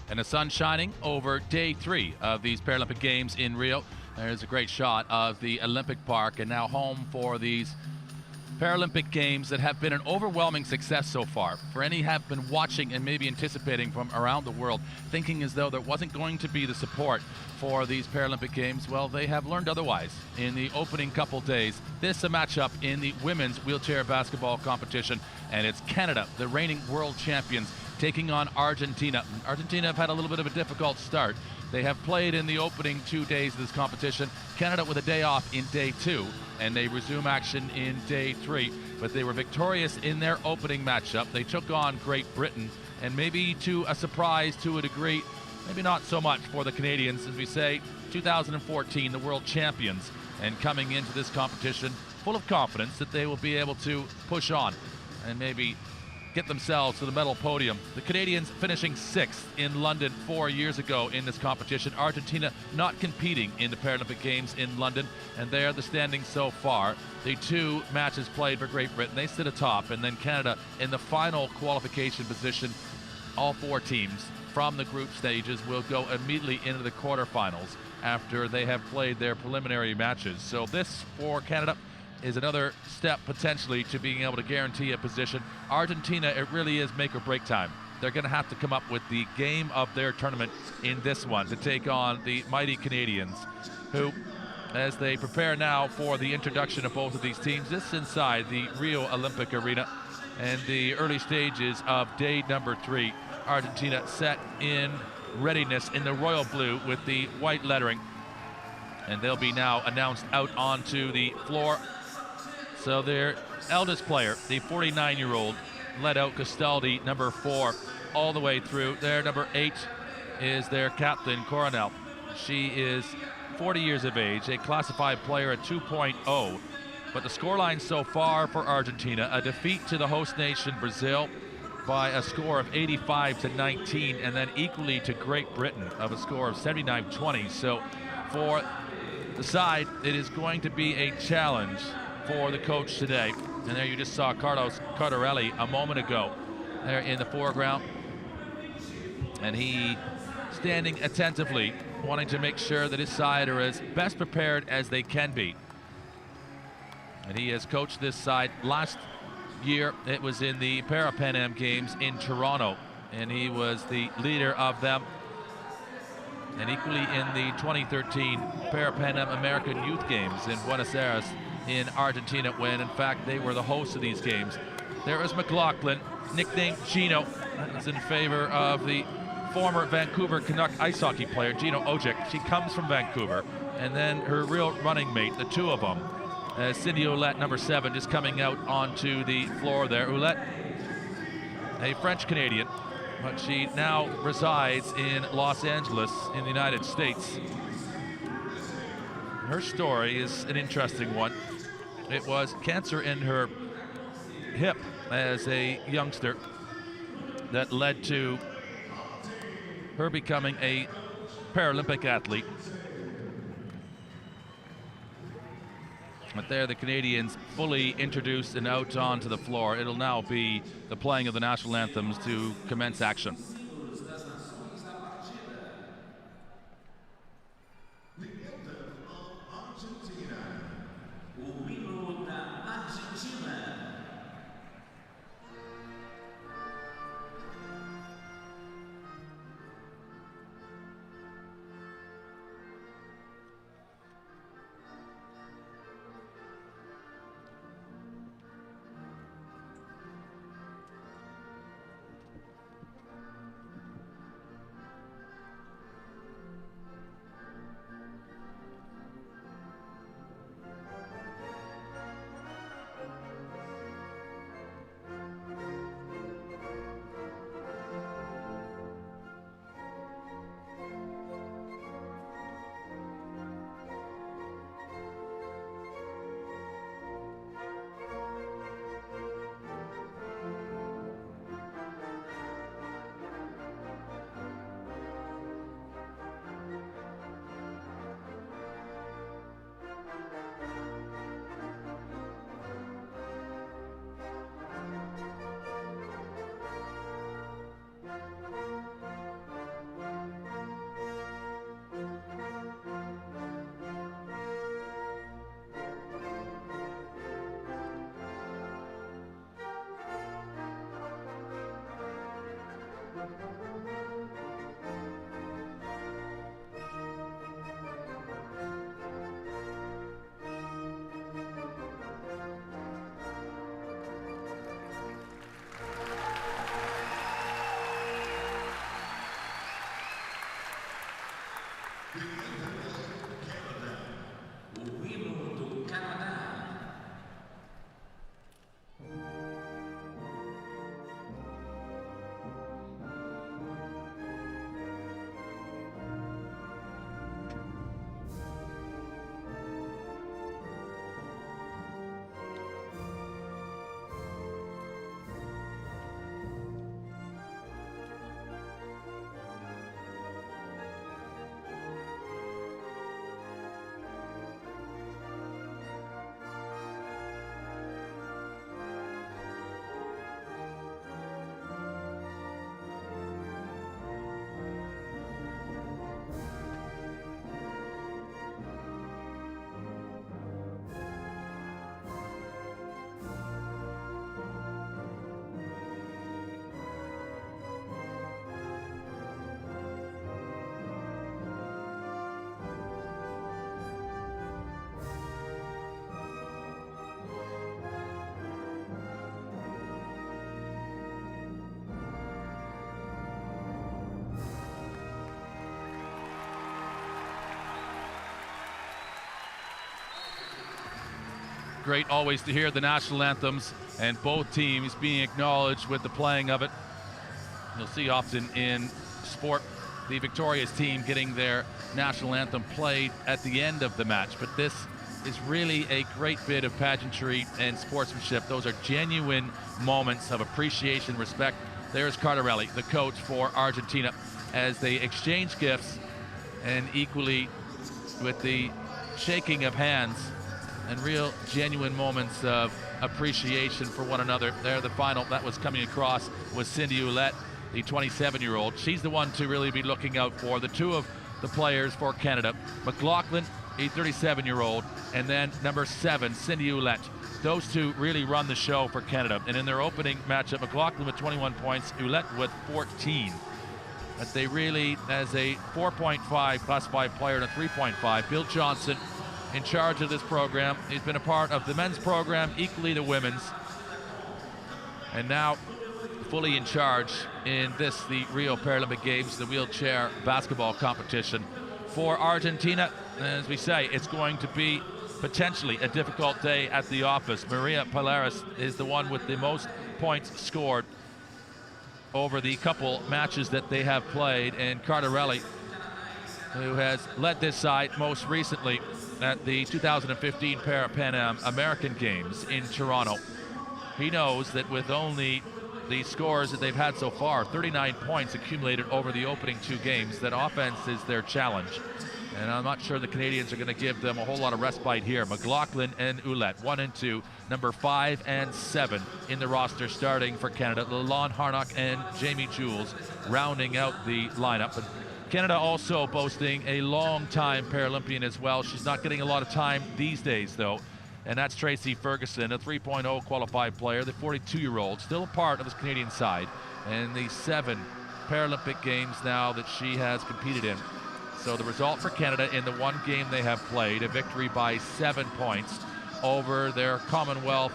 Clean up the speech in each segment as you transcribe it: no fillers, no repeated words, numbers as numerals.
And the sun shining over day 3 of these Paralympic Games in Rio. There's a great shot of the Olympic Park, and now home for these Paralympic Games that have been an overwhelming success so far. For any have been watching and maybe anticipating from around the world, thinking as though there wasn't going to be the support for these Paralympic Games, well, they have learned otherwise in the opening couple days. This a matchup in the women's wheelchair basketball competition, and it's Canada, the reigning world champions, taking on Argentina. Argentina have had a little bit of a difficult start. They have played in the opening 2 days of this competition. Canada with a day off in day 2, and they resume action in day 3. But they were victorious in their opening matchup. They took on Great Britain, and maybe to a surprise to a degree, maybe not so much for the Canadians, as we say, 2014, the world champions, and coming into this competition full of confidence that they will be able to push on and maybe get themselves to the medal podium. The Canadians finishing 6th in London 4 years ago in this competition. Argentina not competing in the Paralympic Games in London, and there the standings so far. The 2 matches played for Great Britain, they sit atop, and then Canada in the final qualification position. All 4 teams from the group stages will go immediately into the quarterfinals after they have played their preliminary matches. So this for Canada is another step potentially to being able to guarantee a position. Argentina, it really is make or break time. They're going to have to come up with the game of their tournament in this one to take on the mighty Canadians, who, as they prepare now for the introduction of both of these teams, this inside the Rio Olympic Arena and the early stages of day number 3. Argentina set in readiness in the royal blue with the white lettering, and they'll be now announced out onto the floor. So their eldest player, the 49-year-old, led out Castaldi, number 4, all the way through. Their number 8 is their captain, Coronel. She is 40 years of age, a classified player at 2.0. But the scoreline so far for Argentina, a defeat to the host nation, Brazil, by a score of 85-19, and then equally to Great Britain of a score of 79-20. So for the side, it is going to be a challenge for the coach today. And there you just saw Carlos Cardarelli a moment ago there in the foreground, and he standing attentively, wanting to make sure that his side are as best prepared as they can be. And he has coached this side. Last year it was in the Para-Pan Am Games in Toronto, and he was the leader of them, and equally in the 2013 Para-Pan Am American Youth Games in Buenos Aires in Argentina, when in fact they were the hosts of these games. There is McLaughlin, nicknamed Gino. That's in favor of the former Vancouver Canuck ice hockey player, Gino Ojic. She comes from Vancouver. And then her real running mate, the 2 of them, Cindy Ouellette, number 7, just coming out onto the floor there. Ouellette, a French-Canadian, but she now resides in Los Angeles in the United States. Her story is an interesting one. It was cancer in her hip as a youngster that led to her becoming a Paralympic athlete. But there the Canadians fully introduced and out onto the floor. It'll now be the playing of the national anthems to commence action. Great always to hear the national anthems and both teams being acknowledged with the playing of it. You'll see often in sport the victorious team getting their national anthem played at the end of the match, but this is really a great bit of pageantry and sportsmanship. Those are genuine moments of appreciation, respect. There's Cardarelli, the coach for Argentina, as they exchange gifts, and equally with the shaking of hands and real genuine moments of appreciation for one another. There, the final that was coming across was Cindy Ouellette, the 27-year-old. She's the one to really be looking out for. The two of the players for Canada, McLaughlin, a 37-year-old, and then number 7, Cindy Ouellette. Those two really run the show for Canada. And in their opening matchup, McLaughlin with 21 points, Ouellette with 14. But they really, as a 4.5 classified player and a 3.5, Bill Johnson in charge of this program. He's been a part of the men's program, equally the women's, and now fully in charge in this, the Rio Paralympic Games, the wheelchair basketball competition for Argentina. And as we say, it's going to be potentially a difficult day at the office. Maria Polaris is the one with the most points scored over the couple matches that they have played, and Cardarelli, who has led this side most recently at the 2015 Pan Am American Games in Toronto. He knows that with only the scores that they've had so far, 39 points accumulated over the opening 2 games, that offense is their challenge. And I'm not sure the Canadians are going to give them a whole lot of respite here. McLaughlin and Ouellette, 1 and 2, number 5 and 7 in the roster starting for Canada. Lalonde Harnock and Jamie Jules rounding out the lineup. But Canada also boasting a long-time Paralympian as well. She's not getting a lot of time these days, though, and that's Tracy Ferguson, a 3.0 qualified player, the 42-year-old, still a part of this Canadian side, and the 7 Paralympic Games now that she has competed in. So the result for Canada in the 1 game they have played, a victory by 7 points over their Commonwealth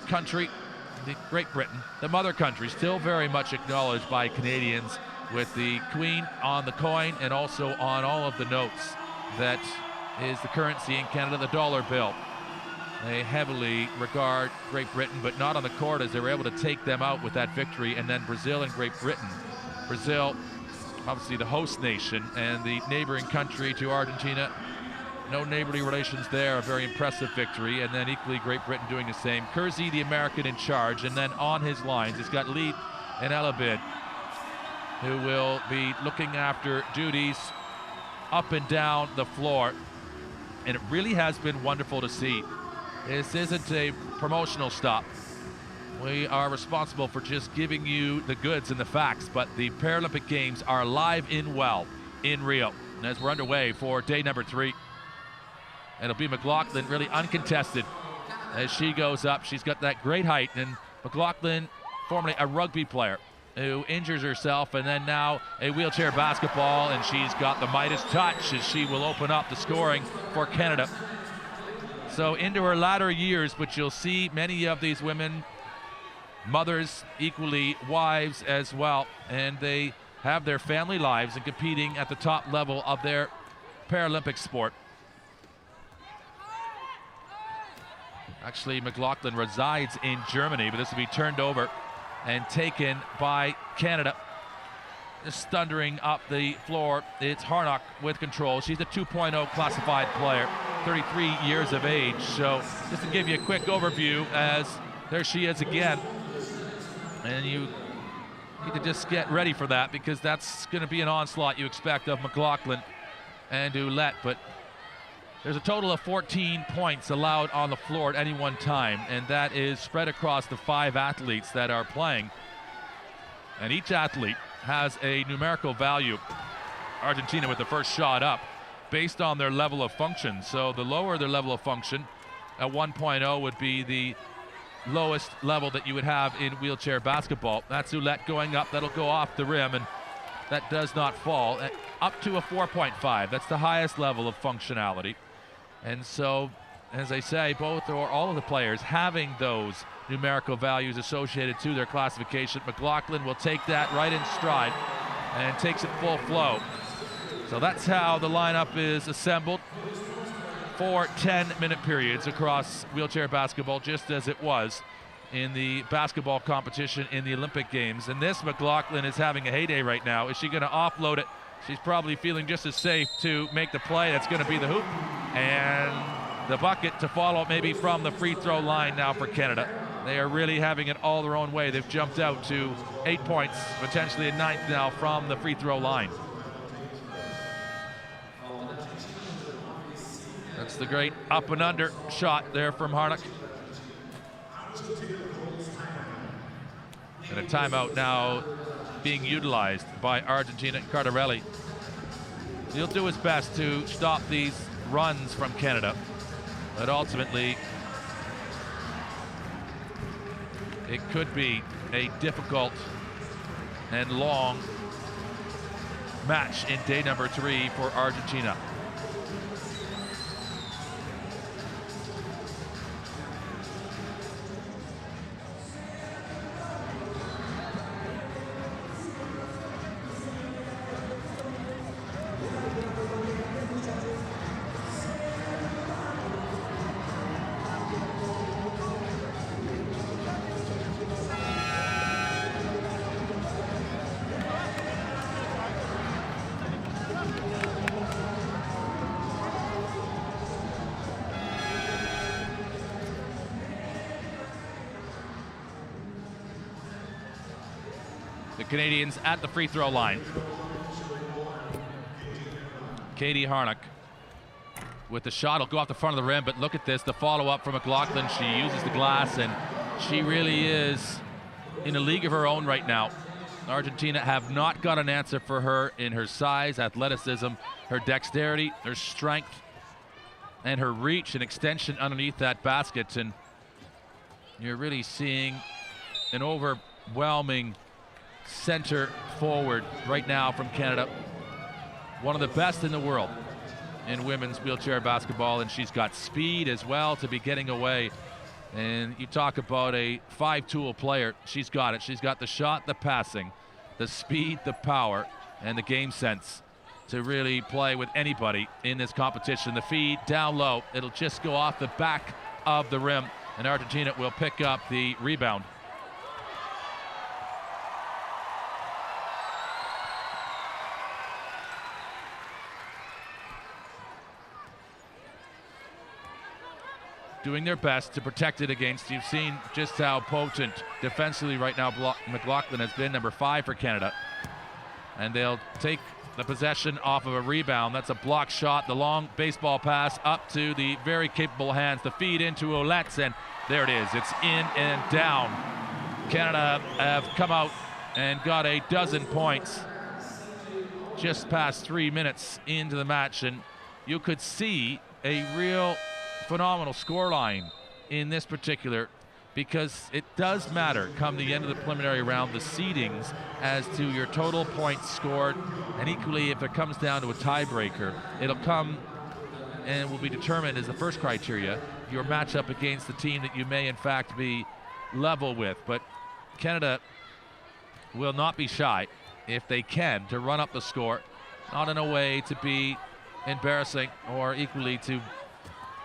country, Great Britain, the mother country, still very much acknowledged by Canadians, with the Queen on the coin and also on all of the notes. That is the currency in Canada, the dollar bill. They heavily regard Great Britain, but not on the court, as they were able to take them out with that victory. And then Brazil and Great Britain. Brazil, obviously the host nation and the neighboring country to Argentina. No neighborly relations there, a very impressive victory. And then equally Great Britain doing the same. Kersey, the American, in charge. And then on his lines, it's got Lead and Elabid, who will be looking after duties up and down the floor. And it really has been wonderful to see. This isn't a promotional stop. We are responsible for just giving you the goods and the facts, but the Paralympic Games are alive and well in Rio. And as we're underway for day number 3, it'll be McLaughlin really uncontested as she goes up. She's got that great height, and McLaughlin, formerly a rugby player, who injures herself, and then now a wheelchair basketball, and she's got the Midas touch as she will open up the scoring for Canada. So into her latter years, but you'll see many of these women, mothers, equally wives as well, and they have their family lives and competing at the top level of their Paralympic sport. Actually, McLaughlin resides in Germany, but this will be turned over and taken by Canada. Just thundering up the floor. It's Harnock with control. She's a 2.0 classified player, 33 years of age. So just to give you a quick overview, as there she is again. And you need to just get ready for that, because that's going to be an onslaught you expect of McLaughlin and Ouellette. But there's a total of 14 points allowed on the floor at any one time, and that is spread across the 5 athletes that are playing. And each athlete has a numerical value, Argentina with the first shot up, based on their level of function. So the lower their level of function, at 1.0 would be the lowest level that you would have in wheelchair basketball. That's Ouellette going up. That'll go off the rim, and that does not fall. Up to a 4.5. That's the highest level of functionality. And so, as I say, both or all of the players having those numerical values associated to their classification. McLaughlin will take that right in stride and takes it full flow. So that's how the lineup is assembled for 10-minute periods across wheelchair basketball, just as it was in the basketball competition in the Olympic Games. And this McLaughlin is having a heyday right now. Is she going to offload it? She's probably feeling just as safe to make the play. That's going to be the hoop. And the bucket to follow maybe from the free throw line now for Canada. They are really having it all their own way. They've jumped out to 8 points, potentially a 9th now from the free throw line. That's the great up and under shot there from Harnock. And a timeout now being utilized by Argentina. Cardarelli, he'll do his best to stop these runs from Canada, but ultimately it could be a difficult and long match in day number 3 for Argentina. The Canadians at the free throw line. Katie Harnock with the shot. Will go off the front of the rim, but look at this, the follow-up from McLaughlin. She uses the glass, and she really is in a league of her own right now. Argentina have not got an answer for her in her size, athleticism, her dexterity, her strength, and her reach and extension underneath that basket. And you're really seeing an overwhelming center forward right now from Canada. One of the best in the world in women's wheelchair basketball, and she's got speed as well to be getting away. And you talk about a 5-tool player, she's got it. She's got the shot, the passing, the speed, the power, and the game sense to really play with anybody in this competition. The feed down low, it'll just go off the back of the rim, and Argentina will pick up the rebound. Doing their best to protect it against. You've seen just how potent defensively right now McLaughlin has been, number 5 for Canada. And they'll take the possession off of a rebound. That's a block shot. The long baseball pass up to the very capable hands. The feed into Ouellette, and there it is. It's in and down. Canada have come out and got a dozen points just past 3 minutes into the match, and you could see a real phenomenal scoreline in this particular, because it does matter come the end of the preliminary round, the seedings as to your total points scored, and equally if it comes down to a tiebreaker, it'll come and will be determined as the first criteria, your matchup against the team that you may in fact be level with. But Canada will not be shy, if they can, to run up the score, not in a way to be embarrassing or equally to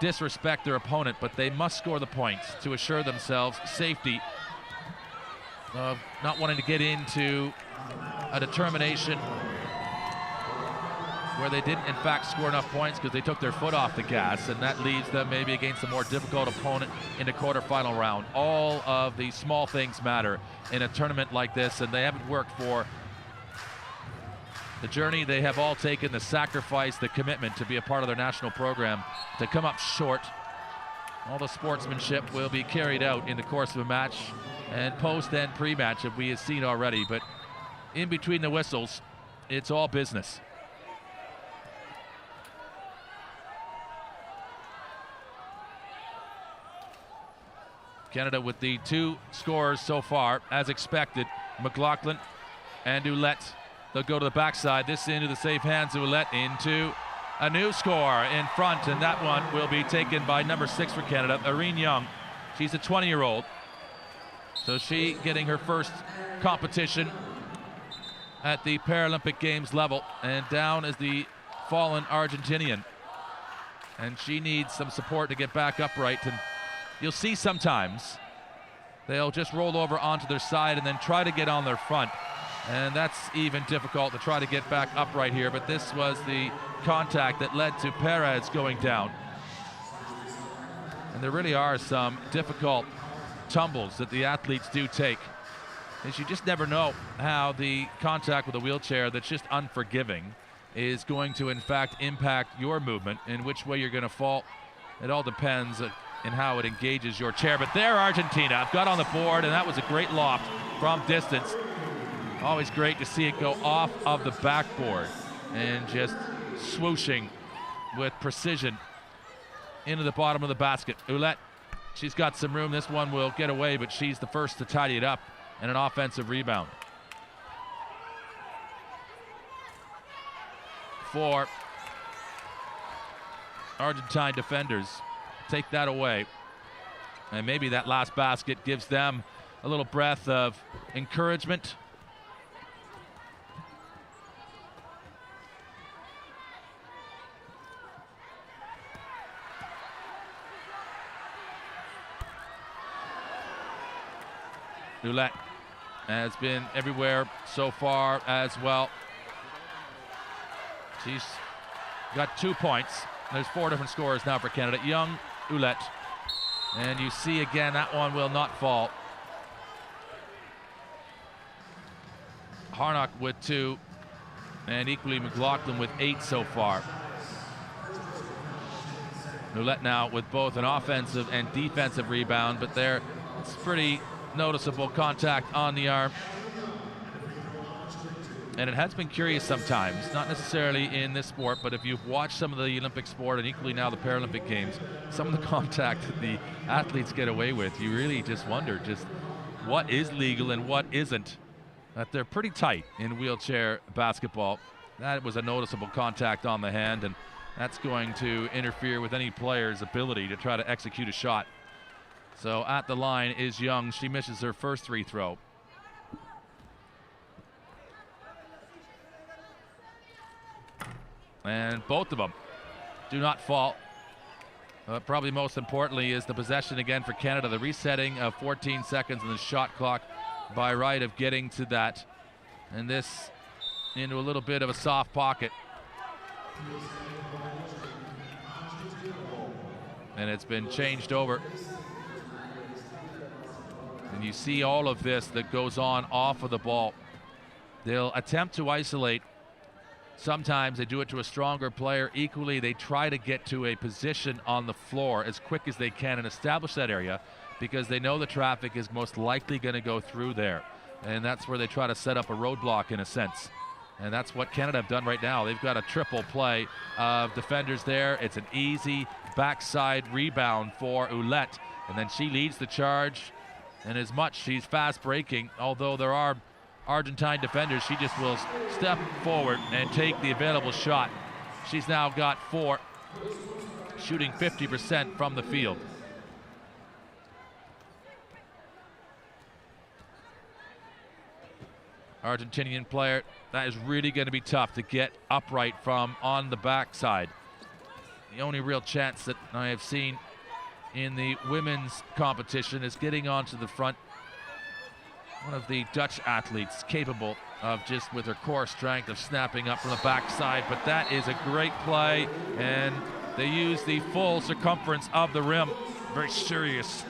disrespect their opponent, but they must score the points to assure themselves safety of not wanting to get into a determination where they didn't in fact score enough points because they took their foot off the gas, and that leaves them maybe against a more difficult opponent in the quarterfinal round. All of these small things matter in a tournament like this, and they haven't worked for the journey they have all taken, the sacrifice, the commitment to be a part of their national program, to come up short. All the sportsmanship will be carried out in the course of a match and post and pre-match, as we have seen already, but in between the whistles, it's all business. Canada with the 2 scores so far, as expected. McLaughlin and Ouellette. They'll go to the backside. This into the safe hands of Ouellette, into a new score in front, and that one will be taken by number 6 for Canada, Irene Young. She's a 20-year-old. So she getting her first competition at the Paralympic Games level, and down is the fallen Argentinian. And she needs some support to get back upright, and you'll see sometimes they'll just roll over onto their side and then try to get on their front. And that's even difficult to try to get back upright here, but this was the contact that led to Perez going down. And there really are some difficult tumbles that the athletes do take. And you just never know how the contact with a wheelchair that's just unforgiving is going to in fact impact your movement and which way you're going to fall. It all depends in how it engages your chair. But there Argentina got on the board, and that was a great loft from distance. Always great to see it go off of the backboard and just swooshing with precision into the bottom of the basket. Ouellette, she's got some room. This one will get away, but she's the first to tidy it up, and an offensive rebound for Argentine defenders. Take that away, and maybe that last basket gives them a little breath of encouragement. Ouellette has been everywhere so far as well. She's got 2 points. There's 4 different scores now for Canada. Young, Ouellette, and you see again that one will not fall. Harnock with 2, and equally McLaughlin with 8 so far. Ouellette now with both an offensive and defensive rebound, but there it's pretty noticeable contact on the arm. And it has been curious sometimes, not necessarily in this sport, but if you've watched some of the Olympic sport and equally now the Paralympic Games, some of the contact that the athletes get away with, you really just wonder just what is legal and what isn't. That they're pretty tight in wheelchair basketball. That was a noticeable contact on the hand, and that's going to interfere with any player's ability to try to execute a shot. So at the line is Young. She misses her first free throw. And both of them do not fall. Probably most importantly is the possession again for Canada, the resetting of 14 seconds in the shot clock by right of getting to that. And this into a little bit of a soft pocket. And it's been changed over. And you see all of this that goes on off of the ball. They'll attempt to isolate. Sometimes they do it to a stronger player. Equally, they try to get to a position on the floor as quick as they can and establish that area because they know the traffic is most likely going to go through there. And that's where they try to set up a roadblock in a sense. And that's what Canada have done right now. They've got a triple play of defenders there. It's an easy backside rebound for Ouellette. And then she leads the charge. And as much she's fast breaking, although there are Argentine defenders, she just will step forward and take the available shot. She's now got 4, shooting 50% from the field. Argentinian player. That is really going to be tough to get upright from on the backside. The only real chance that I have seen in the women's competition is getting onto the front. One of the Dutch athletes capable of, just with her core strength, of snapping up from the backside, but that is a great play, and they use the full circumference of the rim. Very serious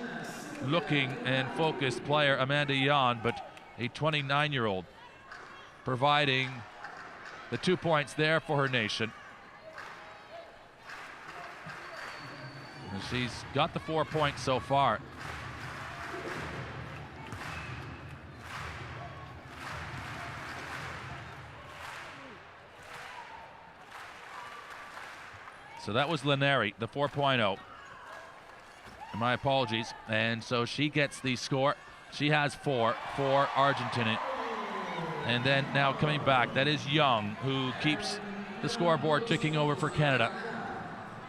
looking and focused player, Amanda Jan, but a 29-year-old providing the 2 points there for her nation. And she's got the 4 points so far. So that was Lineri, the 4.0. My apologies. And so she gets the score. She has 4 for Argentina. And then now coming back, that is Young, who keeps the scoreboard ticking over for Canada.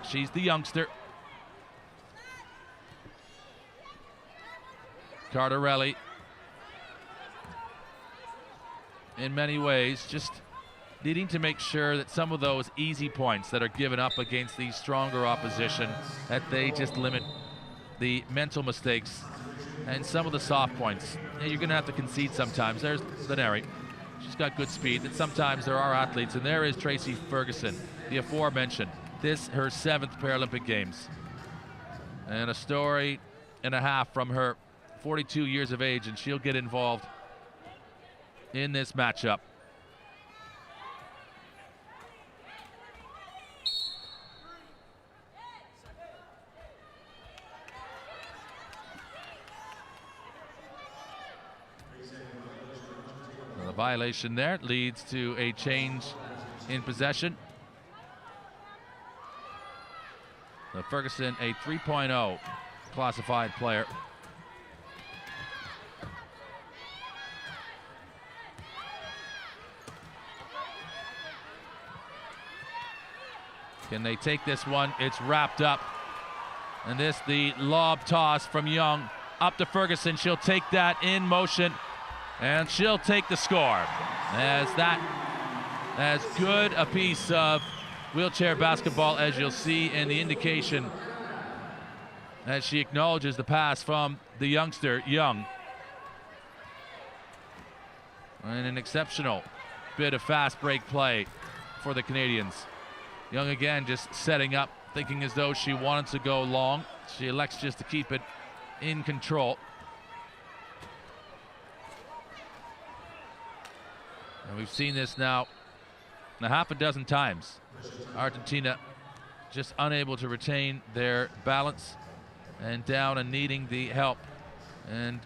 She's the youngster. Cardarelli, in many ways, just needing to make sure that some of those easy points that are given up against the stronger opposition, that they just limit the mental mistakes and some of the soft points. You're going to have to concede sometimes. There's Lineri. She's got good speed. And sometimes there are athletes, and there is Tracy Ferguson, the aforementioned. This, her 7th Paralympic Games. And a story and a half from her, 42 years of age, and she'll get involved in this matchup. The violation there leads to a change in possession. So Ferguson, a 3.0 classified player. Can they take this one? It's wrapped up. And this, the lob toss from Young up to Ferguson. She'll take that in motion, and she'll take the score. As good a piece of wheelchair basketball as you'll see in the indication as she acknowledges the pass from the youngster, Young. And an exceptional bit of fast break play for the Canadians. Young again just setting up, thinking as though she wanted to go long. She elects just to keep it in control. And we've seen this now a half a dozen times. Argentina just unable to retain their balance and down and needing the help. And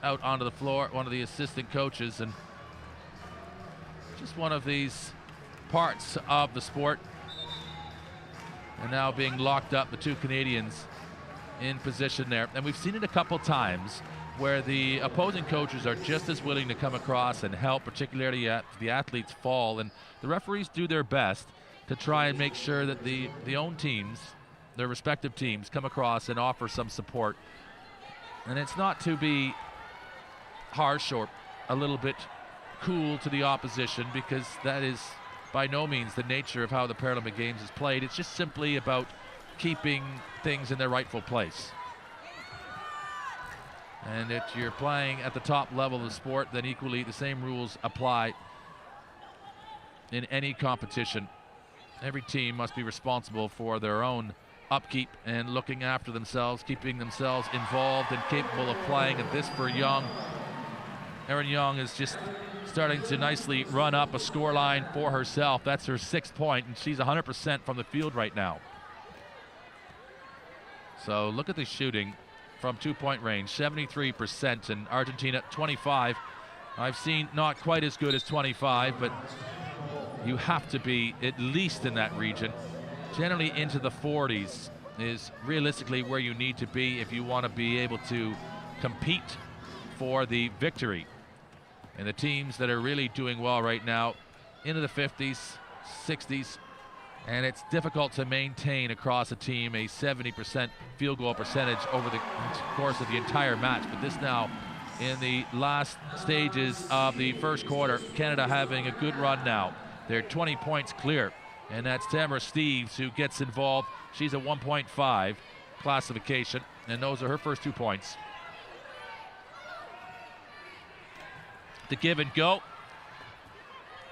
out onto the floor, one of the assistant coaches, and just one of these parts of the sport. And now being locked up, the two Canadians in position there. And we've seen it a couple times where the opposing coaches are just as willing to come across and help, particularly at the athletes fall. And the referees do their best to try and make sure that the own teams, their respective teams, come across and offer some support. And it's not to be harsh or a little bit cool to the opposition, because that is by no means the nature of how the Paralympic Games is played. It's just simply about keeping things in their rightful place. And if you're playing at the top level of the sport, then equally the same rules apply in any competition. Every team must be responsible for their own upkeep and looking after themselves, keeping themselves involved and capable of playing. And this for Young. Erin Young is just starting to nicely run up a score line for herself. That's her 6th point, and she's 100% from the field right now. So look at the shooting from 2-point range, 73%, and Argentina 25. I've seen not quite as good as 25, but you have to be at least in that region. Generally into the 40s is realistically where you need to be if you want to be able to compete for the victory. And the teams that are really doing well right now, into the 50s, 60s, and it's difficult to maintain across a team a 70% field goal percentage over the course of the entire match. But this now in the last stages of the first quarter. Canada having a good run now. They're 20 points clear, and that's Tamara Steeves who gets involved. She's a 1.5 classification, and those are her first 2 points. The give and go,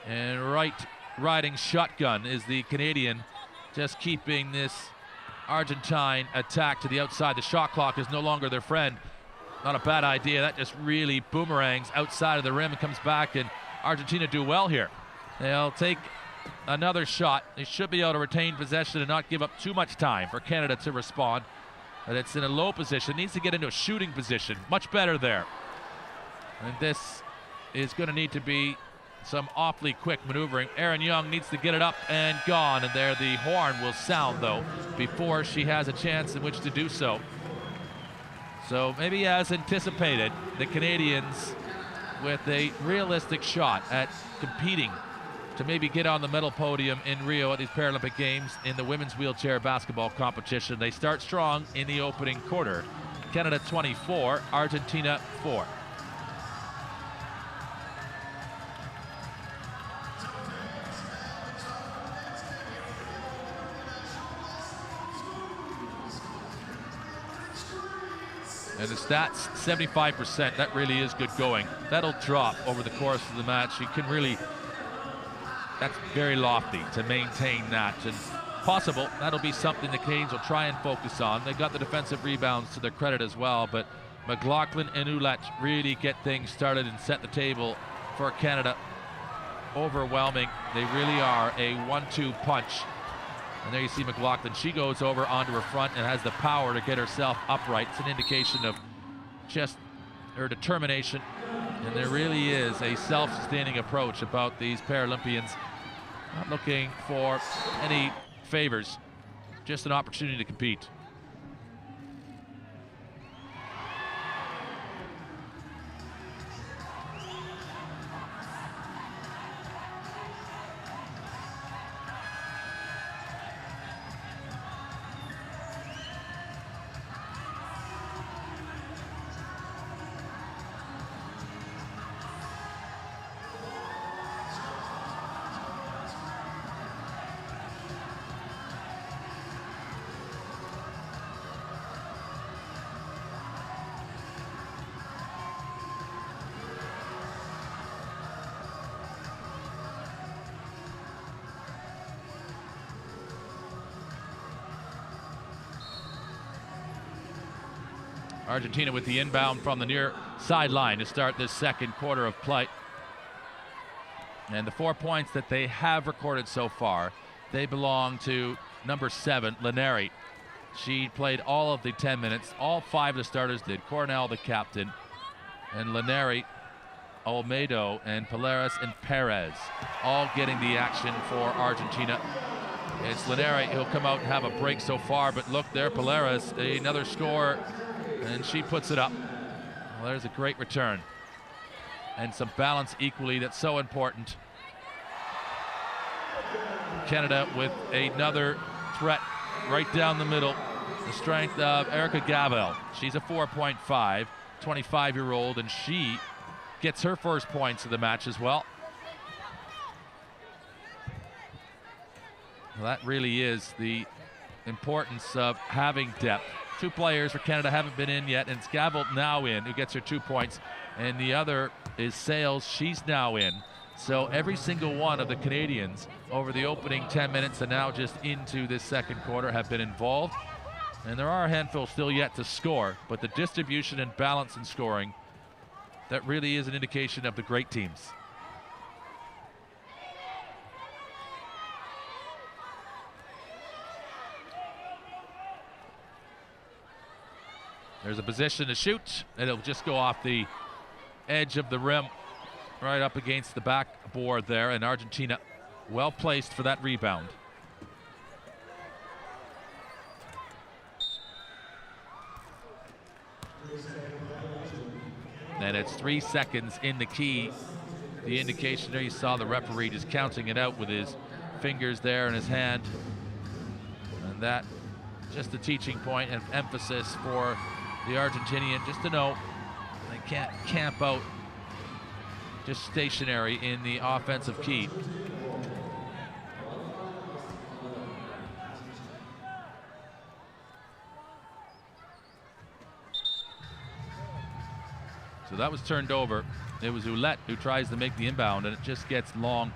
and riding shotgun is the Canadian, just keeping this Argentine attack to the outside. The shot clock is no longer their friend. Not a bad idea. That just really boomerangs outside of the rim and comes back, and Argentina do well here. They'll take another shot. They should be able to retain possession and not give up too much time for Canada to respond. But it's in a low position. Needs to get into a shooting position. Much better there. And this is going to need to be some awfully quick maneuvering. Erin Young needs to get it up and gone. And there the horn will sound, though, before she has a chance in which to do so. So maybe as anticipated, the Canadians with a realistic shot at competing to maybe get on the medal podium in Rio at these Paralympic Games in the women's wheelchair basketball competition. They start strong in the opening quarter. Canada 24, Argentina 4. And the stats, 75%, that really is good going. That'll drop over the course of the match. You can really, that's very lofty to maintain that. And possible, that'll be something the Canadians will try and focus on. They got the defensive rebounds to their credit as well, but McLaughlin and Ouellette really get things started and set the table for Canada. Overwhelming. They really are a 1-2 punch. And there you see McLaughlin. She goes over onto her front and has the power to get herself upright. It's an indication of just her determination. And there really is a self-sustaining approach about these Paralympians. Not looking for any favors, just an opportunity to compete. Argentina with the inbound from the near sideline to start this second quarter of play. And the 4 points that they have recorded so far, they belong to number 7, Lineri. She played all of the 10 minutes. All 5 of the starters did. Cornell, the captain, and Lineri, Olmedo, and Polaris and Perez, all getting the action for Argentina. It's Lineri. He'll come out and have a break so far, but look there, Polaris, another score. And she puts it up. Well, there's a great return. And some balance equally, that's so important. Canada with another threat right down the middle. The strength of Erica Gavel. She's a 4.5, 25-year-old, and she gets her first points of the match as well. Well, that really is the importance of having depth. 2 players for Canada haven't been in yet, and it's Gavel now in, who gets her 2 points, and the other is Sales. She's now in. So every single one of the Canadians over the opening 10 minutes and now just into this second quarter have been involved, and there are a handful still yet to score, but the distribution and balance in scoring, that really is an indication of the great teams. There's a position to shoot, and it'll just go off the edge of the rim, right up against the backboard there, and Argentina well placed for that rebound. And it's 3 seconds in the key. The indication there, you saw the referee just counting it out with his fingers there in his hand. And that, just a teaching point and emphasis for the Argentinian, just to know They can't camp out just stationary in the offensive key. So that was turned over. It was Ouellette who tries to make the inbound, and it just gets long.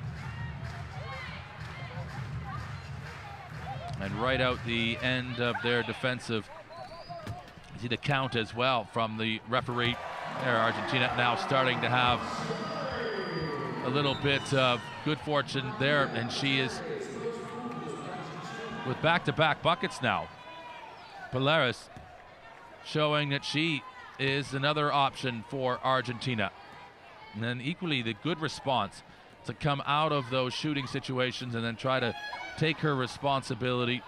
And right out the end of their defensive, you see the count as well from the referee. There, Argentina now starting to have a little bit of good fortune there, and she is with back-to-back buckets now. Polaris showing that she is another option for Argentina. And then equally the good response to come out of those shooting situations and then try to take her responsibility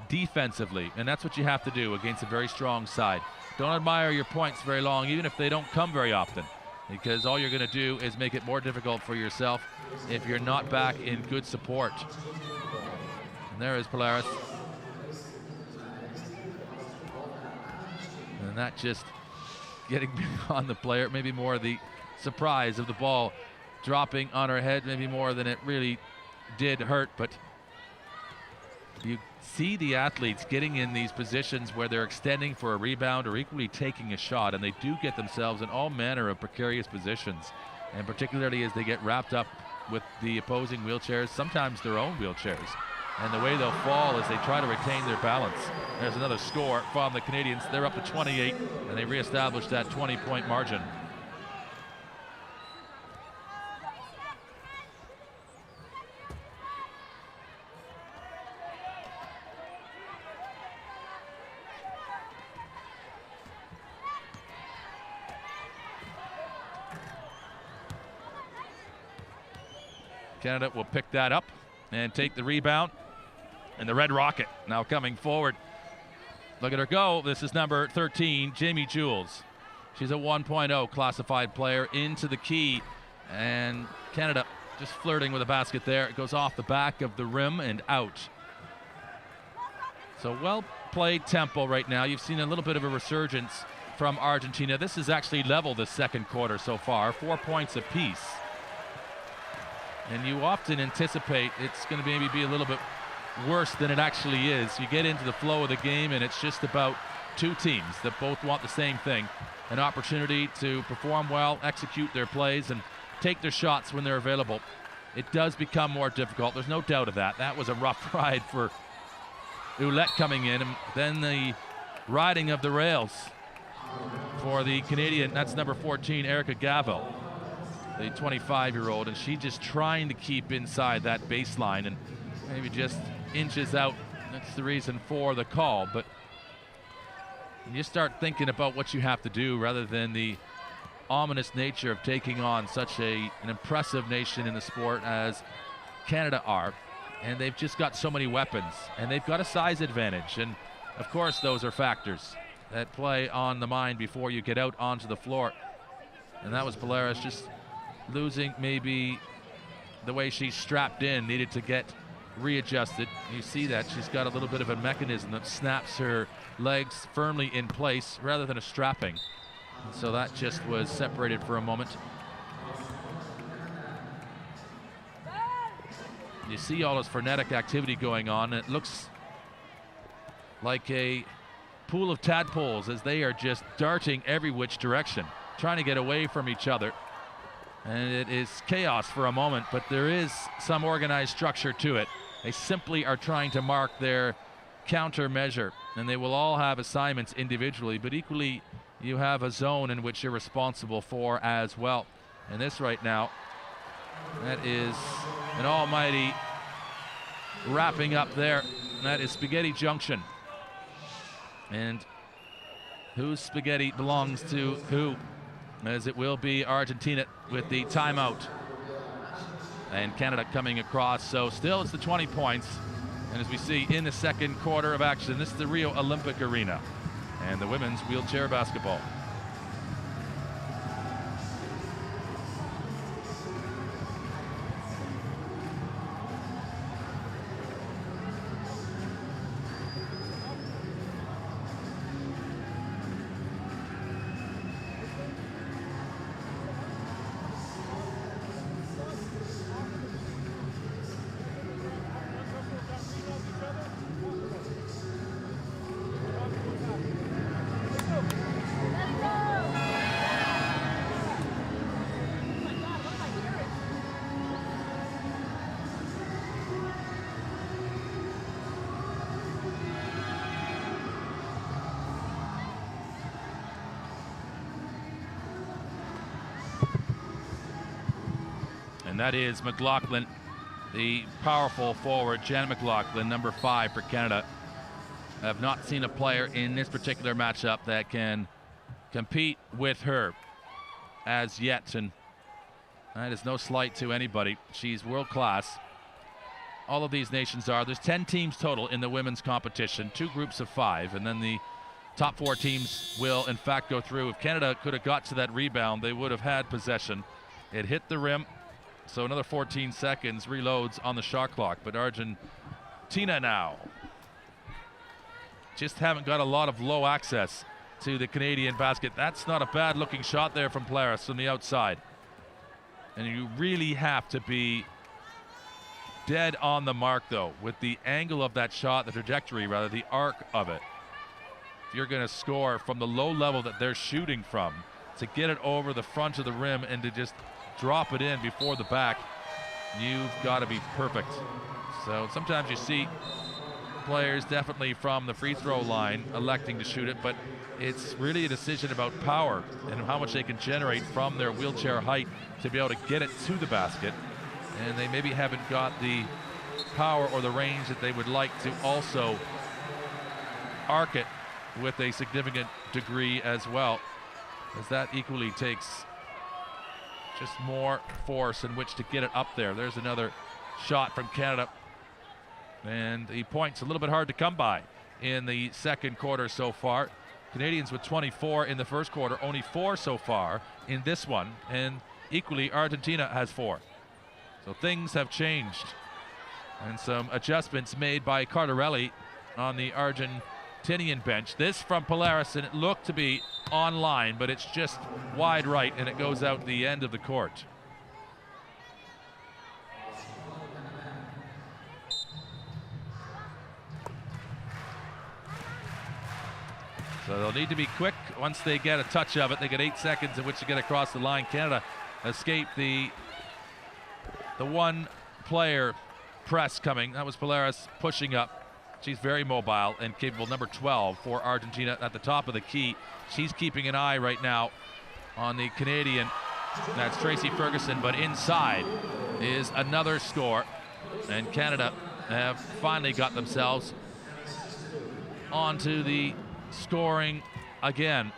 defensively. And that's what you have to do against a very strong side. Don't admire your points very long, even if they don't come very often, because all you're going to do is make it more difficult for yourself if you're not back in good support. And there is Polaris. And that just getting on the player, maybe more the surprise of the ball dropping on her head, maybe more than it really did hurt. But you see the athletes getting in these positions where they're extending for a rebound or equally taking a shot, and they do get themselves in all manner of precarious positions, and particularly as they get wrapped up with the opposing wheelchairs, sometimes their own wheelchairs. And the way they'll fall as they try to retain their balance. There's another score from the Canadians. They're up to 28, and they reestablished that 20-point margin. Canada will pick that up and take the rebound. And the Red Rocket now coming forward. Look at her go. This is number 13, Jamie Jules. She's a 1.0 classified player into the key. And Canada just flirting with a basket there. It goes off the back of the rim and out. So well played tempo right now. You've seen a little bit of a resurgence from Argentina. This is actually level the second quarter so far, 4 points apiece. And you often anticipate it's going to maybe be a little bit worse than it actually is. You get into the flow of the game and it's just about two teams that both want the same thing, an opportunity to perform well, execute their plays, and take their shots when they're available. It does become more difficult, there's no doubt of that. That was a rough ride for Ouellette coming in, and then the riding of the rails for the Canadian. That's number 14, Erica Gavel, the 25-year-old, and she just trying to keep inside that baseline and maybe just inches out. That's the reason for the call. But you start thinking about what you have to do rather than the ominous nature of taking on such an impressive nation in the sport as Canada are. And they've just got so many weapons, and they've got a size advantage. And of course those are factors that play on the mind before you get out onto the floor. And that was Polaris just losing maybe the way she's strapped in, needed to get readjusted. You see that she's got a little bit of a mechanism that snaps her legs firmly in place rather than a strapping. And so that just was separated for a moment. You see all this frenetic activity going on. It looks like a pool of tadpoles as they are just darting every which direction, trying to get away from each other. And it is chaos for a moment, but there is some organized structure to it. They simply are trying to mark their countermeasure, and they will all have assignments individually, but equally you have a zone in which you're responsible for as well. And this right now, that is an almighty wrapping up there. That is Spaghetti Junction. And whose spaghetti belongs to who? As it will be Argentina with the timeout. And Canada coming across. So still it's the 20 points. And as we see in the second quarter of action, this is the Rio Olympic Arena and the women's wheelchair basketball. And that is McLaughlin, the powerful forward, Jen McLaughlin, number 5 for Canada. I have not seen a player in this particular matchup that can compete with her as yet, and that is no slight to anybody. She's world class. All of these nations are. There's 10 teams total in the women's competition, 2 groups of 5, and then the top 4 teams will in fact go through. If Canada could have got to that rebound, they would have had possession. It hit the rim, so another 14 seconds, reloads on the shot clock. But Argentina now just haven't got a lot of low access to the Canadian basket. That's not a bad looking shot there from Polaris from the outside. And you really have to be dead on the mark though, with the angle of that shot, the trajectory rather, the arc of it. If you're going to score from the low level that they're shooting from, to get it over the front of the rim and to just drop it in before the back, you've got to be perfect. So sometimes you see players definitely from the free throw line electing to shoot it, but it's really a decision about power and how much they can generate from their wheelchair height to be able to get it to the basket. And they maybe haven't got the power or the range that they would like to also arc it with a significant degree as well, as that equally takes just more force in which to get it up there. There's another shot from Canada, and the point's a little bit hard to come by in the second quarter so far. Canadians with 24 in the first quarter, only 4 so far in this one, and equally Argentina has 4. So things have changed, and some adjustments made by Cardarelli on the Argentinian bench. This from Polaris, and it looked to be on line, but it's just wide right, and it goes out the end of the court. So they'll need to be quick once they get a touch of it. They get 8 seconds in which to get across the line. Canada escaped the one player press coming. That was Polaris pushing up. She's very mobile and capable. Number 12 for Argentina at the top of the key. She's keeping an eye right now on the Canadian. That's Tracy Ferguson, but inside is another score. And Canada have finally got themselves onto the scoring again.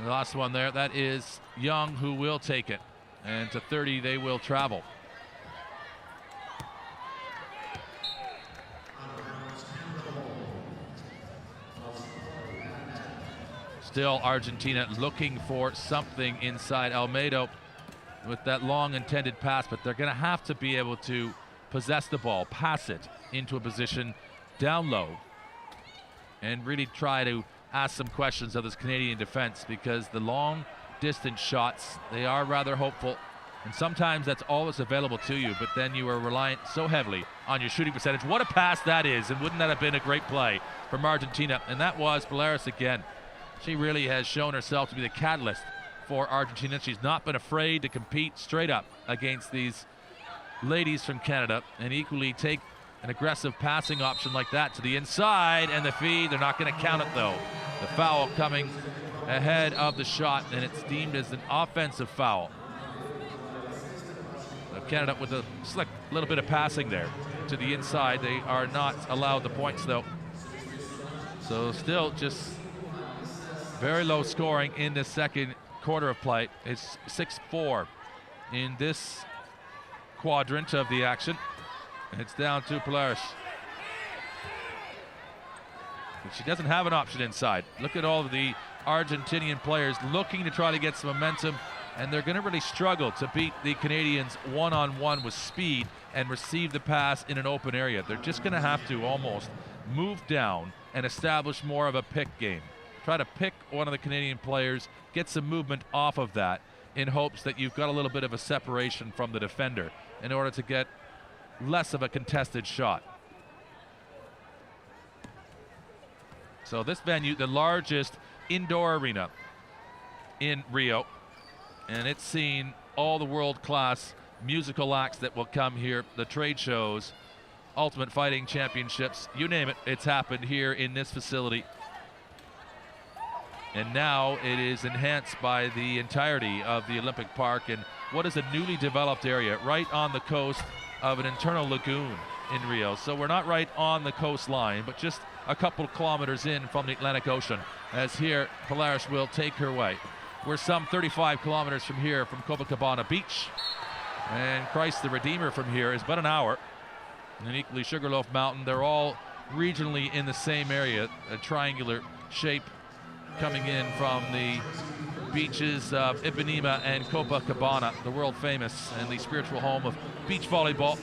The last one there, that is Young, who will take it. And to 30 they will travel. Still Argentina looking for something inside. Almeida with that long intended pass, but they're going to have to be able to possess the ball, pass it into a position down low, and really try to ask some questions of this Canadian defense, because the long distance shots, they are rather hopeful, and sometimes that's all that's available to you, but then you are reliant so heavily on your shooting percentage. What a pass that is, and wouldn't that have been a great play from Argentina? And that was Polaris again. She really has shown herself to be the catalyst for Argentina. She's not been afraid to compete straight up against these ladies from Canada, and equally take an aggressive passing option like that to the inside, and the feed. They're not going to count it though. The foul coming ahead of the shot, and it's deemed as an offensive foul. So Canada with a slick little bit of passing there to the inside. They are not allowed the points though. So still just very low scoring in the second quarter of play. It's 6-4 in this quadrant of the action. It's down to Polaris. But she doesn't have an option inside. Look at all of the Argentinian players looking to try to get some momentum, and they're going to really struggle to beat the Canadians one-on-one with speed and receive the pass in an open area. They're just going to have to almost move down and establish more of a pick game. Try to pick one of the Canadian players, get some movement off of that in hopes that you've got a little bit of a separation from the defender in order to get less of a contested shot. So this venue, the largest indoor arena in Rio, and it's seen all the world-class musical acts that will come here, the trade shows, Ultimate Fighting Championships, you name it, it's happened here in this facility. And now it is enhanced by the entirety of the Olympic Park, and what is a newly developed area right on the coast of an internal lagoon in Rio. So we're not right on the coastline, but just a couple kilometers in from the Atlantic Ocean, as here Polaris will take her way. We're some 35 kilometers from here, from Copacabana Beach, and Christ the Redeemer from here is about an hour. And equally Sugarloaf Mountain, they're all regionally in the same area, a triangular shape coming in from the beaches of Ipanema and Copacabana, the world famous and the spiritual home of beach volleyball.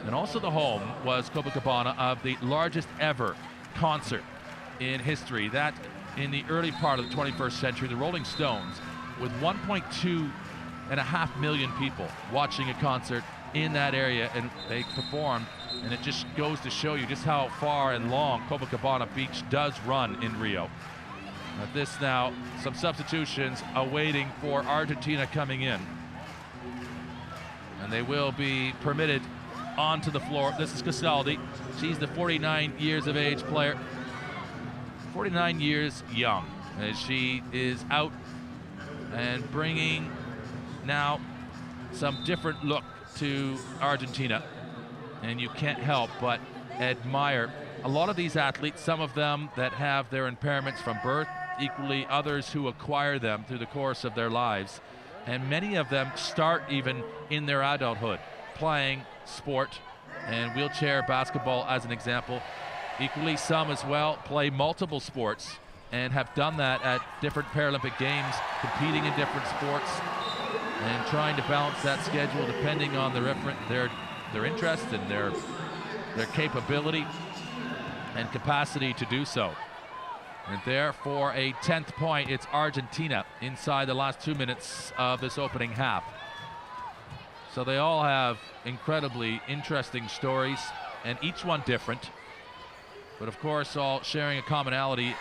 And also the home was Copacabana of the largest ever concert in history. That in the early part of the 21st century, the Rolling Stones, with 1.2 million people watching a concert in that area, and they performed, and it just goes to show you just how far and long Copacabana Beach does run in Rio. At this now, some substitutions awaiting for Argentina coming in. And they will be permitted onto the floor. This is Casaldi. She's the 49 years of age player. 49 years young, as she is out and bringing now some different look to Argentina. And you can't help but admire a lot of these athletes, some of them that have their impairments from birth, equally others who acquire them through the course of their lives. And many of them start even in their adulthood playing sport, and wheelchair basketball as an example. Equally some as well play multiple sports and have done that at different Paralympic Games, competing in different sports and trying to balance that schedule depending on their interest and their capability and capacity to do so. And there for a 10th point, it's Argentina inside the last 2 minutes of this opening half. So they all have incredibly interesting stories, and each one different, but of course all sharing a commonality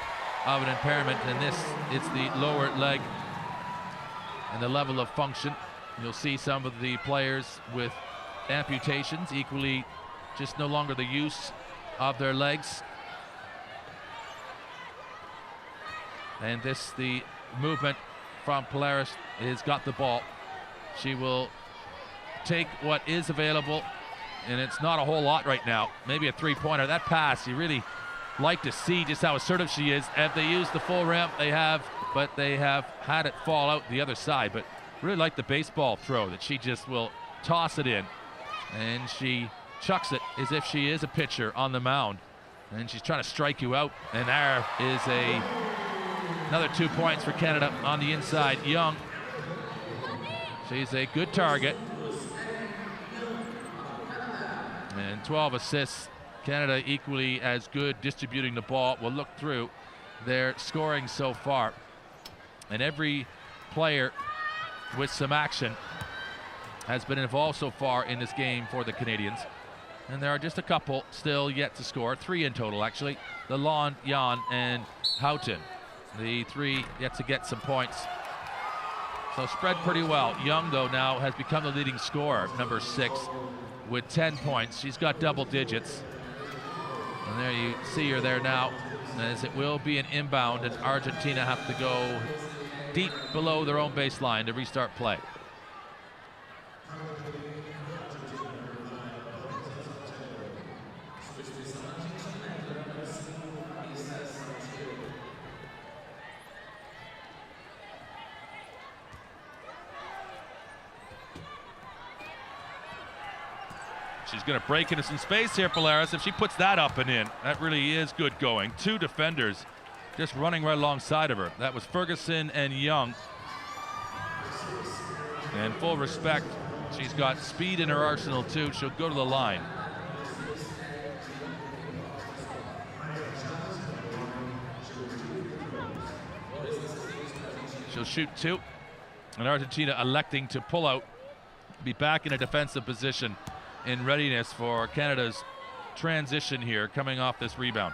of an impairment. And this, it's the lower leg and the level of function. You'll see some of the players with amputations, equally just no longer the use of their legs. And this, the movement from Polaris, has got the ball. She will take what is available, and it's not a whole lot right now. Maybe a three-pointer. That pass, you really like to see just how assertive she is. If they use the full ramp, they have, but they have had it fall out the other side. But really like the baseball throw, that she just will toss it in, and she chucks it as if she is a pitcher on the mound, and she's trying to strike you out. And there is another 2 points for Canada on the inside. Young, she's a good target. And 12 assists. Canada equally as good distributing the ball. We'll look through their scoring so far. And every player with some action has been involved so far in this game for the Canadians. And there are just a couple still yet to score. 3 in total, actually. Lalonde, Jan, and Houghton. The 3 yet to get some points. So spread pretty well. Young, though, now has become the leading scorer, number 6, with 10 points. She's got double digits. And there you see her there now, as it will be an inbound, and Argentina have to go deep below their own baseline to restart play. She's going to break into some space here, Polaris. If she puts that up and in, that really is good going. 2 defenders just running right alongside of her. That was Ferguson and Young. And full respect, she's got speed in her arsenal too. She'll go to the line. She'll shoot 2. And Argentina electing to pull out, be back in a defensive position in readiness for Canada's transition here coming off this rebound.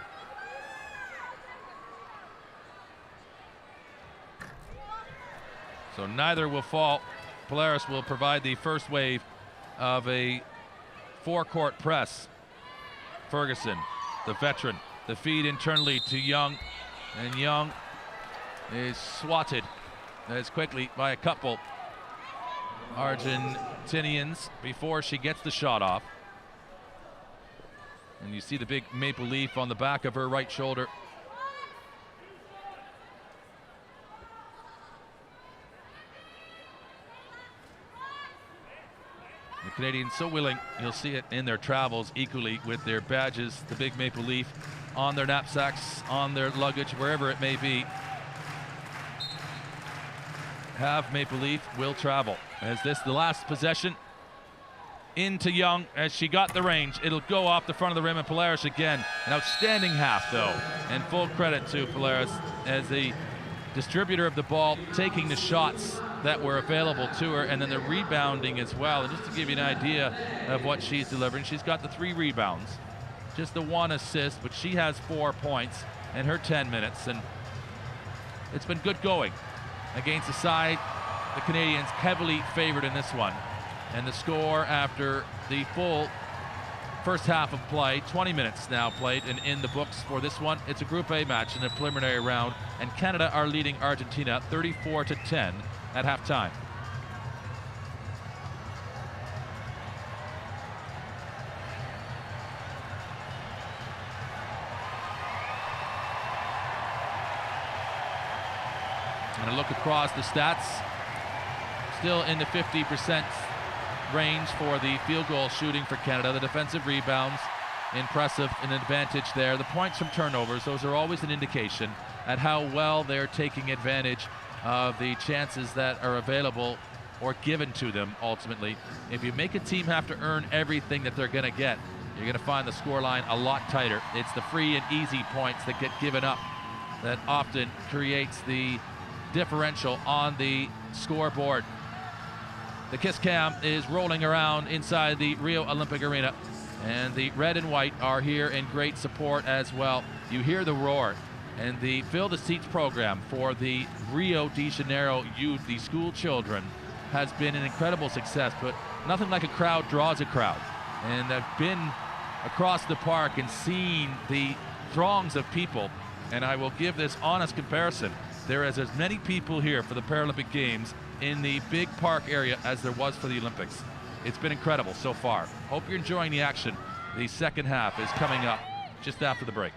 So neither will fall. Polaris will provide the first wave of a 4-court press. Ferguson, the veteran, the feed internally to Young, and Young is swatted as quickly by a couple Argentinians before she gets the shot off. And you see the big maple leaf on the back of her right shoulder. The Canadians so willing, you'll see it in their travels equally with their badges, the big maple leaf on their knapsacks, on their luggage, wherever it may be. Have maple leaf, will travel. As this the last possession into Young as she got the range. It'll go off the front of the rim, and Polaris again. An outstanding half though, and full credit to Polaris as the distributor of the ball, taking the shots that were available to her, and then the rebounding as well. And just to give you an idea of what she's delivering, she's got the 3 rebounds, just the 1 assist, but she has 4 points in her 10 minutes, and it's been good going against a side, the Canadians heavily favored in this one. And the score after the full first half of play, 20 minutes now played and in the books for this one. It's a Group A match in the preliminary round, and Canada are leading Argentina 34-10 at halftime. And a look across the stats, still in the 50% range for the field goal shooting for Canada. The defensive rebounds, impressive, an advantage there. The points from turnovers, those are always an indication at how well they're taking advantage of the chances that are available or given to them ultimately. If you make a team have to earn everything that they're going to get, you're going to find the scoreline a lot tighter. It's the free and easy points that get given up that often creates the differential on the scoreboard. The kiss cam is rolling around inside the Rio Olympic Arena, and the red and white are here in great support as well. You hear the roar, and the Fill the Seats program for the Rio de Janeiro youth, the school children, has been an incredible success, but nothing like a crowd draws a crowd. And I've been across the park and seen the throngs of people, and I will give this honest comparison. There is as many people here for the Paralympic Games in the big park area as there was for the Olympics. It's been incredible so far. Hope you're enjoying the action. The second half is coming up just after the break.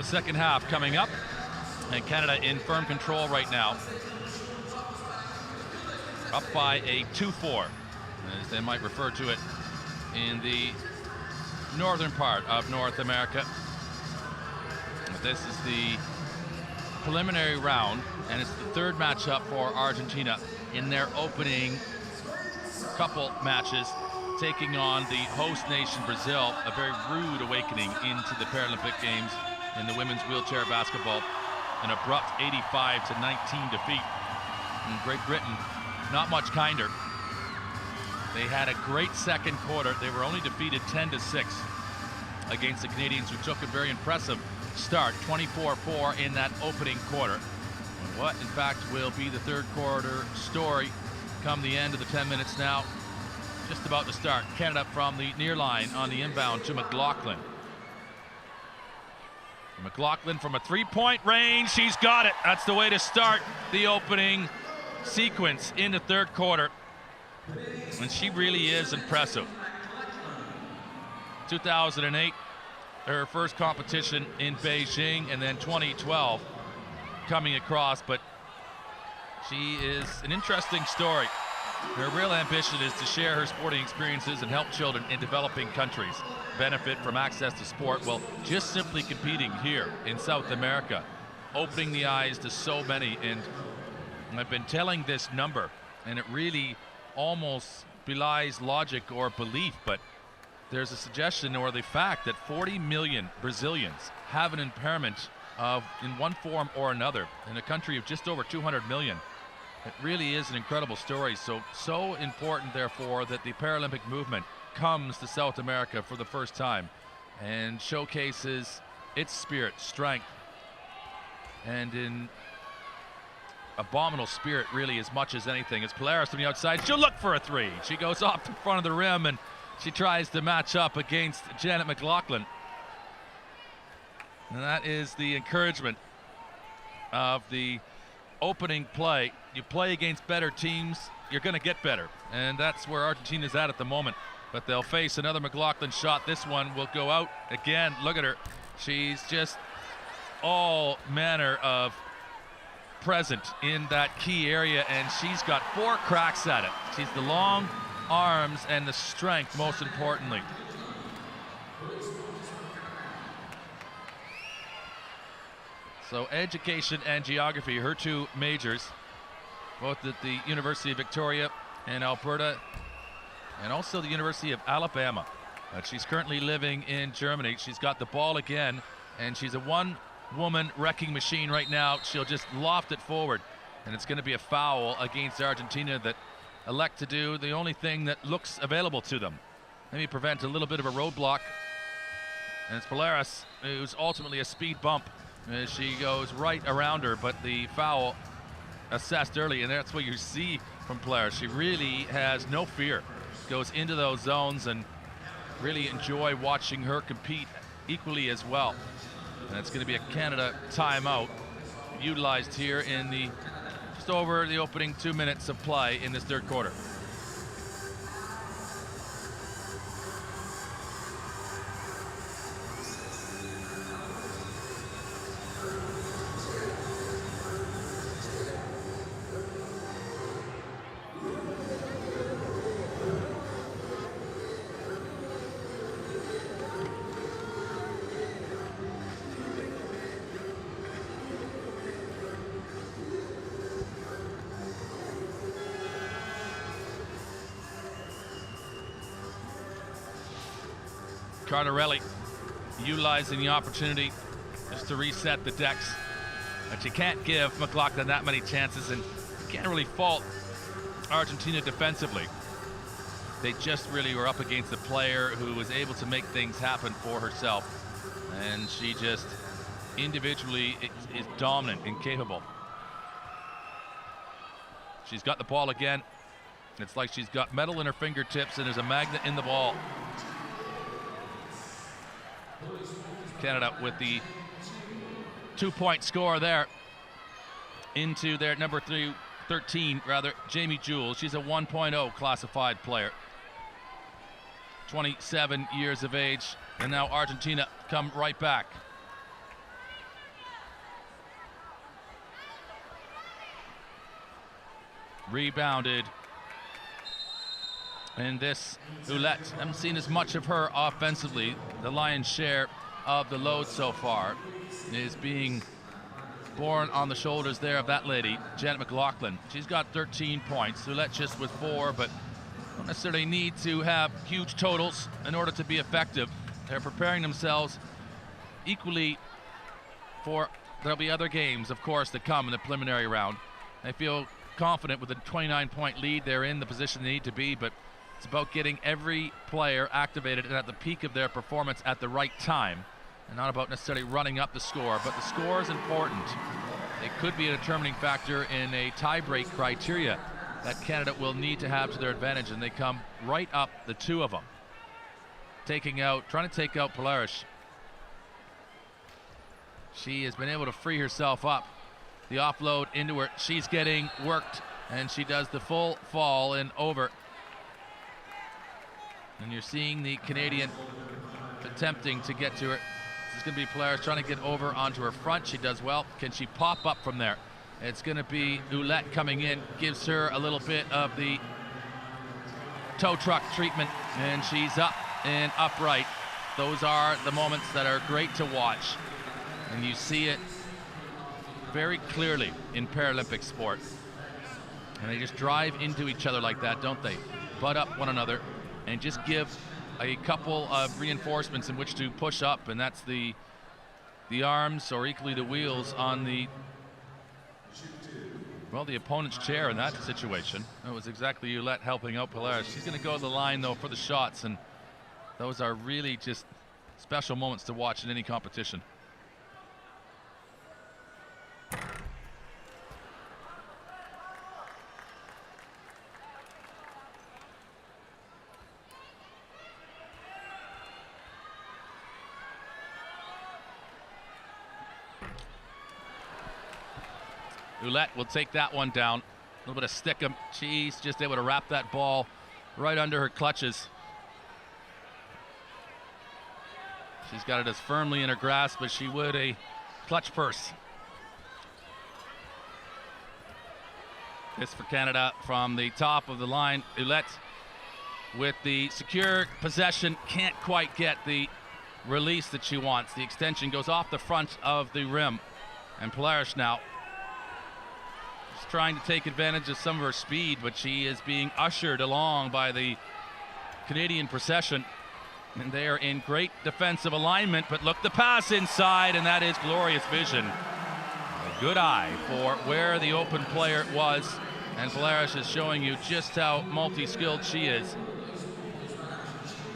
the second half coming up, and Canada in firm control right now. Up by a 2-4, as they might refer to it in the northern part of North America. This is the preliminary round, and it's the third matchup for Argentina in their opening couple matches, taking on the host nation Brazil. A very rude awakening into the Paralympic Games in the women's wheelchair basketball. An abrupt 85-19 defeat. And Great Britain, not much kinder. They had a great second quarter. They were only defeated 10-6 against the Canadians, who took a very impressive start, 24-4 in that opening quarter. And what, in fact, will be the third quarter story come the end of the 10 minutes now. Just about to start. Canada from the near line on the inbound to McLaughlin. McLaughlin from a three-point range. She's got it. That's the way to start the opening sequence in the third quarter. And she really is impressive. 2008, her first competition in Beijing, and then 2012 coming across. But she is an interesting story. Her real ambition is to share her sporting experiences and help children in developing countries benefit from access to sport. Well, just simply competing here in South America, opening the eyes to so many. And I've been telling this number, and it really almost belies logic or belief, but there's a suggestion or the fact that 40 million Brazilians have an impairment in one form or another in a country of just over 200 million. It really is an incredible story. So important, therefore, that the Paralympic movement comes to South America for the first time and showcases its spirit, strength, and in abominable spirit, really, as much as anything. It's Polaris from the outside. She'll look for a three. She goes off in front of the rim, and she tries to match up against Janet McLaughlin. And that is the encouragement of the opening play. You play against better teams, you're going to get better. And that's where Argentina's at the moment. But they'll face another McLaughlin shot. This one will go out again. Look at her. She's just all manner of present in that key area, and she's got 4 cracks at it. She's the long arms and the strength, most importantly. So education and geography, her two majors, both at the University of Victoria in Alberta and also the University of Alabama. She's currently living in Germany. She's got the ball again, and she's a one-woman wrecking machine right now. She'll just loft it forward, and it's going to be a foul against Argentina that elect to do the only thing that looks available to them. Maybe prevent a little bit of a roadblock. And it's Polaris, who's ultimately a speed bump as she goes right around her, but the foul assessed early, and that's what you see from Polaris. She really has no fear. Goes into those zones, and really enjoy watching her compete equally as well. And it's going to be a Canada timeout utilized here in the just over the opening 2 minutes of play in this third quarter. Cardarelli utilizing the opportunity just to reset the decks. But you can't give McLaughlin that many chances, and you can't really fault Argentina defensively. They just really were up against a player who was able to make things happen for herself. And she just individually is dominant and capable. She's got the ball again. It's like she's got metal in her fingertips, and there's a magnet in the ball. Canada with the 2-point score there into their number 13, Jamie Jewell. She's a 1.0 classified player. 27 years of age, and now Argentina come right back. Rebounded. And this Ouellette, haven't seen as much of her offensively. The lion's share of the load so far is being borne on the shoulders there of that lady, Janet McLaughlin. She's got 13 points. Ouellette just with 4, but don't necessarily need to have huge totals in order to be effective. They're preparing themselves equally for, there'll be other games, of course, that come in the preliminary round. They feel confident with a 29-point lead. They're in the position they need to be, but it's about getting every player activated and at the peak of their performance at the right time, and not about necessarily running up the score. But the score is important. It could be a determining factor in a tie-break criteria that Canada will need to have to their advantage, and they come right up, the two of them, trying to take out Polaris. She has been able to free herself up. The offload into her, she's getting worked, and she does the full fall and over. And you're seeing the Canadian attempting to get to her. This is going to be Polaris trying to get over onto her front. She does well. Can she pop up from there? It's going to be Ouellette coming in, gives her a little bit of the tow truck treatment, and she's up and upright. Those are the moments that are great to watch, and you see it very clearly in Paralympic sport. And they just drive into each other like that, don't they? Butt up one another and just give a couple of reinforcements in which to push up, and that's the arms, or equally the wheels, on the opponent's chair in that situation. It was exactly Ouellette helping out Polaris. She's going to go to the line, though, for the shots, and those are really just special moments to watch in any competition. Ouellette will take that one down. A little bit of stick-em. She's just able to wrap that ball right under her clutches. She's got it as firmly in her grasp as she would a clutch purse. This for Canada from the top of the line. Ouellette with the secure possession, can't quite get the release that she wants. The extension goes off the front of the rim. And Polaris now is trying to take advantage of some of her speed, but she is being ushered along by the Canadian procession. And they are in great defensive alignment, but look, the pass inside, and that is glorious vision. A good eye for where the open player was, and Polaris is showing you just how multi-skilled she is.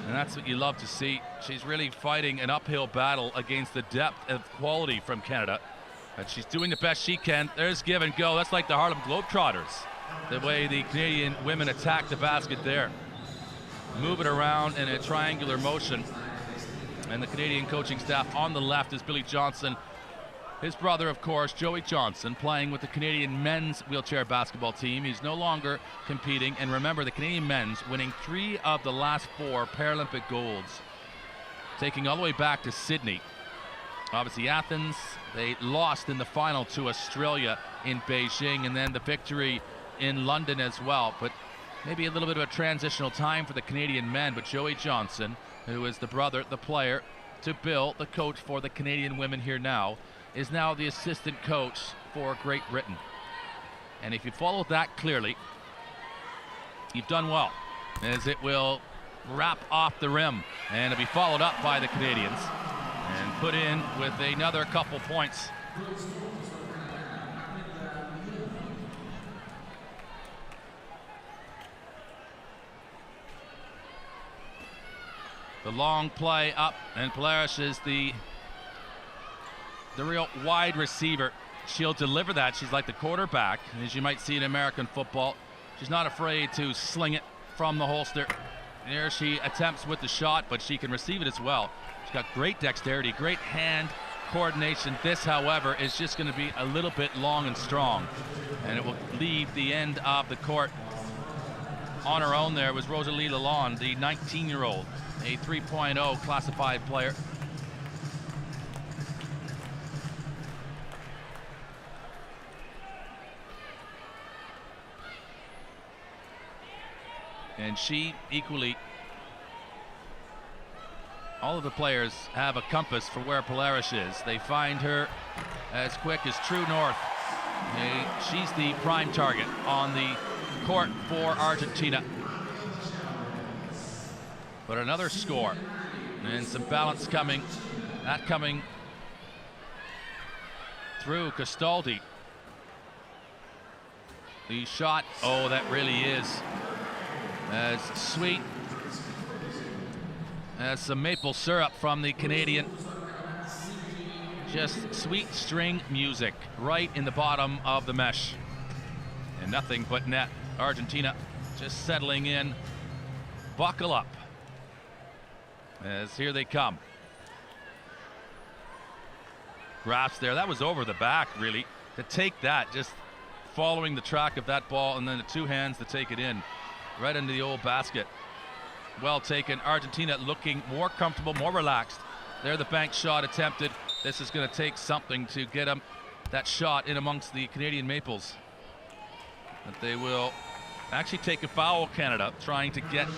And that's what you love to see. She's really fighting an uphill battle against the depth of quality from Canada. But she's doing the best she can. There's give and go. That's like the Harlem Globetrotters, the way the Canadian women attack the basket there. Move it around in a triangular motion. And the Canadian coaching staff on the left is Billy Johnson. His brother, of course, Joey Johnson, playing with the Canadian men's wheelchair basketball team. He's no longer competing. And remember, the Canadian men's winning 3 of the last 4 Paralympic golds, taking all the way back to Sydney. Obviously Athens, they lost in the final to Australia in Beijing, and then the victory in London as well. But maybe a little bit of a transitional time for the Canadian men. But Joey Johnson, who is the brother, the player, to Bill, the coach for the Canadian women here now, is now the assistant coach for Great Britain. And if you follow that clearly, you've done well, as it will wrap off the rim, and it'll be followed up by the Canadians and put in with another couple points. The long play up, and Polaris is the real wide receiver. She'll deliver that. She's like the quarterback, as you might see in American football. She's not afraid to sling it from the holster. There she attempts with the shot, but she can receive it as well. She's got great dexterity, great hand coordination. This, however, is just going to be a little bit long and strong, and it will leave the end of the court. On her own there was Rosalie Lalonde, the 19-year-old, a 3.0 classified player. And she equally, all of the players have a compass for where Polaris is. They find her as quick as true north. She's the prime target on the court for Argentina. But another score and some balance coming, that coming through Castaldi. The shot, oh, that really is as sweet as some maple syrup from the Canadian. Just sweet string music right in the bottom of the mesh. And nothing but net. Argentina just settling in. Buckle up. As here they come. Grasp there. That was over the back, really. To take that, just following the track of that ball, and then the two hands to take it in. Right into the old basket. Well taken. Argentina looking more comfortable, more relaxed. There the bank shot attempted. This is going to take something to get them that shot in amongst the Canadian Maples. But they will actually take a foul, Canada, trying to get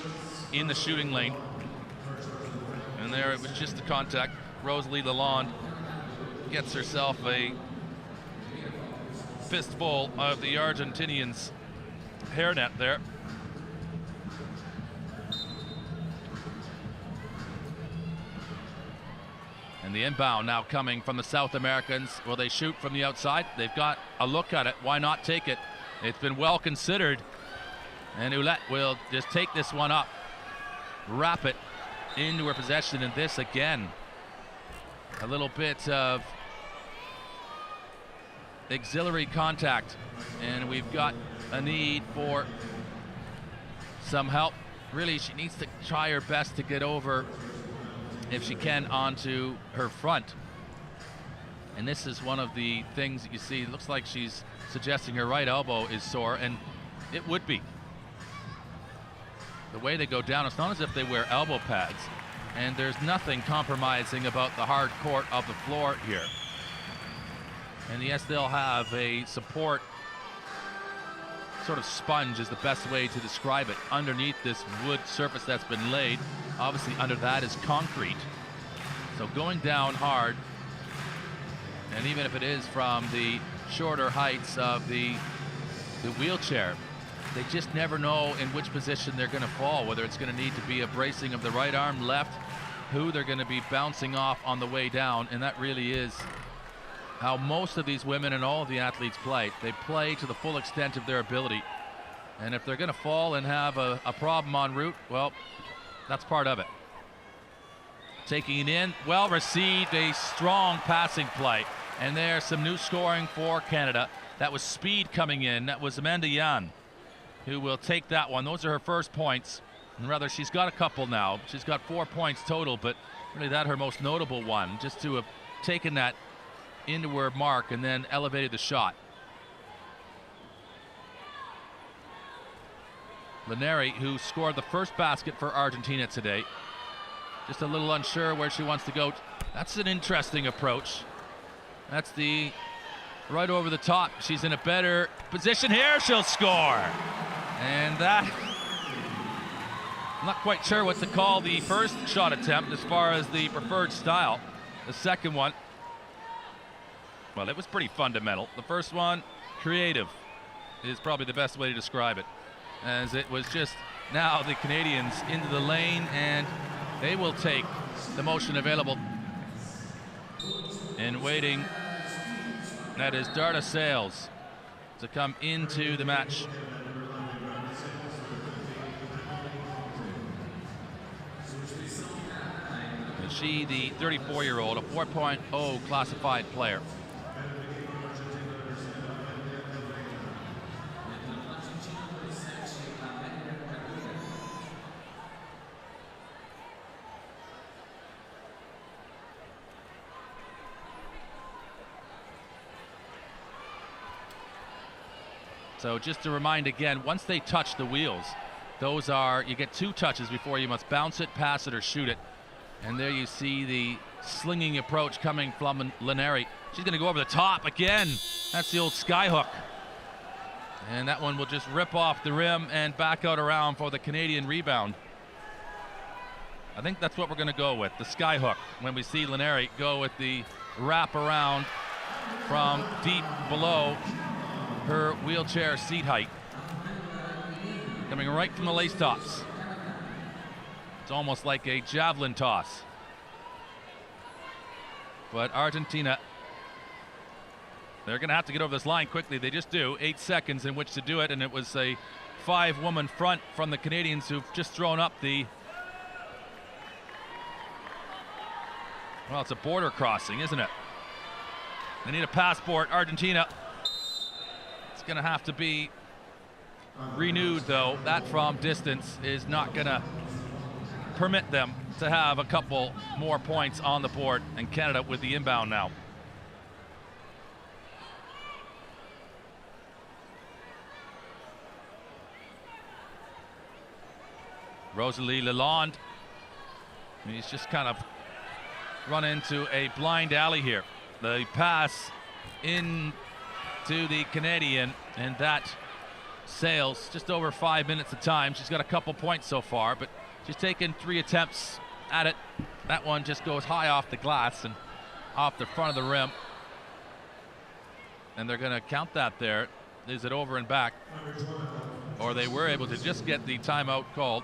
in the shooting lane. And there it was just the contact. Rosalie Lalonde gets herself a fistful of the Argentinians' hairnet there. And the inbound now coming from the South Americans. Will they shoot from the outside? They've got a look at it. Why not take it? It's been well considered. And Ouellette will just take this one up, wrap it into her possession, and this again. A little bit of auxiliary contact. And we've got a need for some help. Really, she needs to try her best to get over, if she can, onto her front. And this is one of the things that you see. It looks like she's suggesting her right elbow is sore, and it would be. The way they go down, it's not as if they wear elbow pads, and there's nothing compromising about the hard court of the floor here. And yes, they'll have a support sort of sponge is the best way to describe it underneath this wood surface that's been laid. Obviously under that is concrete, so going down hard, and even if it is from the shorter heights of the wheelchair, they just never know in which position they're going to fall, whether it's going to need to be a bracing of the right arm, left, who they're going to be bouncing off on the way down. And that really is how most of these women and all of the athletes play. They play to the full extent of their ability. And if they're going to fall and have a problem en route, well, that's part of it. Taking it in, well received, a strong passing play. And there's some new scoring for Canada. That was speed coming in. That was Amanda Yan, who will take that one. Those are her first points. And rather, she's got a couple now. She's got 4 points total, but really that her most notable one, just to have taken that into her mark and then elevated the shot. Lineri, who scored the first basket for Argentina today, just a little unsure where she wants to go. That's an interesting approach. That's the right over the top. She's in a better position here. She'll score. And that, I'm not quite sure what to call the first shot attempt as far as the preferred style. The second one, well, it was pretty fundamental. The first one, creative, is probably the best way to describe it, as it was just now the Canadians into the lane, and they will take the motion available. And waiting, that is Darda Sales to come into the match. And she, the 34-year-old, a 4.0 classified player. So just to remind again, once they touch the wheels, those are, you get 2 touches before you must bounce it, pass it, or shoot it. And there you see the slinging approach coming from Lineri. She's going to go over the top again. That's the old sky hook. And that one will just rip off the rim and back out around for the Canadian rebound. I think that's what we're going to go with, the sky hook, when we see Lineri go with the wrap around from deep below her wheelchair seat height. Coming right from the lace tops. It's almost like a javelin toss. But Argentina, they're going to have to get over this line quickly. They just do. 8 seconds in which to do it, and it was a 5-woman front from the Canadians who've just thrown up the, well, it's a border crossing, isn't it? They need a passport, Argentina. It's going to have to be renewed, though. That from distance is not going to permit them to have a couple more points on the board, and Canada with the inbound now. Rosalie Lalonde, he's just kind of run into a blind alley here. The pass in to the Canadian, and that sails just over 5 minutes of time. She's got a couple points so far, but she's taken 3 attempts at it. That one just goes high off the glass and off the front of the rim. And they're going to count that there. Is it over and back? Or they were able to just get the timeout called.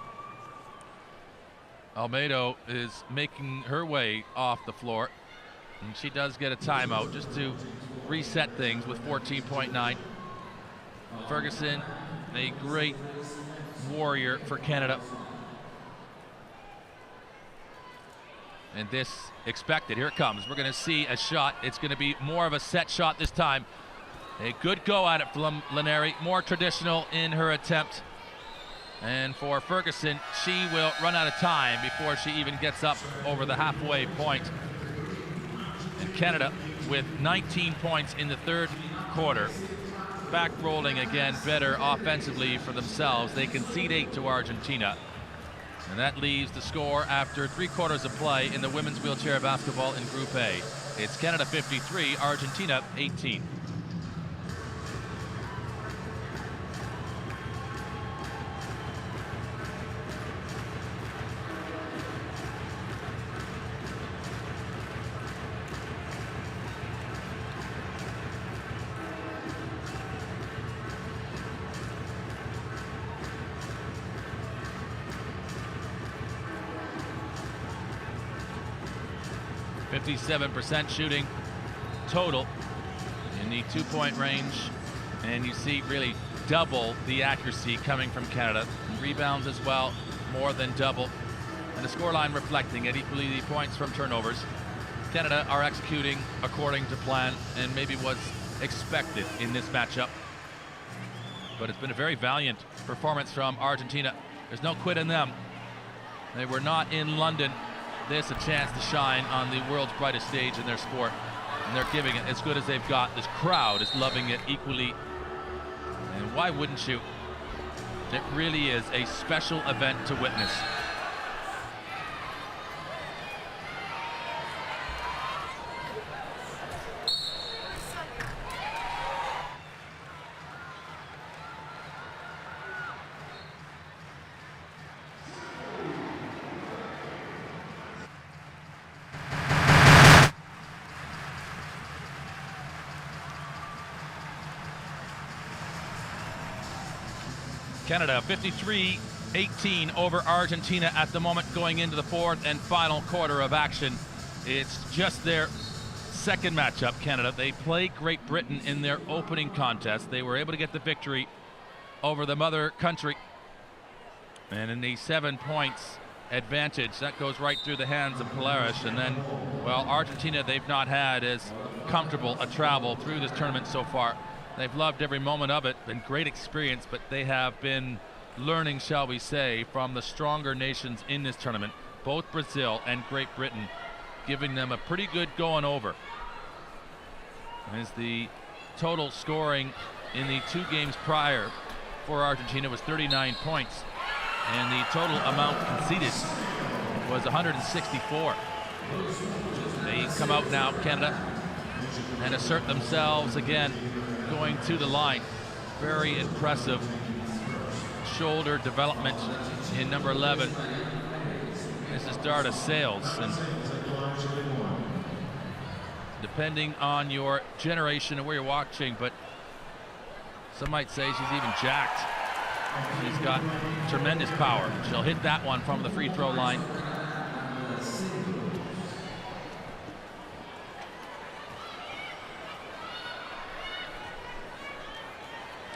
Almeida is making her way off the floor, and she does get a timeout just to reset things with 14.9. Ferguson, a great warrior for Canada. And this expected. Here it comes. We're going to see a shot. It's going to be more of a set shot this time. A good go at it from Lineri, more traditional in her attempt. And for Ferguson, she will run out of time before she even gets up over the halfway point. And Canada with 19 points in the third quarter. Back rolling again better offensively for themselves. They concede 8 to Argentina. And that leaves the score after 3 quarters of play in the women's wheelchair basketball in Group A. It's Canada 53, Argentina 18. .7% shooting total in the 2-point range, and you see really double the accuracy coming from Canada. Rebounds as well, more than double, and the scoreline reflecting it, equally the points from turnovers. Canada are executing according to plan and maybe was expected in this matchup, but it's been a very valiant performance from Argentina. There's no quit in them. They were not in London. This a chance to shine on the world's brightest stage in their sport, and they're giving it as good as they've got. This crowd is loving it equally, and why wouldn't you? It really is a special event to witness. Canada 53-18 over Argentina at the moment, going into the fourth and final quarter of action. It's just their second matchup, Canada. They played Great Britain in their opening contest. They were able to get the victory over the mother country. And in the 7 points advantage, that goes right through the hands of Polaris. And then, well, Argentina, they've not had as comfortable a travel through this tournament so far. They've loved every moment of it, been great experience, but they have been learning, shall we say, from the stronger nations in this tournament, both Brazil and Great Britain, giving them a pretty good going over. As the total scoring in the 2 games prior for Argentina was 39 points, and the total amount conceded was 164. They come out now, Canada, and assert themselves again, going to the line. very impressive shoulder development in number 11. This is Darda Sales, and depending on your generation and where you're watching, but some might say she's even jacked. She's got tremendous power. She'll hit that one from the free throw line.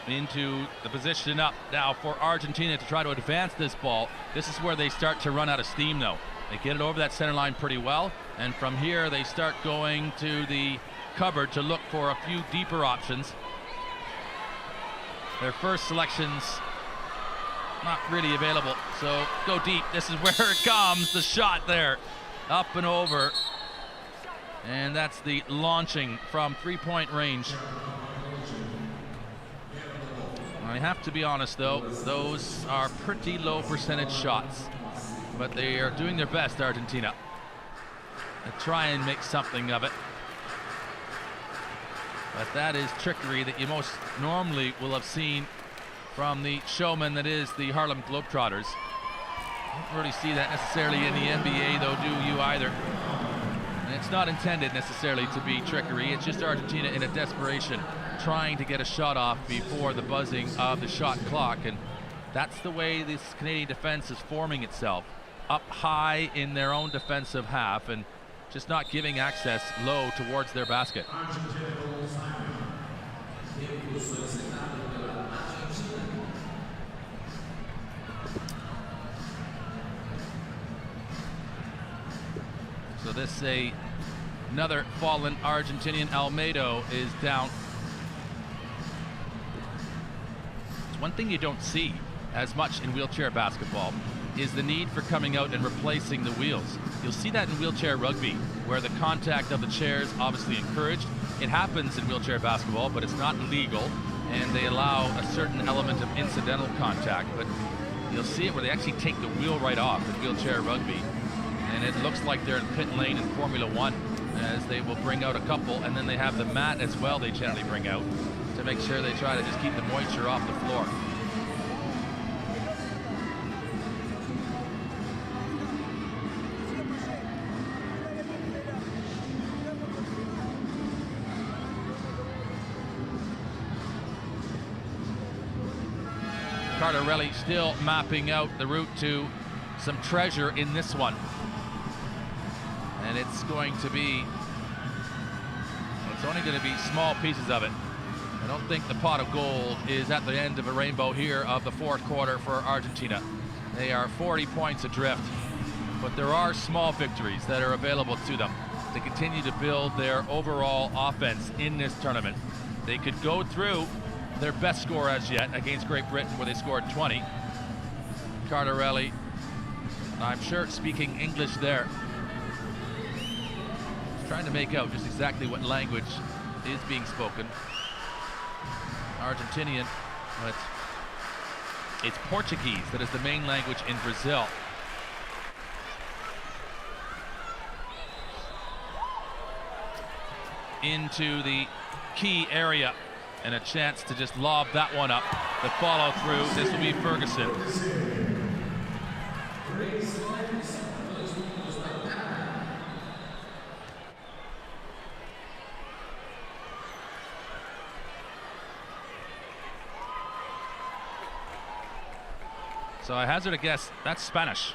Into the position up now for Argentina to try to advance this ball. This is where they start to run out of steam, though. They get it over that center line pretty well, and from here they start going to the cupboard to look for a few deeper options. Their first selections not really available, so go deep. This is where it comes, the shot there, up and over, and that's the launching from three-point range. I have to be honest, though, those are pretty low percentage shots, but they are doing their best, Argentina, to try and make something of it. But that is trickery that you most normally will have seen from the showman that is the Harlem Globetrotters. Don't really see that necessarily in the NBA, though, do you either? And it's not intended necessarily to be trickery. It's just Argentina in a desperation, trying to get a shot off before the buzzing of the shot clock, and that's the way this Canadian defense is forming itself, up high in their own defensive half and just not giving access low towards their basket. So this another fallen Argentinian, Almeida, is down. One thing you don't see as much in wheelchair basketball is the need for coming out and replacing the wheels. You'll see that in wheelchair rugby, where the contact of the chairs obviously encouraged. It happens in wheelchair basketball, but it's not legal, and they allow a certain element of incidental contact. But you'll see it where they actually take the wheel right off in wheelchair rugby, and it looks like they're in pit lane in Formula One, as they will bring out a couple, and then they have the mat as well they generally bring out to make sure they try to just keep the moisture off the floor. Cardarelli still mapping out the route to some treasure in this one. And it's going to be, it's only going to be small pieces of it. I don't think the pot of gold is at the end of a rainbow here of the fourth quarter for Argentina. They are 40 points adrift, but there are small victories that are available to them to continue to build their overall offense in this tournament. They could go through their best score as yet against Great Britain, where they scored 20. Cardarelli, I'm sure speaking English there, trying to make out just exactly what language is being spoken. Argentinian, but it's Portuguese that is the main language in Brazil. Into the key area, and a chance to just lob that one up. The follow through, this will be Ferguson. So I hazard a guess, that's Spanish.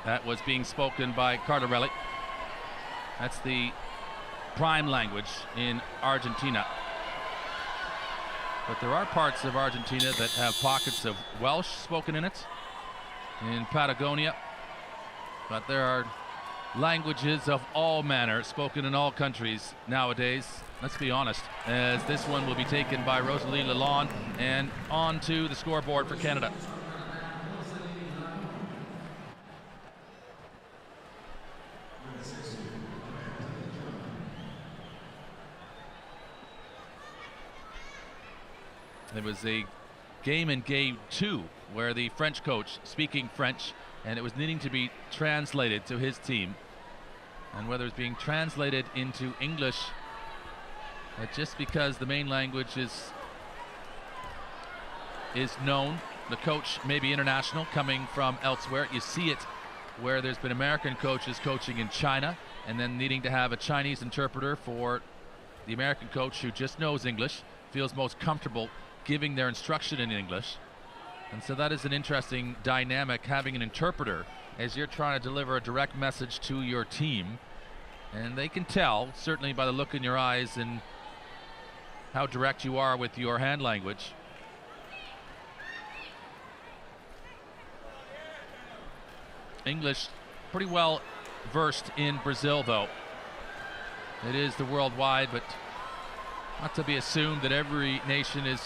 That was being spoken by Cardarelli. That's the prime language in Argentina. But there are parts of Argentina that have pockets of Welsh spoken in it, in Patagonia. But there are languages of all manner spoken in all countries nowadays, let's be honest, as this one will be taken by Rosalie Lalonde and on to the scoreboard for Canada. There was a game in game 2 where the French coach speaking French, and it was needing to be translated to his team, and whether it's being translated into English, just because the main language is is known. The coach may be international, coming from elsewhere. You see it where there's been American coaches coaching in China and then needing to have a Chinese interpreter for the American coach who just knows English, feels most comfortable giving their instruction in English. And so that is an interesting dynamic, having an interpreter as you're trying to deliver a direct message to your team. And they can tell, certainly by the look in your eyes and how direct you are with your hand language. English pretty well versed in Brazil, though. It is the worldwide, but not to be assumed that every nation is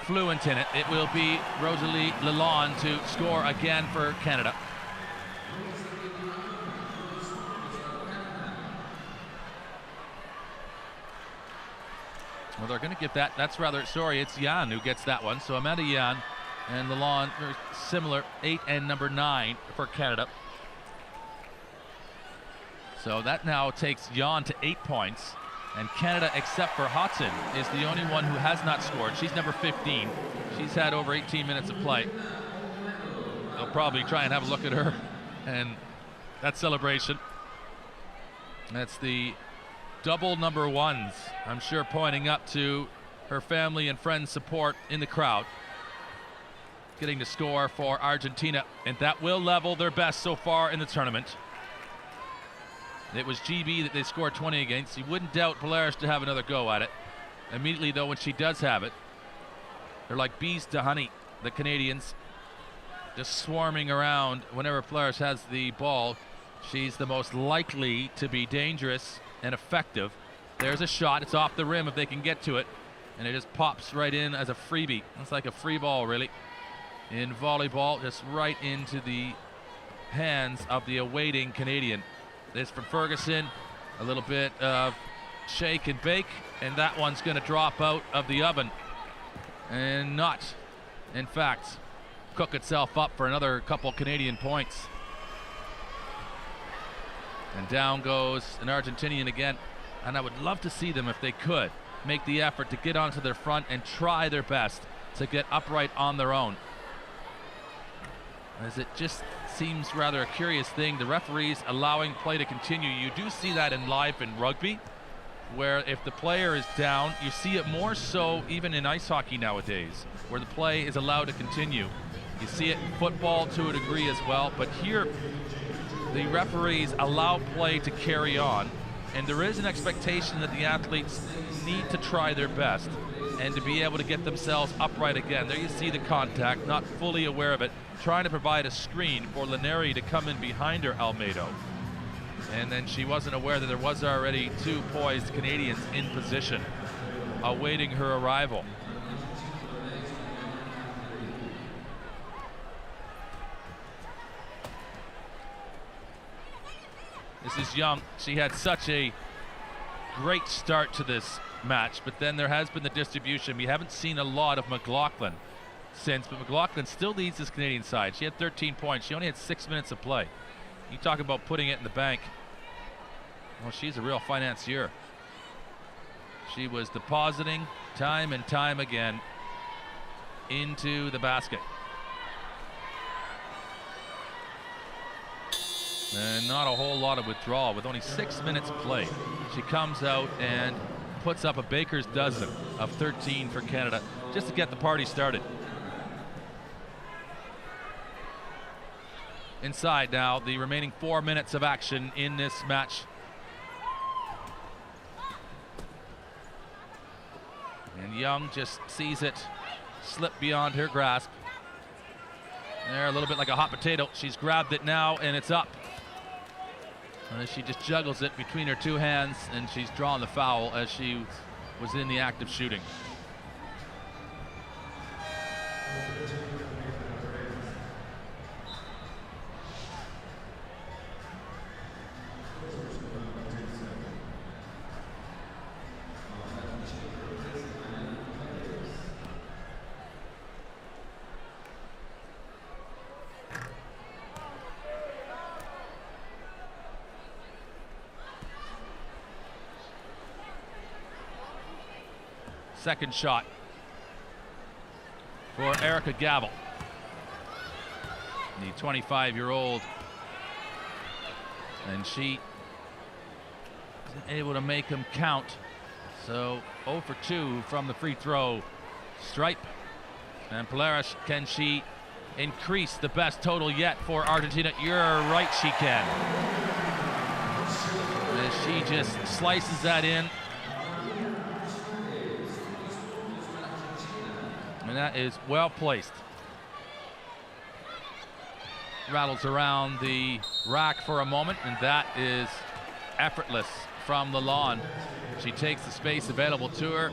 fluent in it. It will be Rosalie Lalonde to score again for Canada. Well, they're going to get that. That's rather, sorry, it's Jan who gets that one. So Amanda Jan and Lalonde, very similar, 8 and number 9 for Canada. So that now takes Jan to 8 points. And Canada, except for Hudson, is the only one who has not scored. She's number 15. She's had over 18 minutes of play. They'll probably try and have a look at her and that celebration. That's the double number ones, I'm sure, pointing up to her family and friends' support in the crowd. Getting to score for Argentina, and that will level their best so far in the tournament. It was GB that they scored 20 against. You wouldn't doubt Polaris to have another go at it. Immediately, though, when she does have it, they're like bees to honey, the Canadians, just swarming around whenever Polaris has the ball. She's the most likely to be dangerous and effective. There's a shot. It's off the rim if they can get to it, and it just pops right in as a freebie. It's like a free ball, really, in volleyball, just right into the hands of the awaiting Canadian. This from Ferguson, a little bit of shake and bake, and that one's going to drop out of the oven and not, in fact, cook itself up for another couple Canadian points. And down goes an Argentinian again, and I would love to see them, if they could, make the effort to get onto their front and try their best to get upright on their own. As it just seems rather a curious thing, the referees allowing play to continue. You do see that in rugby, where if the player is down, you see it more so even in ice hockey nowadays, where the play is allowed to continue. You see it in football to a degree as well, but here the referees allow play to carry on, and there is an expectation that the athletes need to try their best and to be able to get themselves upright again. There you see the contact, not fully aware of it, trying to provide a screen for Lineri to come in behind her, Almeida. And then she wasn't aware that there was already 2 poised Canadians in position awaiting her arrival. This is Young. She had such a great start to this match, but then there has been the distribution. We haven't seen a lot of McLaughlin since, but McLaughlin still leads this Canadian side. She had 13 points. She only had 6 minutes of play. You talk about putting it in the bank. Well, she's a real financier. She was depositing time and time again into the basket. And not a whole lot of withdrawal. With only 6 minutes played, she comes out and puts up a baker's dozen of 13 for Canada, just to get the party started. Inside now, the remaining 4 minutes of action in this match. And Young just sees it slip beyond her grasp. There, a little bit like a hot potato. She's grabbed it now, and it's up. And she just juggles it between her 2 hands, and she's drawn the foul as she was in the act of shooting. Second shot. for Erica Gavel, the 25-year-old. And she isn't able to make them count. So 0 for 2 from the free throw stripe. And Polaris, can she increase the best total yet for Argentina? You're right, she can. As she just slices that in. And that is well placed. Rattles around the rack for a moment, and that is effortless from Lalonde. She takes the space available to her,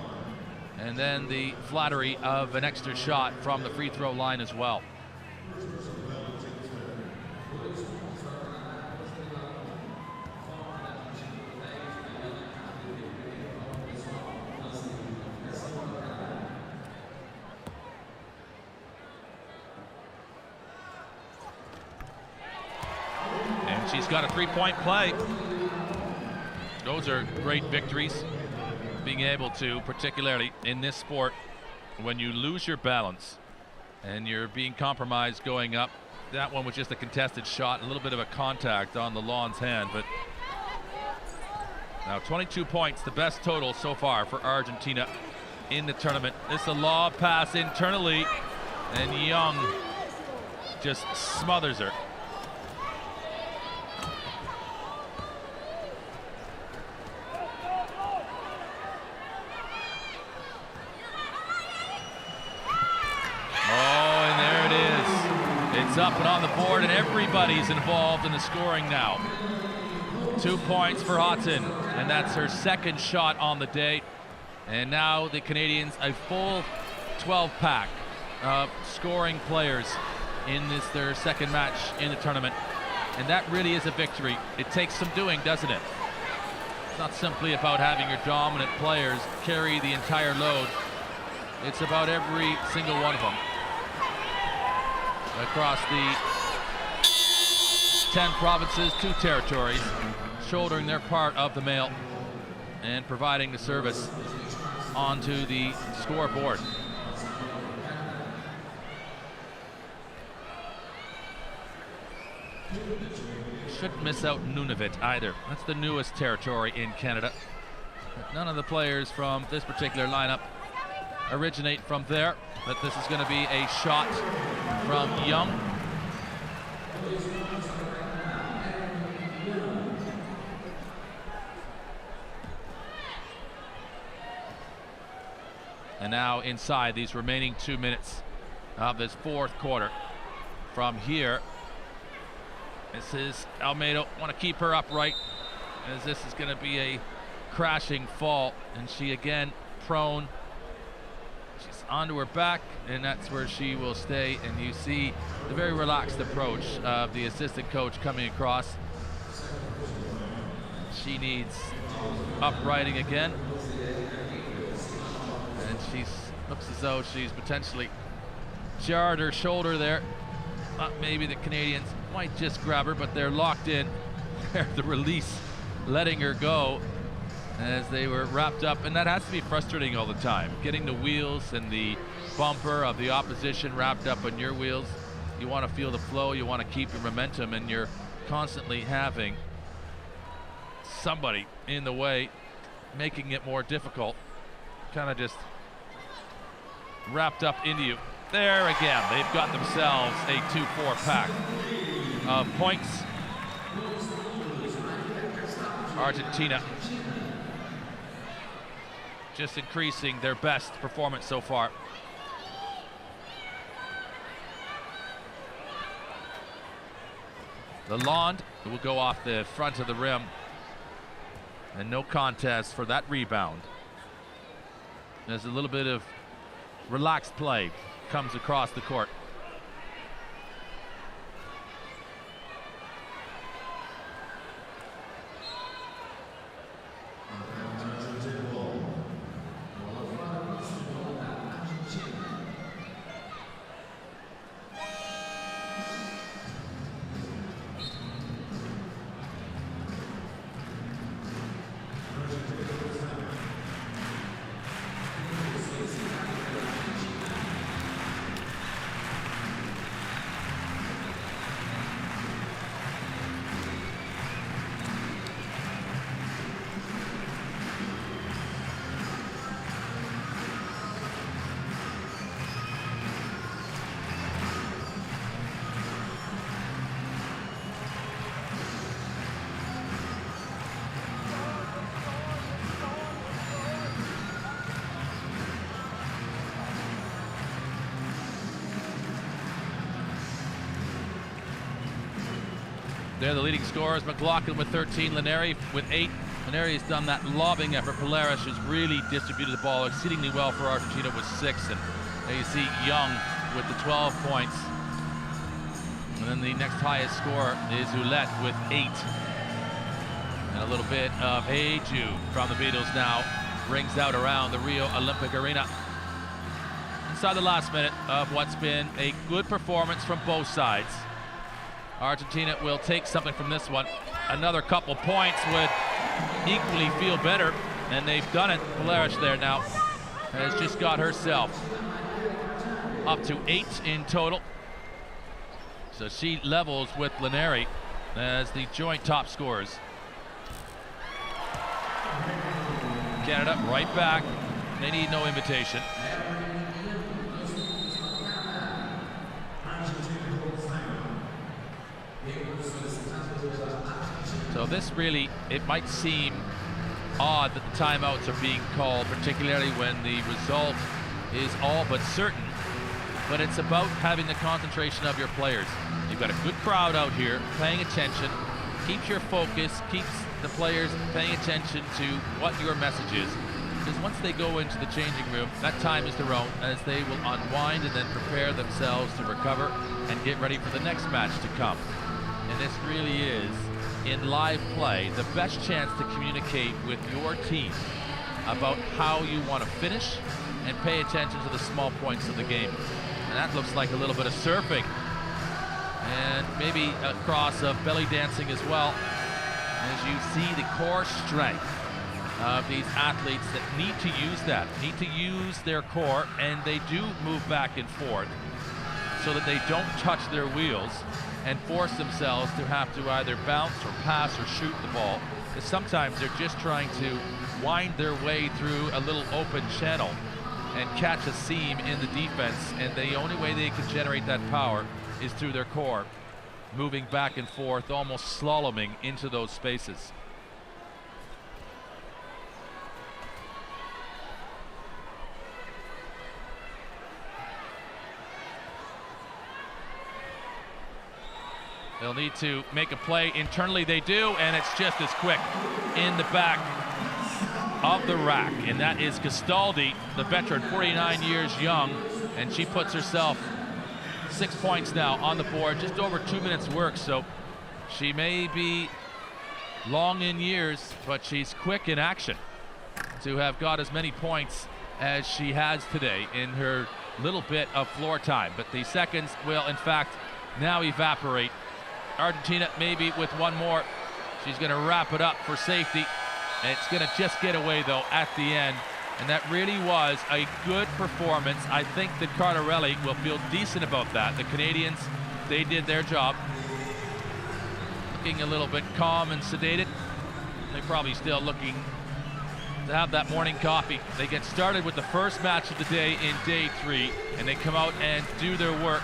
and then the flattery of an extra shot from the free throw line as well. She's got a three-point play. Those are great victories. Being able to, particularly in this sport, when you lose your balance and you're being compromised going up. That one was just a contested shot, a little bit of a contact on the lawn's hand, but now 22 points, the best total so far for Argentina in the tournament. This is a lob pass internally, and Young just smothers her. It's up and on the board, and everybody's involved in the scoring now. 2 points for Houghton, and that's her second shot on the day. And now the Canadians a full 12-pack of scoring players in this their second match in the tournament. And that really is a victory. It takes some doing, doesn't it? It's not simply about having your dominant players carry the entire load. It's about every single one of them across the 10 provinces, 2 territories, shouldering their part of the mail and providing the service onto the scoreboard. Shouldn't miss out Nunavut either. That's the newest territory in Canada. None of the players from this particular lineup originate from there, but this is going to be a shot from Young. And now inside these remaining 2 minutes of this fourth quarter. From here, this is Almeida. Want to keep her upright, as this is going to be a crashing fall, and she again prone. She's onto her back, and that's where she will stay. And you see the very relaxed approach of the assistant coach coming across. She needs uprighting again, and she looks as though she's potentially jarred her shoulder there. Maybe the Canadians might just grab her, but they're locked in. The release letting her go as they were wrapped up, and that has to be frustrating all the time, getting the wheels and the bumper of the opposition wrapped up on your wheels. You want to feel the flow, you want to keep your momentum, and you're constantly having somebody in the way, making it more difficult, kind of just wrapped up into you. There again, they've got themselves a 2-4 pack of points. Argentina just increasing their best performance so far. Lalonde will go off the front of the rim, and no contest for that rebound. There's a little bit of relaxed play comes across the court. They're the leading scorers. McLaughlin with 13, Laneri with 8. Laneri has done that lobbing effort. Polaris has really distributed the ball exceedingly well for Argentina with 6. And there you see Young with the 12 points. And then the next highest scorer is Ouellette with 8. And a little bit of Hey Jude from the Beatles now rings out around the Rio Olympic Arena. Inside the last minute of what's been a good performance from both sides. Argentina will take something from this one. Another couple points would equally feel better, and they've done it. Polaris there now has just got herself up to 8 in total. So she levels with Laneri as the joint top scorers. Canada right back. They need no invitation. So this really, it might seem odd that the timeouts are being called, particularly when the result is all but certain. But it's about having the concentration of your players. You've got a good crowd out here paying attention, keeps your focus, keeps the players paying attention to what your message is. Because once they go into the changing room, that time is their own, as they will unwind and then prepare themselves to recover and get ready for the next match to come. And this really is, in live play, the best chance to communicate with your team about how you want to finish and pay attention to the small points of the game. And that looks like a little bit of surfing and maybe a cross of belly dancing as well, as you see the core strength of these athletes that need to use their core, and they do move back and forth so that they don't touch their wheels and force themselves to have to either bounce or pass or shoot the ball, because sometimes they're just trying to wind their way through a little open channel and catch a seam in the defense, and the only way they can generate that power is through their core, moving back and forth, almost slaloming into those spaces. They'll need to make a play internally. They do, and it's just as quick in the back of the rack. And that is Castaldi, the veteran, 49 years young, and she puts herself 6 points now on the board, just over 2 minutes work. So she may be long in years, but she's quick in action to have got as many points as she has today in her little bit of floor time. But the seconds will, in fact, now evaporate. Argentina maybe with one more. She's going to wrap it up for safety. And it's going to just get away, though, at the end. And that really was a good performance. I think that Cardarelli will feel decent about that. The Canadians, they did their job. Looking a little bit calm and sedated. They're probably still looking to have that morning coffee. They get started with the first match of the day in day 3, and they come out and do their work.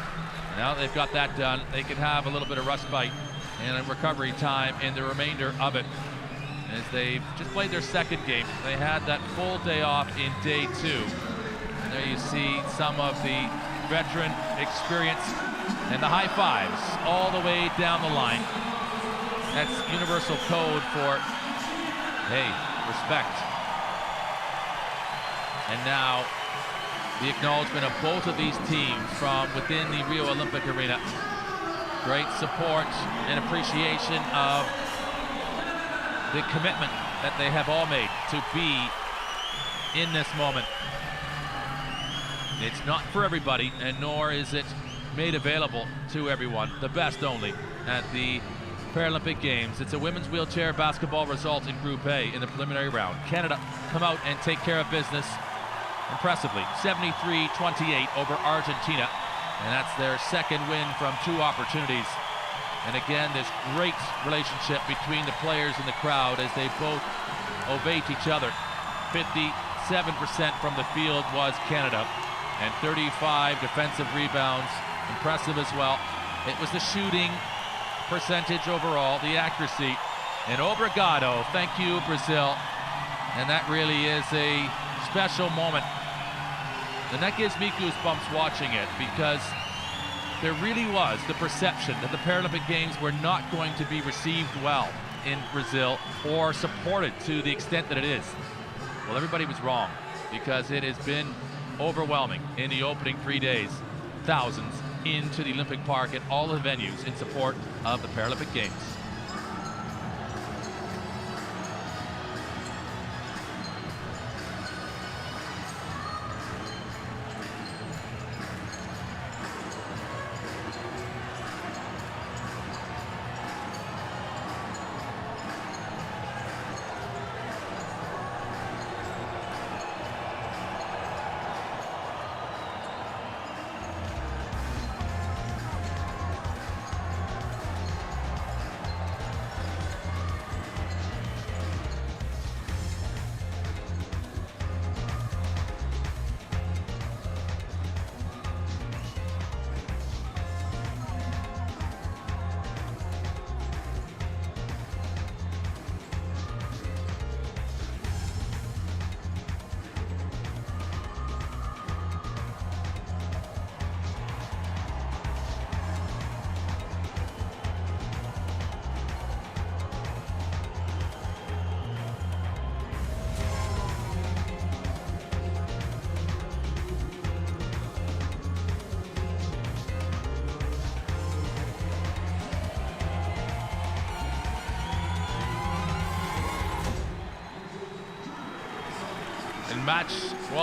Now they've got that done, they can have a little bit of respite and a recovery time in the remainder of it, as they've just played their second game. They had that full day off in day 2. And there you see some of the veteran experience and the high fives all the way down the line. That's universal code for, hey, respect. And now the acknowledgement of both of these teams from within the Rio Olympic Arena. Great support and appreciation of the commitment that they have all made to be in this moment. It's not for everybody, and nor is it made available to everyone, the best only at the Paralympic Games. It's a women's wheelchair basketball result in Group A in the preliminary round. Canada come out and take care of business impressively, 73-28 over Argentina, and that's their second win from 2 opportunities. And again, this great relationship between the players and the crowd as they both ovate each other. 57% from the field was Canada, and 35 defensive rebounds, impressive as well. It was the shooting percentage overall, the accuracy, and obrigado, thank you, Brazil. And that really is a special moment. And that gives me goosebumps watching it, because there really was the perception that the Paralympic Games were not going to be received well in Brazil or supported to the extent that it is. Well, everybody was wrong, because it has been overwhelming in the opening 3 days. Thousands into the Olympic Park at all the venues in support of the Paralympic Games.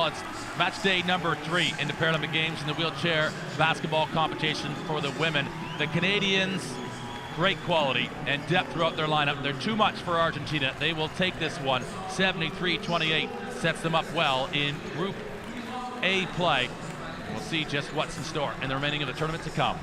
It's match day number 3 in the Paralympic Games in the wheelchair basketball competition for the women. The Canadians, great quality and depth throughout their lineup. They're too much for Argentina. They will take this one. 73-28 sets them up well in Group A play. We'll see just what's in store in the remaining of the tournament to come.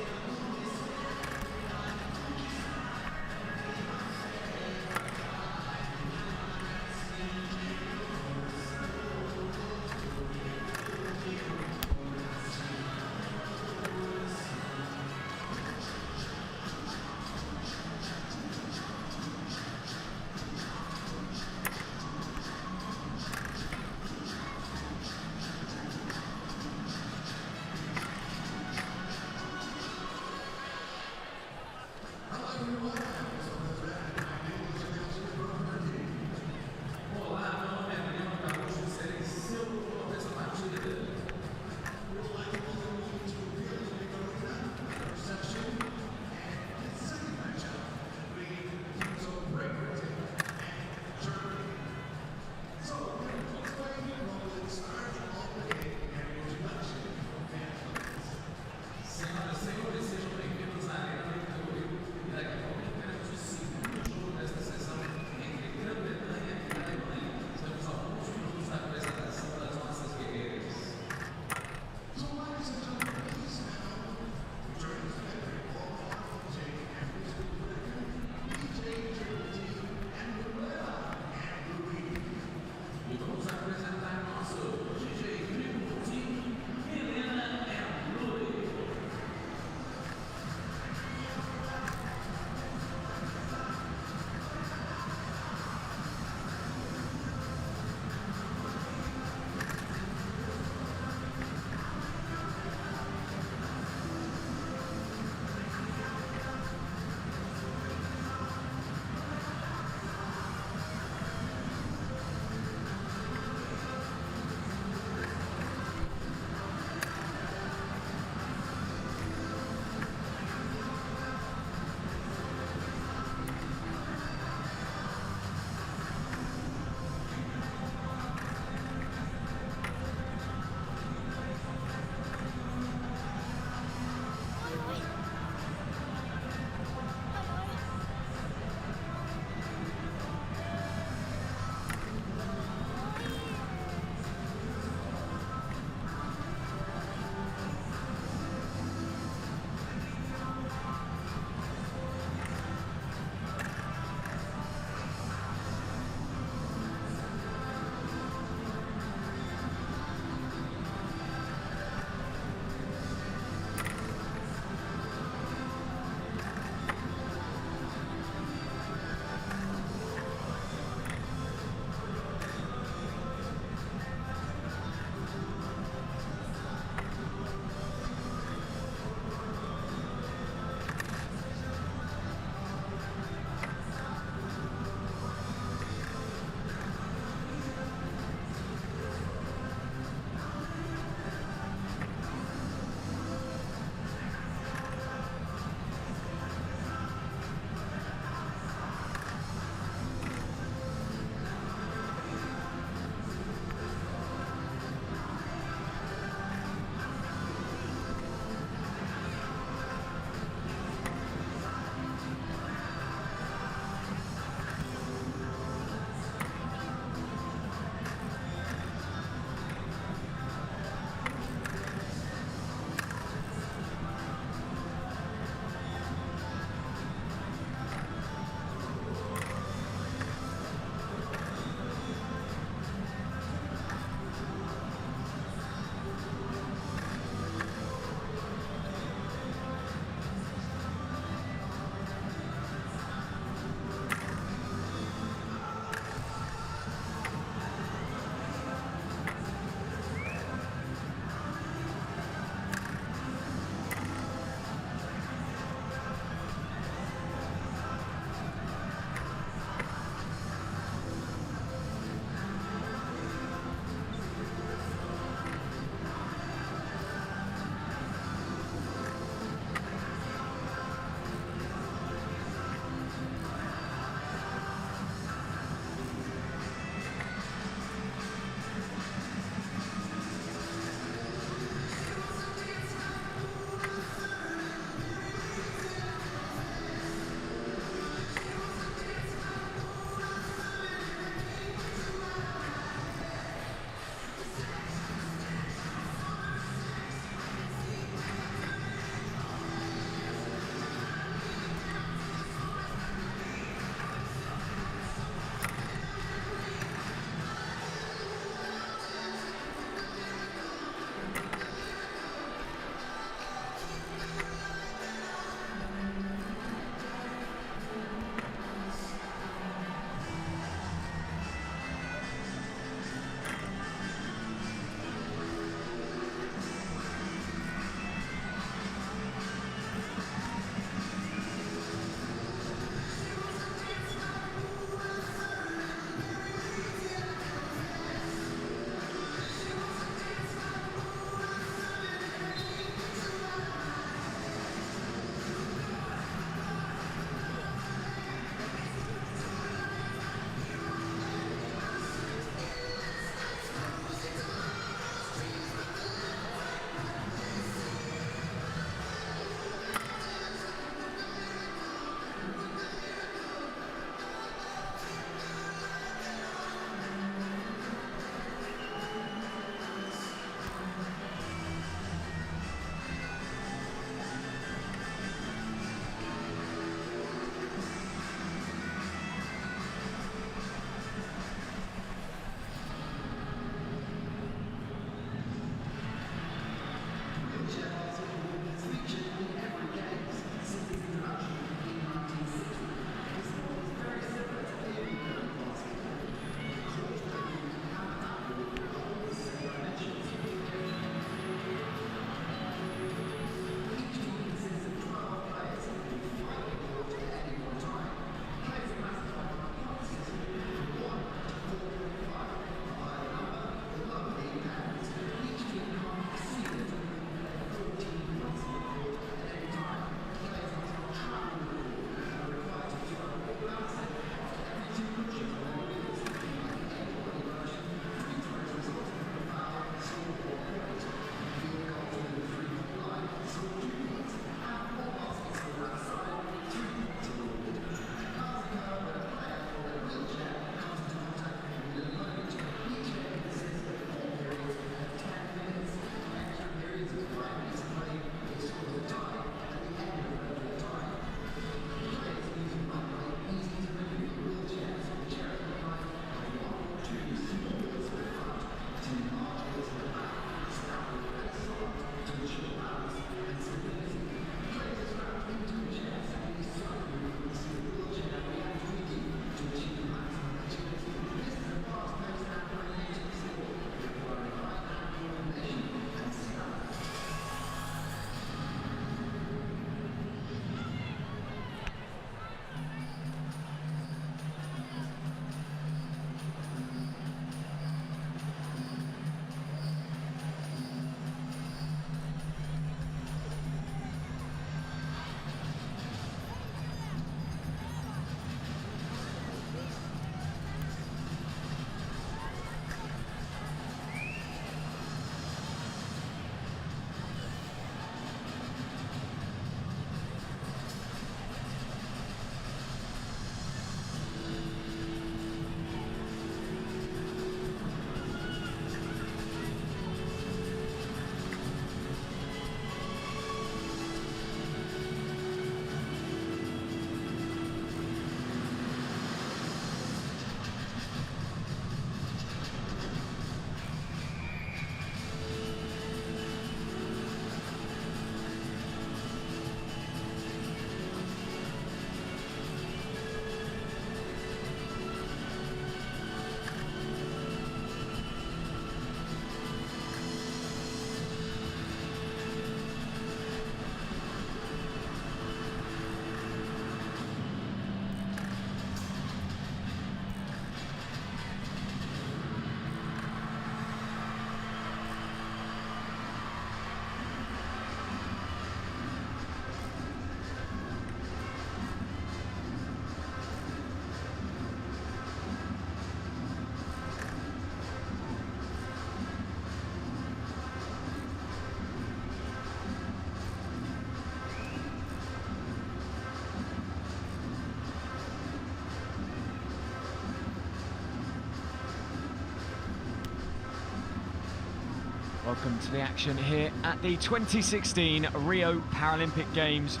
Welcome to the action here at the 2016 Rio Paralympic Games.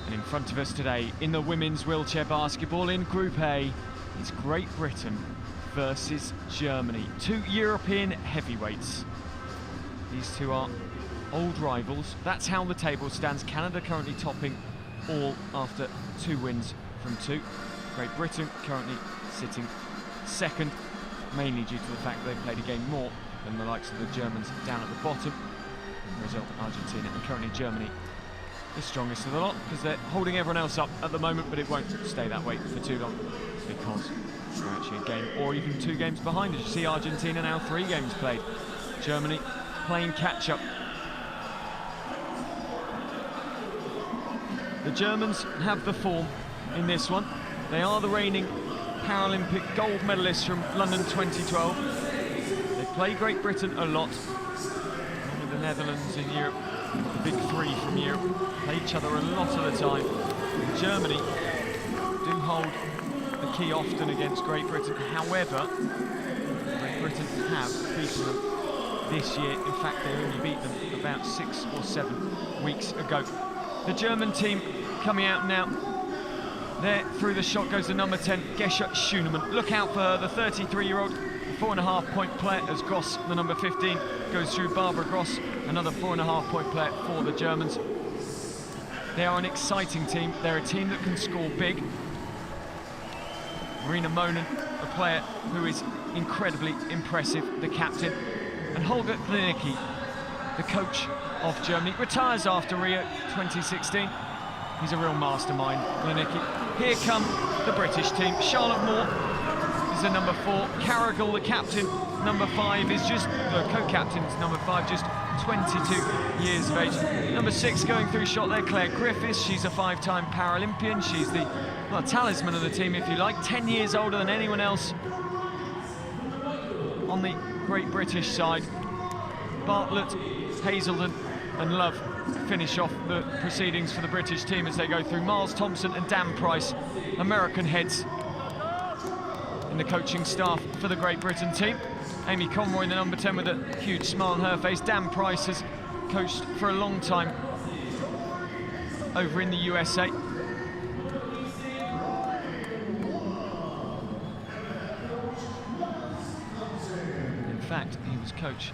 And in front of us today in the women's wheelchair basketball in Group A is Great Britain versus Germany, two European heavyweights. These two are old rivals. That's how the table stands. Canada currently topping all after 2 wins from 2. Great Britain currently sitting second, mainly due to the fact they've played a game more than the likes of the Germans down at the bottom. The result, Argentina, and currently Germany the strongest of the lot because they're holding everyone else up at the moment, but it won't stay that way for too long because they're actually a game or even 2 games behind. As you see, Argentina now 3 games played. Germany playing catch-up. The Germans have the form in this one. They are the reigning Paralympic gold medalists from London 2012. They play Great Britain a lot, along with the Netherlands in Europe. The big 3 from Europe play each other a lot of the time. Germany do hold the key often against Great Britain. However, Great Britain have beaten them this year. In fact, they only beat them about 6 or 7 weeks ago. The German team coming out now. There, through the shot goes the number 10, Gesche Schünemann. Look out for her, the 33-year-old 4.5-point player, as Gross, the number 15, goes through. Barbara Gross, another 4.5-point player for the Germans. They are an exciting team. They're a team that can score big. Marina Monen, a player who is incredibly impressive, the captain. And Holger Klinicki, the coach of Germany, retires after Rio 2016. He's a real mastermind, Klinicki. Here come the British team. Charlotte Moore is the number 4. Carrigal, the captain, number 5, is just, the co-captain is number 5, just 22 years of age. Number 6 going through shot there, Claire Griffiths. She's a 5-time Paralympian. She's the, well, talisman of the team, if you like. 10 years older than anyone else on the Great British side. Bartlett, Hazelden and Love finish off the proceedings for the British team as they go through. Miles Thompson and Dan Price, American heads in the coaching staff for the Great Britain team. Amy Conroy, the number 10, with a huge smile on her face. Dan Price has coached for a long time over in the USA. In fact, he was coach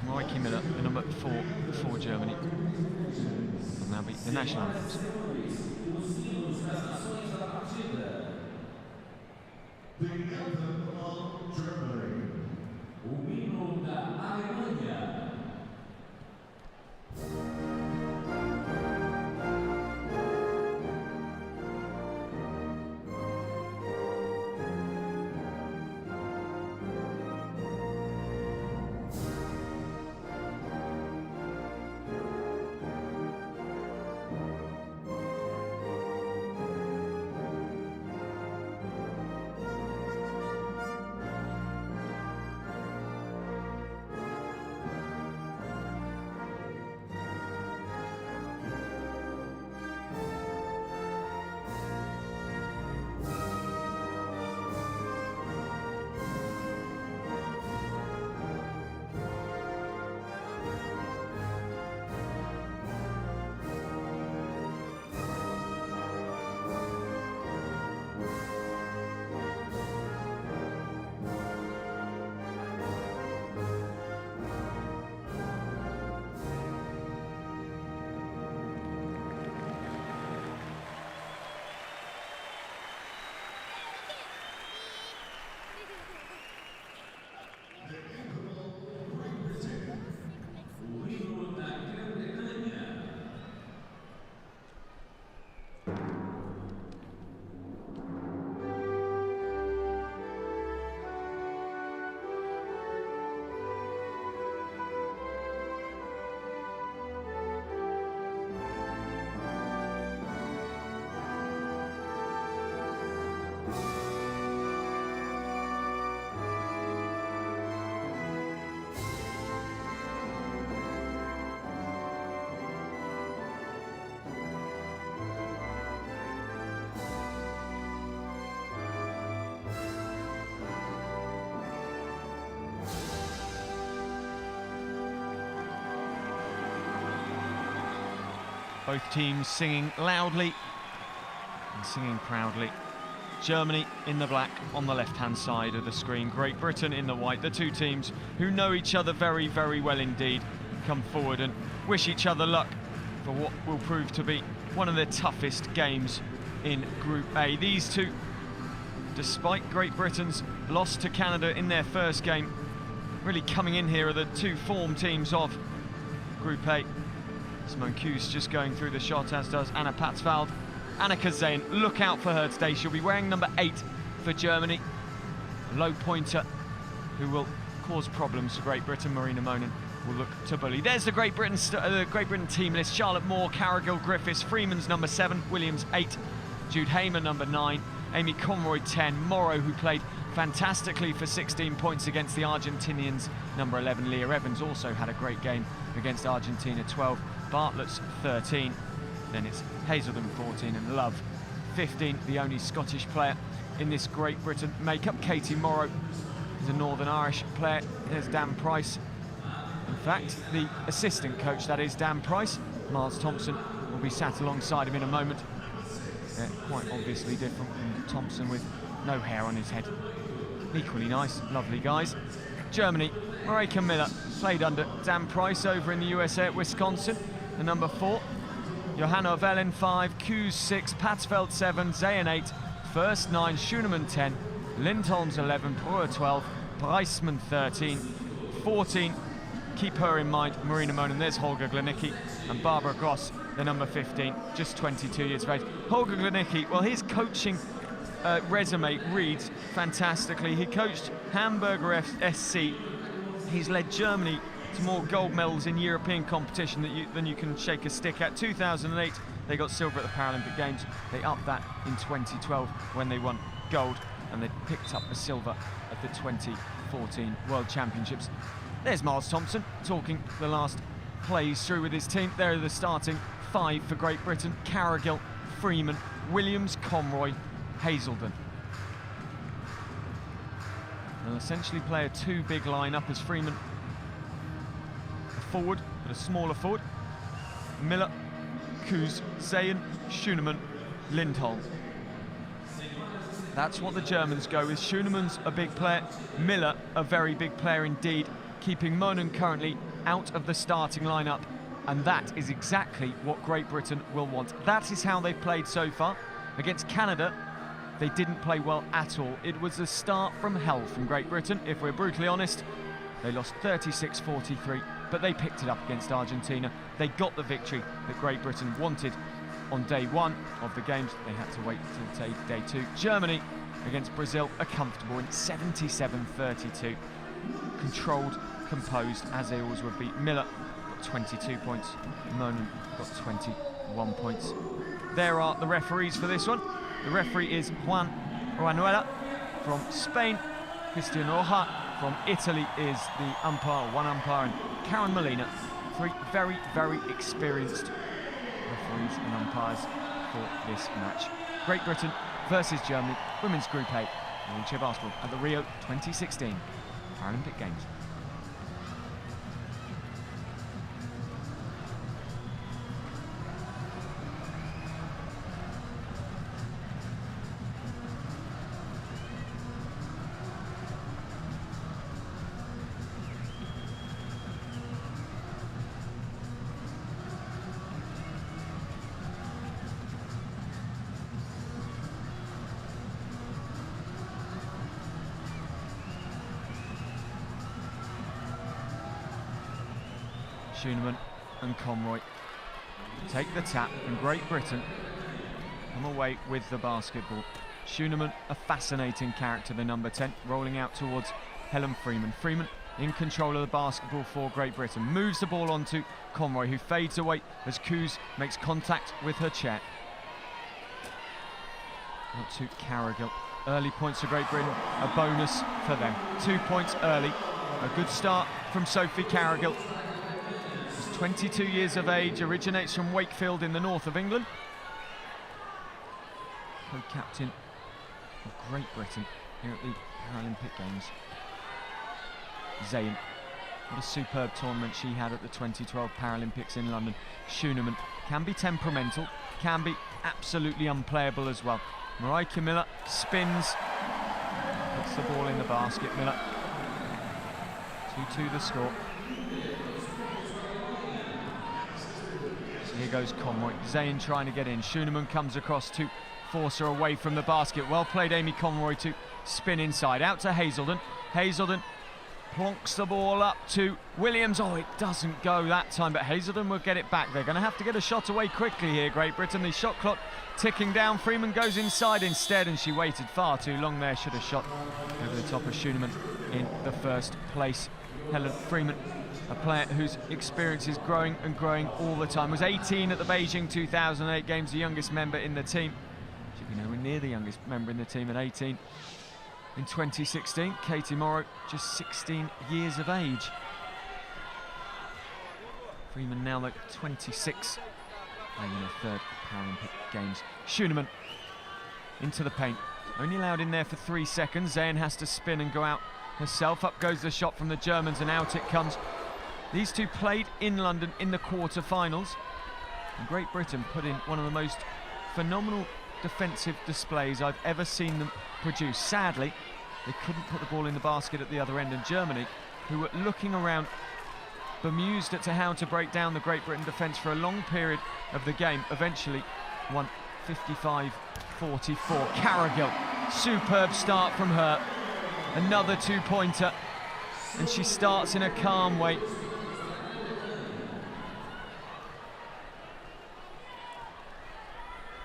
Mikey Miller, the number 4 for Germany. And now beat the national anthems. The anthem of Germany. Both teams singing loudly and singing proudly. Germany in the black on the left-hand side of the screen, Great Britain in the white. The two teams who know each other very, very well indeed come forward and wish each other luck for what will prove to be one of their toughest games in Group A. These two, despite Great Britain's loss to Canada in their first game, really coming in here are the two form teams of Group A. Simone Kuh's just going through the shot, as does Anna Patsvald. Annika Zayn, look out for her today. She'll be wearing number 8 for Germany. A low pointer who will cause problems for Great Britain. Marina Monin will look to bully. There's the Great Britain team list. Charlotte Moore, Carrigill, Griffiths, Freeman's number 7, Williams 8, Jude Hayman number 9, Amy Conroy 10, Morrow, who played fantastically for 16 points against the Argentinians, number 11, Leah Evans, also had a great game against Argentina, 12, Bartlett's 13. Then it's Hazelden 14 and Love 15, the only Scottish player in this Great Britain makeup. Katie Morrow is a Northern Irish player. Here's Dan Price. In fact, the assistant coach, that is Dan Price. Miles Thompson will be sat alongside him in a moment. They're quite obviously different from Thompson with no hair on his head. Equally nice, lovely guys. Germany, Marika Miller played under Dan Price over in the USA at Wisconsin. The number 4. Johanna Ovellin 5, Hughes 6, Patsveld 7, Zayn 8, First 9, Schoenemann 10, Lindholm's 11, Brewer 12, Breisman 13, 14, keep her in mind, Marina Monin, there's Holger Glanicki, and Barbara Gross, the number 15, just 22 years of age. Holger Glanicki, well, his coaching resume reads fantastically. He coached Hamburger SC. He's led Germany to more gold medals in European competition than you can shake a stick at. 2008, they got silver at the Paralympic Games. They upped that in 2012 when they won gold, and they picked up the silver at the 2014 World Championships. There's Miles Thompson talking the last plays through with his team. There are the starting 5 for Great Britain: Carrigill, Freeman, Williams, Conroy, Hazelden. They'll essentially play a 2 big lineup as Freeman forward, but a smaller forward. Miller, Kuz, Zayn, Schoenemann, Lindholm. That's what the Germans go with. Schoenemann's a big player, Miller a very big player indeed, keeping Monin currently out of the starting lineup, and that is exactly what Great Britain will want. That is how they've played so far. Against Canada, they didn't play well at all. It was a start from hell from Great Britain, if we're brutally honest. They lost 36-43, but they picked it up against Argentina. They got the victory that Great Britain wanted on day 1 of the games. They had to wait until day 2. Germany against Brazil are comfortable in 77-32. Controlled, composed, as they always would be. Miller got 22 points. Monin got 21 points. There are the referees for this one. The referee is Juan Ruanuela from Spain. Christian Roja from Italy is the umpire, one umpire, and Karen Molina. 3 very, very experienced referees and umpires for this match. Great Britain versus Germany, Women's Group A, wheelchair basketball at the Rio 2016 Paralympic Games. Schoenemann and Conroy take the tap, and Great Britain come away with the basketball. Schoenemann, a fascinating character, the number 10, rolling out towards Helen Freeman. Freeman in control of the basketball for Great Britain. Moves the ball onto Conroy, who fades away as Kuz makes contact with her chair. Out to Carrigill. Early points for Great Britain, a bonus for them. 2 points early. A good start from Sophie Carrigill. 22 years of age, originates from Wakefield in the north of England. Co-captain of Great Britain here at the Paralympic Games. Zayn What a superb tournament she had at the 2012 Paralympics in London. Schoenemann can be temperamental, can be absolutely unplayable as well. Marieke Miller spins, puts the ball in the basket. Miller, 2-2 the score. So here goes Conroy. Zayn trying to get in. Schoenemann comes across to force her away from the basket. Well played, Amy Conroy, to spin inside. Out to Hazelden. Hazelden plonks the ball up to Williams. Oh, it doesn't go that time, but Hazelden will get it back. They're going to have to get a shot away quickly here, Great Britain. The shot clock ticking down. Freeman goes inside instead, and she waited far too long there. Should have shot over the top of Schoenemann in the first place. Helen Freeman, a player whose experience is growing and growing all the time. Was 18 at the Beijing 2008 Games, the youngest member in the team. Should be nowhere near the youngest member in the team at 18. In 2016, Katie Morrow, just 16 years of age. Freeman now like 26, playing in her third Paralympic Games. Schoenemann into the paint, only allowed in there for 3 seconds. Zayn has to spin and go out herself. Up goes the shot from the Germans, and out it comes. These two played in London in the quarter-finals, and Great Britain put in one of the most phenomenal defensive displays I've ever seen them produce. Sadly, they couldn't put the ball in the basket at the other end, and Germany, who were looking around bemused as to how to break down the Great Britain defence for a long period of the game, eventually won 55-44. Carrigill, superb start from her, another 2-pointer, and she starts in a calm way.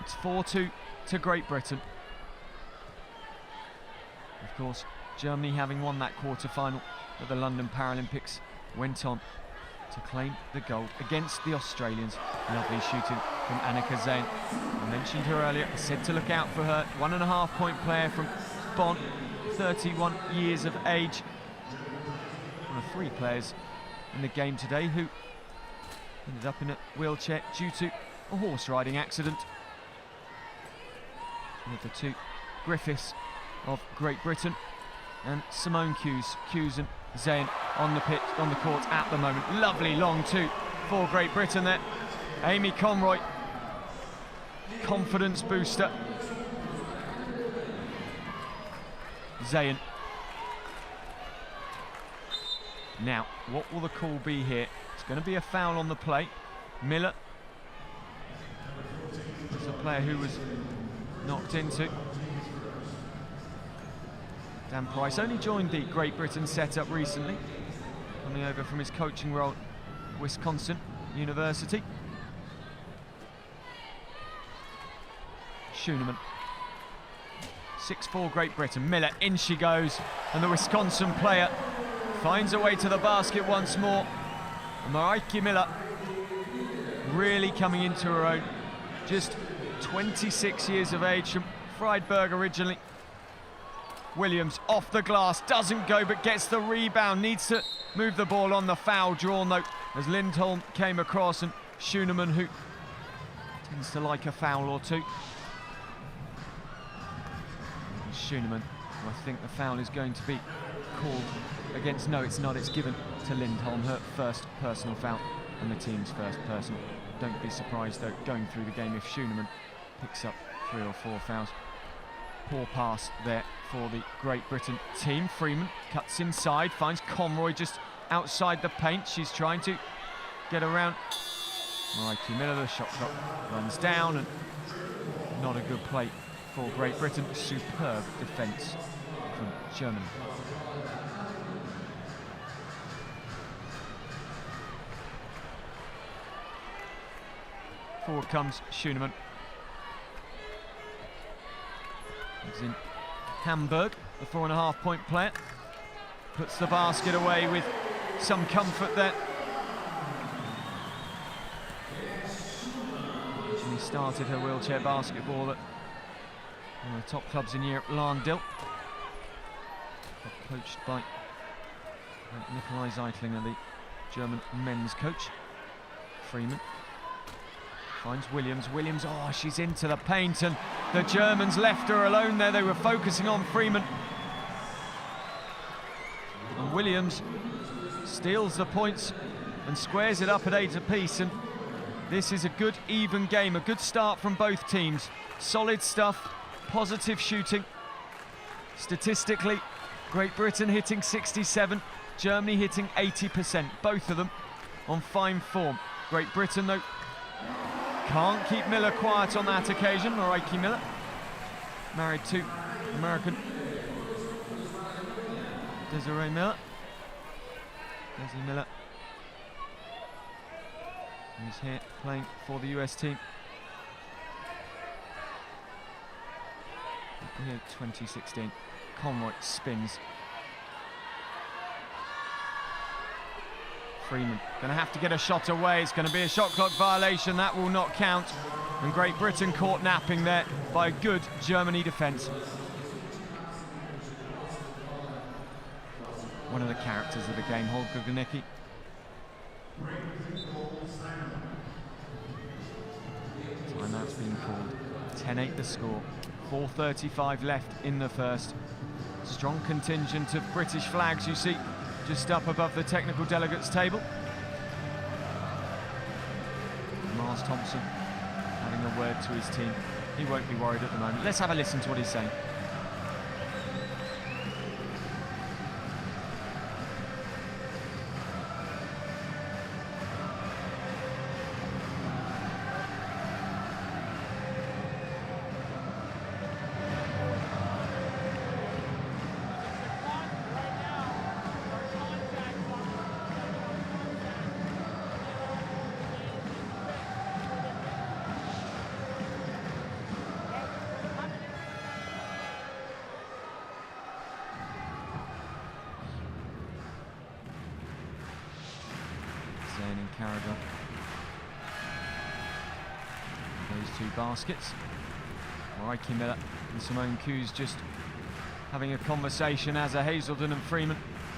It's 4-2 to Great Britain. Of course, Germany, having won that quarter-final at the London Paralympics, went on to claim the gold against the Australians. Lovely shooting from Annika Zayn. I mentioned her earlier, I said to look out for her. 1.5-point player from Bonn, 31 years of age. One of 3 players in the game today who ended up in a wheelchair due to a horse riding accident. One of the 2 Griffiths of Great Britain, and Simone Hughes and Zayn on the pitch, on the court at the moment. Lovely long 2 for Great Britain there. Amy Conroy, confidence booster. Zayn. Now, what will the call be here? It's going to be a foul on the play. Miller is a player who was knocked into. Dan Price only joined the Great Britain setup recently, coming over from his coaching role at Wisconsin University. Schoenemann, 6'4" Great Britain. Miller, in she goes, and the Wisconsin player finds a way to the basket once more. Marieke Miller really coming into her own. Just 26 years of age, from Friedberg originally. Williams off the glass, doesn't go but gets the rebound, needs to move the ball on. The foul drawn though as Lindholm came across, and Schoenemann, who tends to like a foul or 2. Schoenemann, who I think the foul is going to be called against. No, it's not, it's given to Lindholm, her first personal foul and the team's first personal. Don't be surprised though, going through the game, if Schoenemann picks up 3 or 4 fouls. Poor pass there for the Great Britain team. Freeman cuts inside, finds Conroy just outside the paint. She's trying to get around Marieke Miller. The shot clock runs down, and not a good play for Great Britain. Superb defence from Germany. Forward comes Schoenemann. He's in Hamburg, the 4.5-point player. Puts the basket away with some comfort there. She started her wheelchair basketball at one of the top clubs in Europe, Lahn-Dill. Coached by Nikolai Zeitlinger, the German men's coach. Freeman finds Williams. Williams, oh, she's into the paint, and the Germans left her alone there. They were focusing on Freeman. And Williams steals the points and squares it up at 8 apiece. And this is a good, even game, a good start from both teams. Solid stuff, positive shooting. Statistically, Great Britain hitting 67, Germany hitting 80%, both of them on fine form. Great Britain, though, can't keep Miller quiet on that occasion. Mareike Miller, married to American Desiree Miller. Desiree Miller, who's here playing for the US team. Here, 2016. Conroy spins. Freeman going to have to get a shot away. It's going to be a shot clock violation. That will not count. And Great Britain caught napping there by a good Germany defence. One of the characters of the game, Holger Gnicki. Timeout's been called. 10-8 the score. 4:35 left in the first. Strong contingent of British flags you see just up above the technical delegates table. Mars Thompson having a word to his team. He won't be worried at the moment. Let's have a listen to what he's saying. Those two baskets. Mareike Miller and Simone Coos just having a conversation, as are Hazelden and Freeman.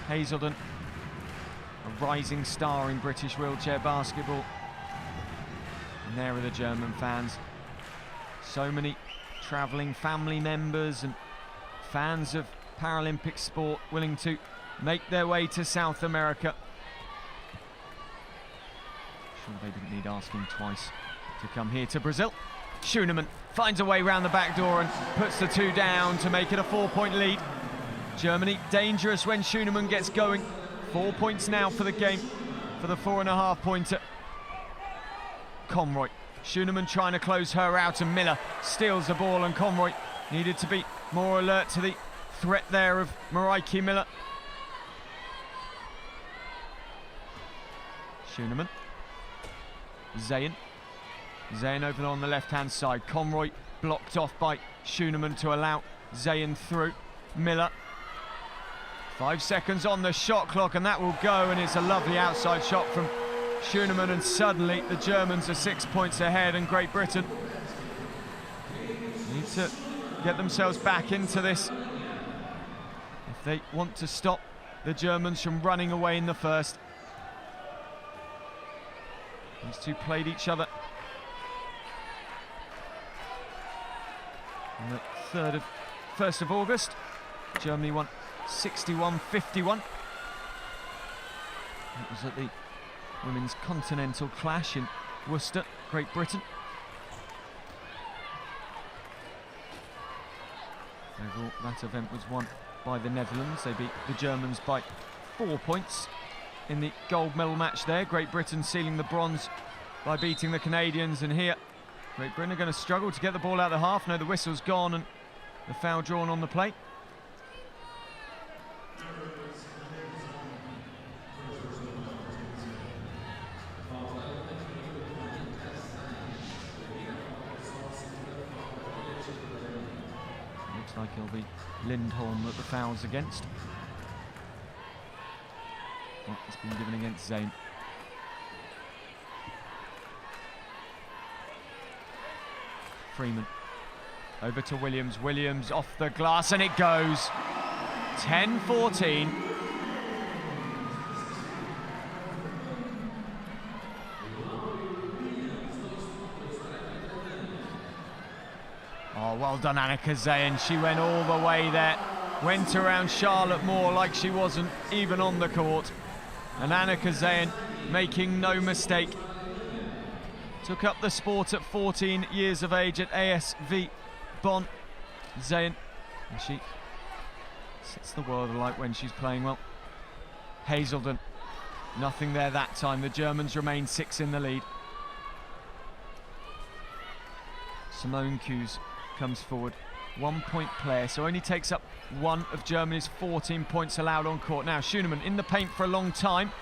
Hazelden, a rising star in British wheelchair basketball. And there are the German fans. So many travelling family members and fans of Paralympic sport willing to make their way to South America. Sure they didn't need asking twice to come here to Brazil. Schoenemann finds a way round the back door and puts the two down to make it a 4-point lead. Germany dangerous when Schoenemann gets going. 4 points now for the game for the 4.5-pointer. Conroy. Schoenemann trying to close her out, and Miller steals the ball, and Conroy needed to be more alert to the threat there of Mareike Miller. Schoenemann. Zayn over on the left-hand side. Conroy blocked off by Schoenemann to allow Zayn through. Miller. 5 seconds on the shot clock, and that will go, and it's a lovely outside shot from Schoenemann, and suddenly the Germans are 6 points ahead, and Great Britain need to get themselves back into this if they want to stop the Germans from running away in the first. These two played each other on the 1st of August. Germany won 61-51. It was at the Women's Continental Clash in Worcester, Great Britain. Overall, that event was won by the Netherlands. They beat the Germans by 4 points in the gold medal match there. Great Britain sealing the bronze by beating the Canadians, and here Great Britain are going to struggle to get the ball out of the half. No, the whistle's gone and the foul drawn on the play. Looks like it'll be Lindholm that the foul's against. Well, it's been given against Zayn. Freeman over to Williams. Williams off the glass, and it goes. 10-14. Oh, well done, Annika Zayn. She went all the way there. Went around Charlotte Moore like she wasn't even on the court. And Annika Zayn making no mistake. Took up the sport at 14 years of age at ASV Bonn. Zayn, and she sets the world alight when she's playing well. Hazelden, nothing there that time. The Germans remain 6 in the lead. Simone Kues comes forward. 1 point player, so only takes up one of Germany's 14 points allowed on court. Now Schooneman in the paint for a long time.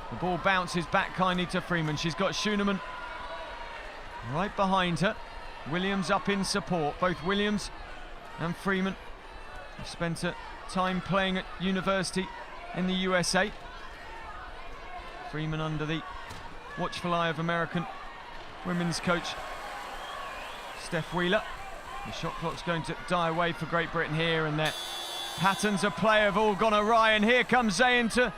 The ball bounces back kindly to Freeman. She's got Schooneman right behind her. Williams up in support. Both Williams and Freeman have spent time playing at university in the USA. Freeman under the watchful eye of American women's coach Steph Wheeler. The shot clock's going to die away for Great Britain here, and their patterns of play have all gone awry, and here comes Zayn to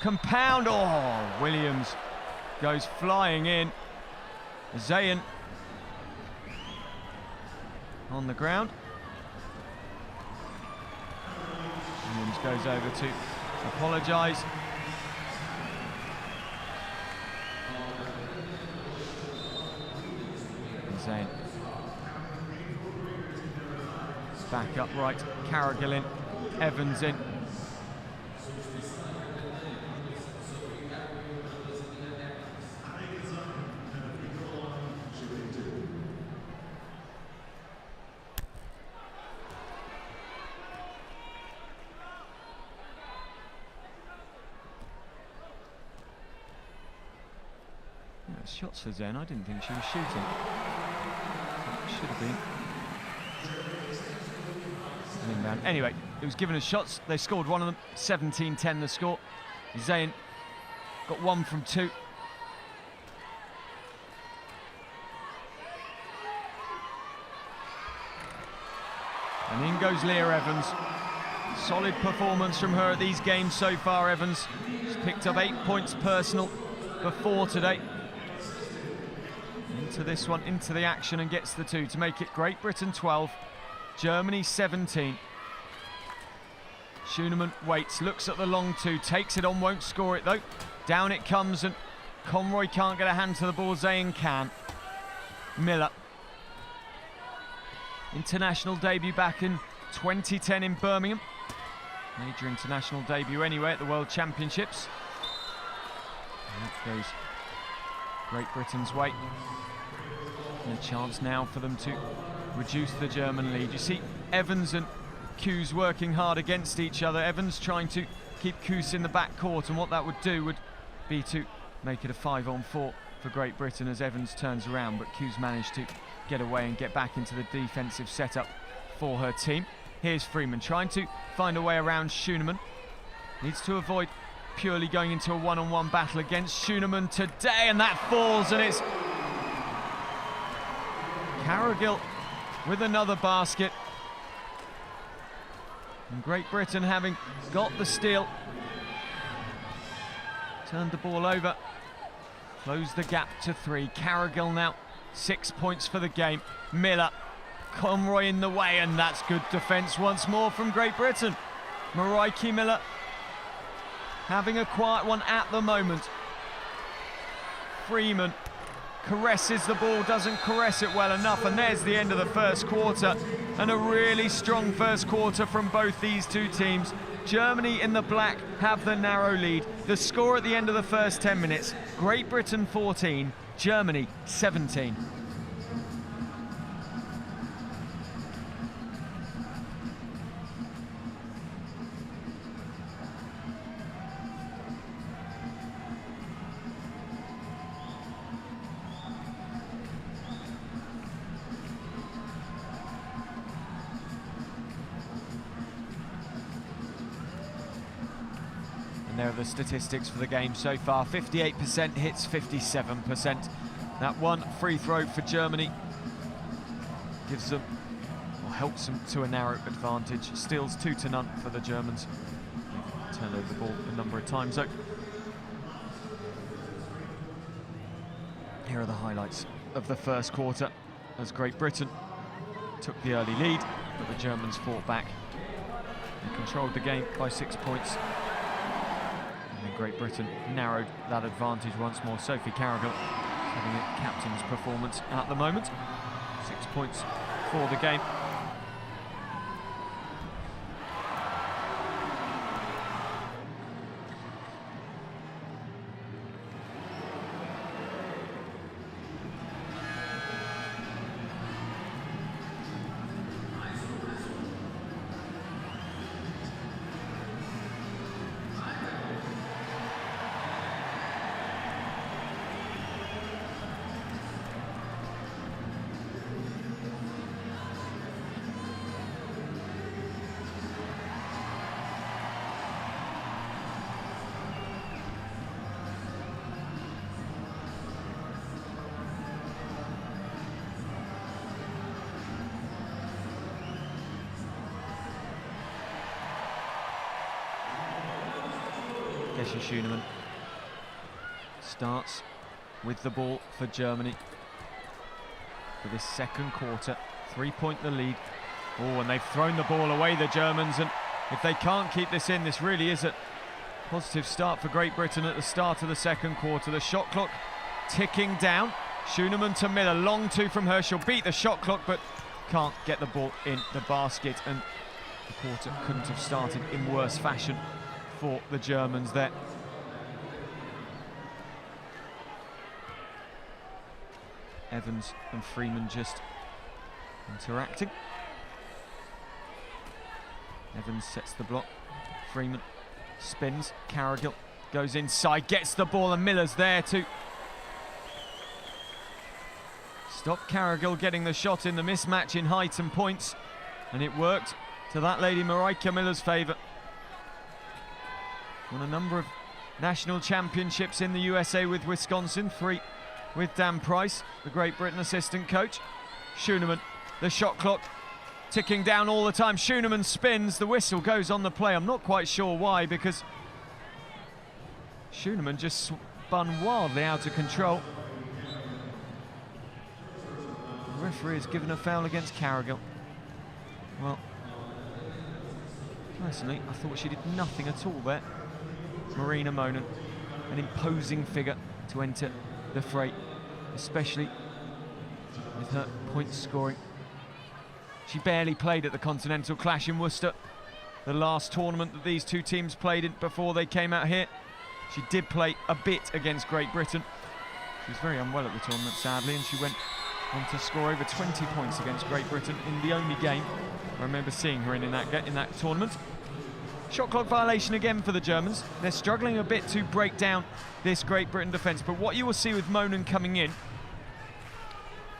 compound. Oh, Williams goes flying in. Zayn on the ground. Williams goes over to apologise. Zayn back upright, Carrigal in, Evans in. Shots for Zayn. I didn't think she was shooting. Should have been. Anyway, it was given as shots. They scored one of them. 17-10 the score. Zayn got 1 from 2. And in goes Leah Evans. Solid performance from her at these games so far, Evans. She's picked up 8 points personal before today. Into this one, into the action, and gets the 2 to make it Great Britain 12, Germany 17. Schooneman waits, looks at the long 2, takes it on, won't score it though. Down it comes, and Conroy can't get a hand to the ball. Zayn can. Miller. International debut back in 2010 in Birmingham. Major international debut anyway at the World Championships. And that goes Great Britain's way. And a chance now for them to reduce the German lead. You see Evans and Kues working hard against each other. Evans trying to keep Kues in the back court, and what that would do would be to make it a 5-on-4 for Great Britain as Evans turns around, but Kues managed to get away and get back into the defensive setup for her team. Here's Freeman trying to find a way around Schooneman. Needs to avoid purely going into a one-on-one battle against Schooneman today, and that falls, and it's Carrigal with another basket. And Great Britain, having got the steal, turned the ball over, closed the gap to 3. Carrigal now 6 points for the game. Miller, Conroy in the way, and that's good defence once more from Great Britain. Maraiki Miller having a quiet one at the moment. Freeman caresses the ball, doesn't caress it well enough, and there's the end of the first quarter, and a really strong first quarter from both these two teams. Germany in the black have the narrow lead. The score at the end of the first 10 minutes, Great Britain 14, Germany 17. There are the statistics for the game so far. 58% hits, 57%. That one free throw for Germany gives them, or helps them to a narrow advantage. Steals 2-0 for the Germans. They've turned over the ball a number of times though. Here are the highlights of the first quarter as Great Britain took the early lead, but the Germans fought back and controlled the game by 6 points. Great Britain narrowed that advantage once more. Sophie Carrigal having a captain's performance at the moment. 6 points for the game. Schooneman starts with the ball for Germany for this second quarter. 3-point the lead. Oh, and they've thrown the ball away, the Germans, and if they can't keep this in, this really is a positive start for Great Britain at the start of the second quarter. The shot clock ticking down. Schooneman to Miller, long two from her. She'll beat the shot clock, but can't get the ball in the basket, and the quarter couldn't have started in worse fashion for the Germans there. Evans and Freeman just interacting. Evans sets the block. Freeman spins. Carrigal goes inside, gets the ball, and Miller's there to stop Carrigal getting the shot in the mismatch in height and points, and it worked to that lady Marika Miller's favour. Won a number of national championships in the USA with Wisconsin, 3 with Dan Price, the Great Britain assistant coach. Schooneman, the shot clock ticking down all the time. Schooneman spins, the whistle goes on the play. I'm not quite sure why, because Schooneman just spun wildly out of control. The referee has given a foul against Carrigal. Well, personally, I thought she did nothing at all there. Marina Monen, an imposing figure to enter the fray, especially with her point scoring. She barely played at the Continental Clash in Worcester, the last tournament that these two teams played in before they came out here. She did play a bit against Great Britain. She was very unwell at the tournament, sadly, and she went on to score over 20 points against Great Britain in the only game I remember seeing her in that tournament. Shot clock violation again for the Germans. They're struggling a bit to break down this Great Britain defence, but what you will see with Monen coming in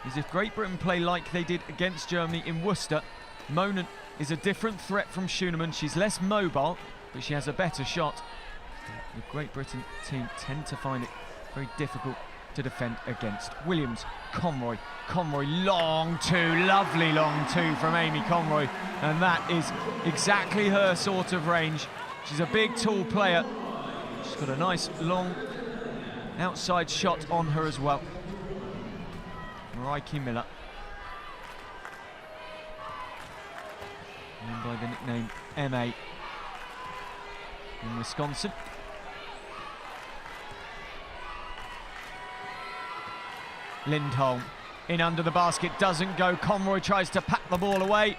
is if Great Britain play like they did against Germany in Worcester, Monen is a different threat from Schooneman. She's less mobile, but she has a better shot. The Great Britain team tend to find it very difficult to defend against. Williams, Conroy, long two, lovely long two from Amy Conroy, and that is exactly her sort of range. She's a big, tall player. She's got a nice, long outside shot on her as well. Marika Miller, known by the nickname MA in Wisconsin. Lindholm in under the basket, doesn't go. Conroy tries to pack the ball away,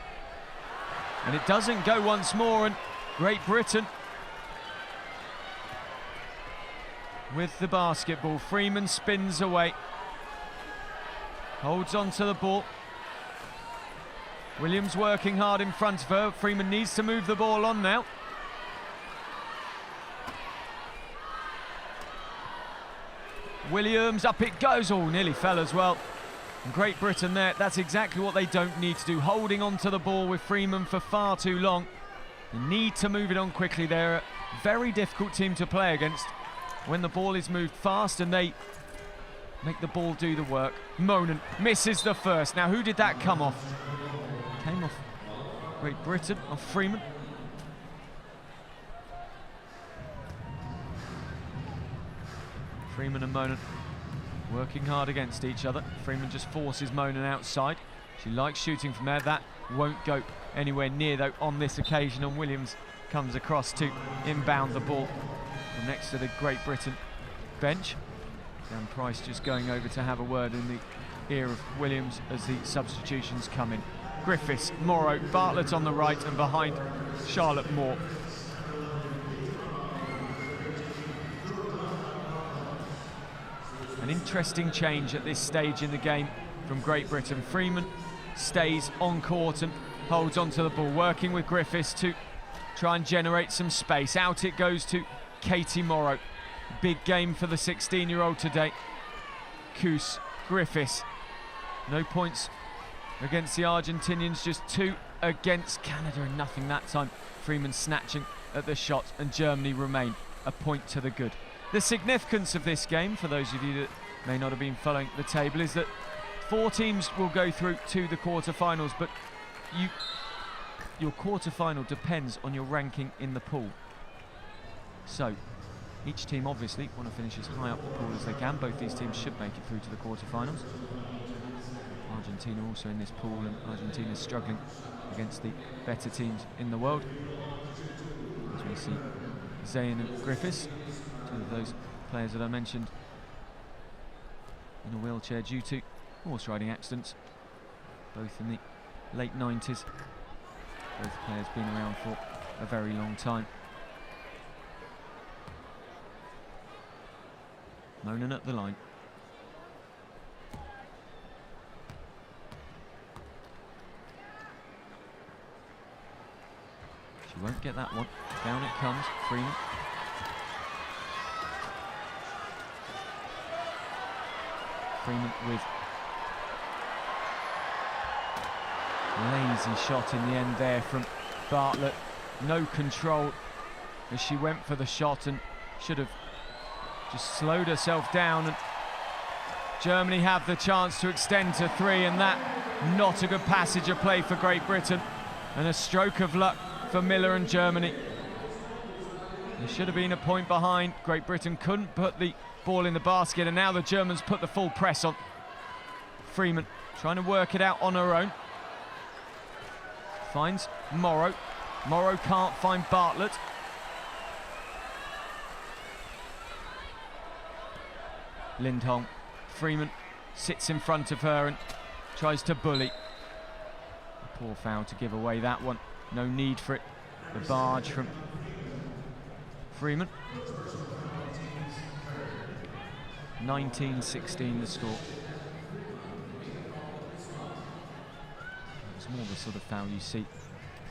and it doesn't go once more, and Great Britain with the basketball. Freeman spins away, holds on to the ball. Williams working hard in front of her. Freeman needs to move the ball on now. Williams, up it goes. Oh, nearly fell as well. And Great Britain there, that's exactly what they don't need to do. Holding on to the ball with Freeman for far too long. They need to move it on quickly. They're a very difficult team to play against when the ball is moved fast and they make the ball do the work. Monen misses the first. Now, who did that come off? Came off Great Britain, off Freeman. Freeman and Monen working hard against each other. Freeman just forces Monen outside. She likes shooting from there. That won't go anywhere near, though, on this occasion, and Williams comes across to inbound the ball. from next to the Great Britain bench. Dan Price just going over to have a word in the ear of Williams as the substitutions come in. Griffiths, Morrow, Bartlett on the right, and behind Charlotte Moore. An interesting change at this stage in the game from Great Britain. Freeman stays on court and holds onto the ball, working with Griffiths to try and generate some space. Out it goes to Katie Morrow. Big game for the 16-year-old today. Koos, Griffiths. No points against the Argentinians, just 2 against Canada, and nothing that time. Freeman snatching at the shot, and Germany remain a point to the good. The significance of this game, for those of you that may not have been following the table, is that 4 teams will go through to the quarter-finals, but your quarter-final depends on your ranking in the pool. So each team obviously want to finish as high up the pool as they can. Both these teams should make it through to the quarter-finals. Argentina also in this pool, and Argentina struggling against the better teams in the world. As we see Zayn and Griffiths, 2 of those players that I mentioned, in a wheelchair due to horse riding accidents, both in the late 90s. Both players been around for a very long time. Monan at the line. She won't get that one. Down it comes, Freeman. Freeman with lazy shot in the end there from Bartlett. No control as she went for the shot and should have just slowed herself down, and Germany have the chance to extend to 3, and that not a good passage of play for Great Britain, and a stroke of luck for Miller and Germany. There should have been a point behind. Great Britain couldn't put the ball in the basket, and now the Germans put the full press on. Freeman trying to work it out on her own. Finds Morrow. Morrow can't find Bartlett. Lindholm. Freeman sits in front of her and tries to bully. A poor foul to give away that one. No need for it. The barge from Freeman. 19-16 the score. It's more the sort of foul you see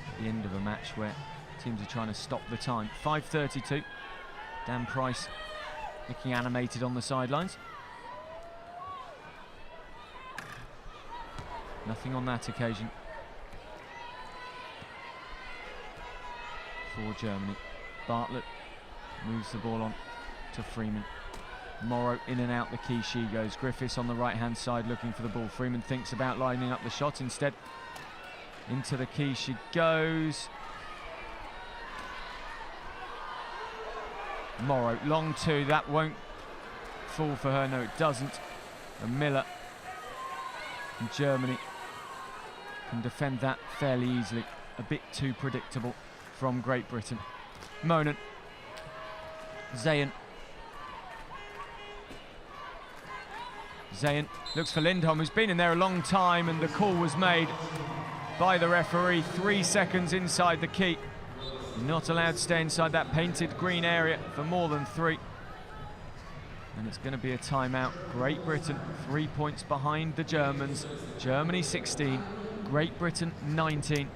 at the end of a match where teams are trying to stop the time. 5:32. Dan Price looking animated on the sidelines. Nothing on that occasion for Germany. Bartlett moves the ball on to Freeman. Morrow in and out the key she goes. Griffiths on the right hand side looking for the ball. Freeman thinks about lining up the shot, instead into the key she goes. Morrow, long 2, that won't fall for her, no it doesn't. And Miller in Germany can defend that fairly easily. A bit too predictable from Great Britain. Monan. Zayn. Zayn looks for Lindholm, who's been in there a long time, and the call was made by the referee 3 seconds inside the key. Not allowed to stay inside that painted green area for more than 3. And it's going to be a timeout. Great Britain 3 points behind the Germans. Germany 16, Great Britain 19.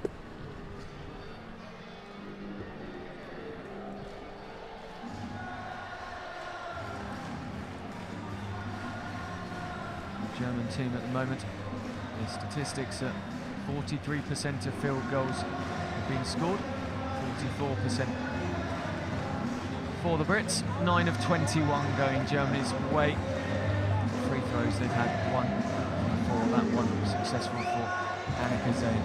The German team at the moment, the statistics are 43% of field goals have been scored. 44% for the Brits, 9 of 21 going Germany's way. Free throws, they've had 1 for that one successful for Annika Zayn.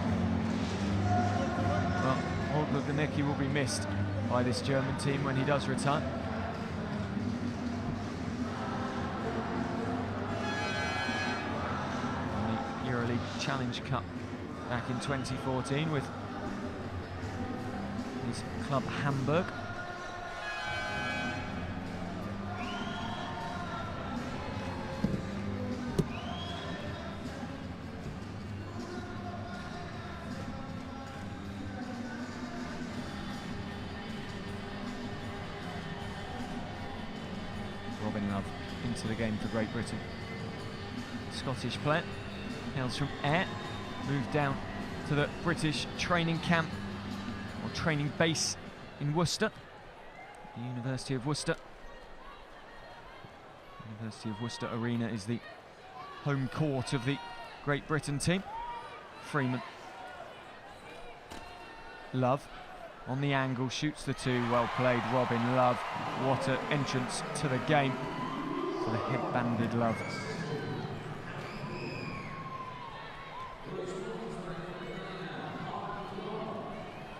Well, Holger Gnicki will be missed by this German team when he does return. In the EuroLeague Challenge Cup back in 2014 with his club Hamburg. into the game for Great Britain. Scottish player, hails from Ayr, moved down to the British training camp or training base in Worcester, the University of Worcester. University of Worcester Arena is the home court of the Great Britain team. Freeman. Love on the angle, shoots the two, well played Robin Love. What an entrance to the game for the headbanded Love.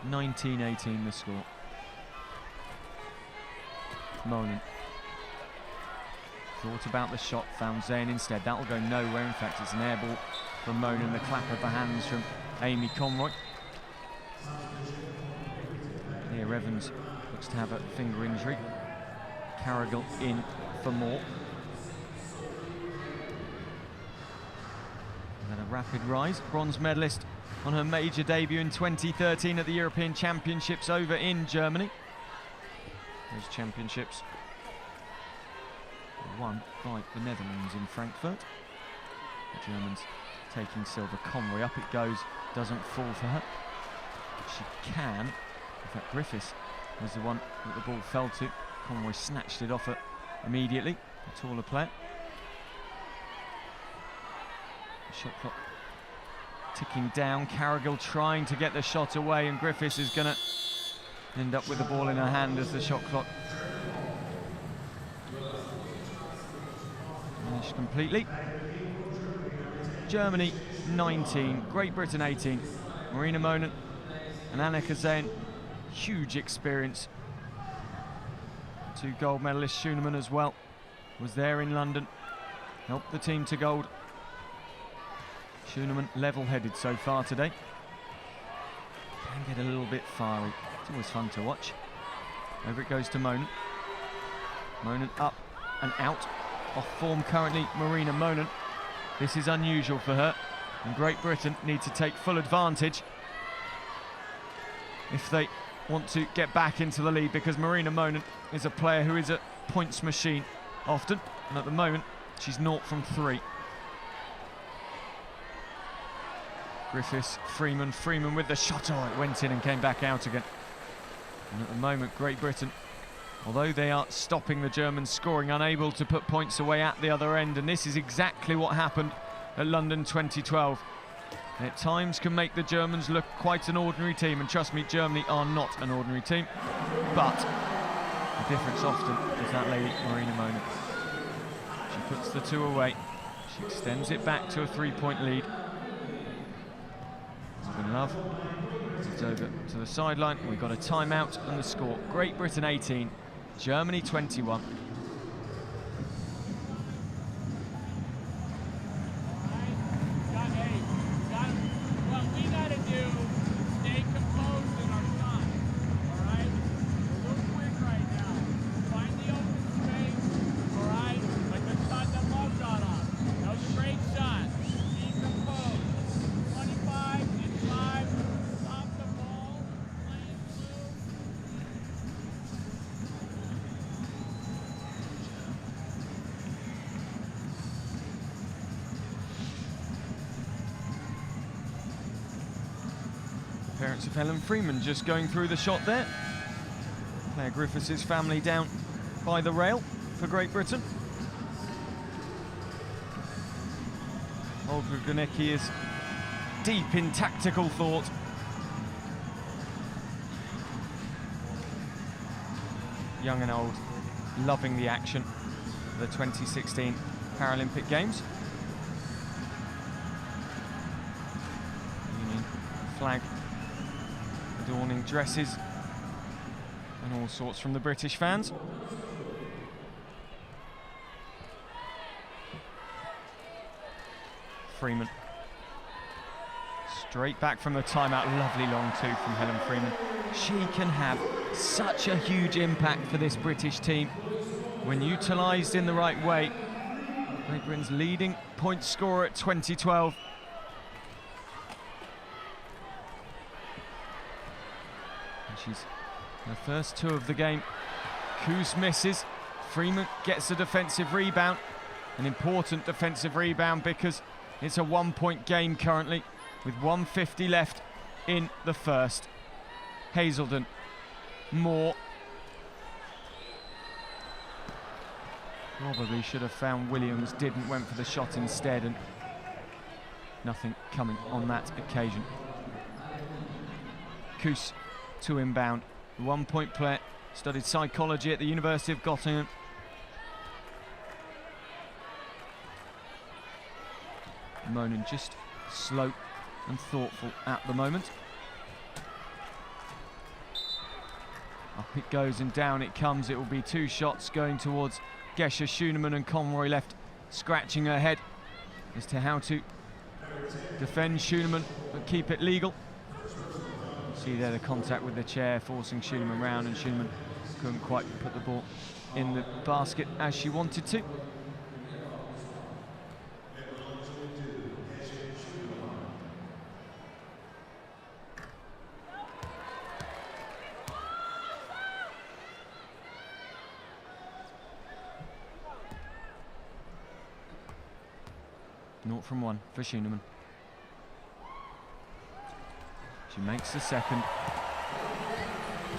(19-18) the score. Monan thought about the shot, found Zayn instead. That will go nowhere. In fact, it's an air ball from Monan. The clap of the hands from Amy Conroy. Here Evans looks to have a finger injury. Carrigal in for more. And then a rapid rise. Bronze medalist on her major debut in 2013 at the European Championships over in Germany. Those championships were won by the Netherlands in Frankfurt. The Germans taking silver. Conroy, up it goes, doesn't fall for her. She can. In fact, Griffiths was the one that the ball fell to. Conroy snatched it off her immediately, the taller player. The shot clock ticking down. Carrigal trying to get the shot away, and Griffiths is going to end up with the ball in her hand as the shot clock finished completely. Germany 19, Great Britain 18. Marina Monan and Annika Zayn, huge experience. Two gold medalists, Schoenemann as well, was there in London, helped the team to gold. Schoenemann level-headed so far today. Can get a little bit fiery. It's always fun to watch. Over it goes to Monan. Monan up and out. Off form currently, Marina Monan. This is unusual for her, and Great Britain need to take full advantage if they want to get back into the lead, because Marina Monan is a player who is a points machine often, and at the moment she's 0 from 3. Griffiths, Freeman with the shot. Oh, it went in and came back out again. And at the moment, Great Britain, although they are stopping the Germans scoring, unable to put points away at the other end, and this is exactly what happened at London 2012. And at times can make the Germans look quite an ordinary team, and trust me, Germany are not an ordinary team, but the difference often is that lady, Marina Monan. She puts the two away, she extends it back to a 3-point lead. Robin Love, it's over to the sideline. We've got a timeout and the score. Great Britain 18, Germany 21. Parents of Helen Freeman just going through the shot there. Claire Griffiths' family down by the rail for Great Britain. Olga Gunecki is deep in tactical thought. Young and old, loving the action of the 2016 Paralympic Games. Union flag adorning dresses and all sorts from the British fans. Freeman. Straight back from the timeout. Lovely long two from Helen Freeman. She can have such a huge impact for this British team when utilised in the right way. Great Britain's leading point scorer at 2012. And she's her first two of the game. Koos misses. Freeman gets a defensive rebound, an important defensive rebound because it's a 1-point game currently with 1:50 left in the first. Hazelden, Moore. Probably should have found Williams, didn't, went for the shot instead, and nothing coming on that occasion. Koos to inbound, 1-point player, studied psychology at the University of Göttingen. Monin just slow and thoughtful at the moment. Up it goes and down it comes. It will be 2 shots going towards Gesche, Schoenemann and Conroy left scratching her head as to how to defend Schoenemann but keep it legal. See there the contact with the chair forcing Schoenemann round, and Schoenemann couldn't quite put the ball in the basket as she wanted to. Naught from 1 for Schoenemann. She makes the second.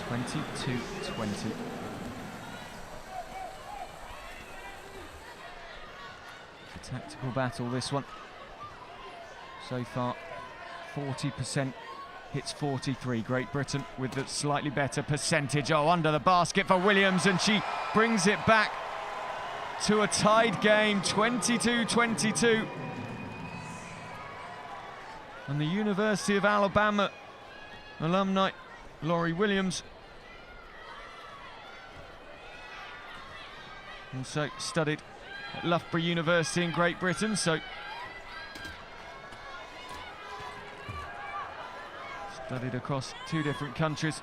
22-20. It's a tactical battle, this one. So far, 40%, hits 43. Great Britain with the slightly better percentage. Oh, under the basket for Williams, and she brings it back to a tied game, 22-22. And the University of Alabama alumni, Laurie Williams, also studied at Loughborough University in Great Britain, so studied across 2 different countries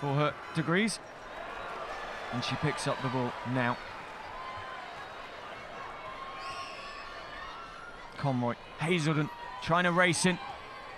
for her degrees. And she picks up the ball now. Conroy, Hazelden trying to race in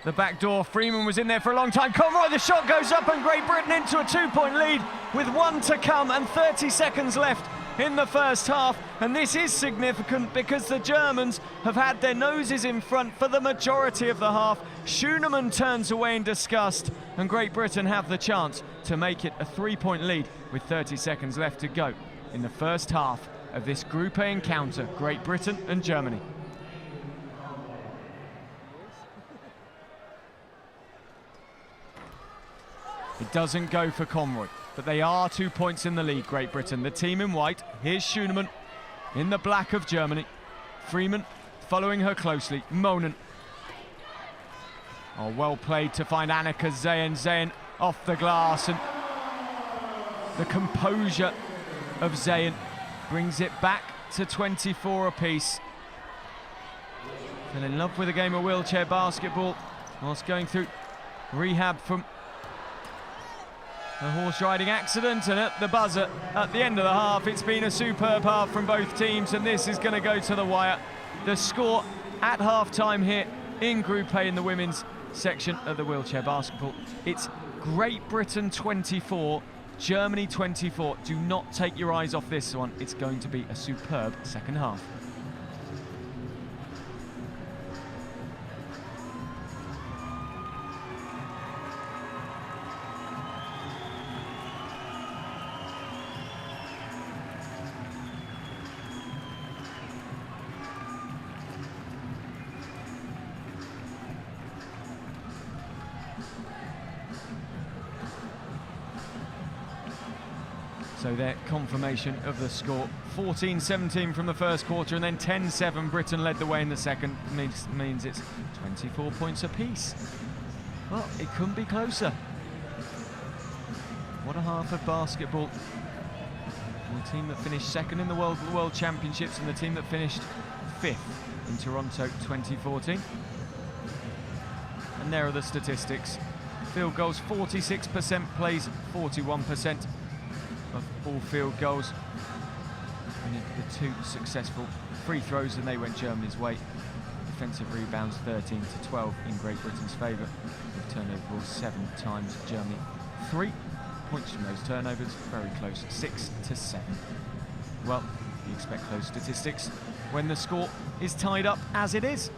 the back door. Freeman was in there for a long time. Conroy, the shot goes up, and Great Britain into a 2-point lead with 1 to come and 30 seconds left in the first half. And this is significant because the Germans have had their noses in front for the majority of the half. Schoenemann turns away in disgust, and Great Britain have the chance to make it a 3-point lead with 30 seconds left to go in the first half of this Group A encounter, Great Britain and Germany. It doesn't go for Conroy, but they are 2 points in the lead, Great Britain. The team in white, here's Schoenemann in the black of Germany. Freeman following her closely, Monin. Oh, well played to find Annika Zayn. Zayn off the glass, and the composure of Zayn brings it back to 24 apiece. Fell in love with the game of wheelchair basketball whilst going through rehab from a horse riding accident, and at the buzzer at the end of the half, it's been a superb half from both teams, and this is going to go to the wire. The score at half-time here in Group A in the women's section of the wheelchair basketball. It's Great Britain 24, Germany 24. Do not take your eyes off this one. It's going to be a superb second half. So their confirmation of the score, 14-17 from the first quarter, and then 10-7. Britain led the way in the second. Means it's 24 points apiece. Well, it couldn't be closer. What a half of basketball. The team that finished second in the World Championships, and the team that finished 5th in Toronto 2014. And there are the statistics. Field goals, 46%, plays 41%. Of all field goals. Only the 2 successful free throws, and they went Germany's way. Defensive rebounds 13-12 in Great Britain's favour. With turnover balls 7 times Germany. 3 points from those turnovers, very close, 6-7. well, you expect those statistics when the score is tied up as it is.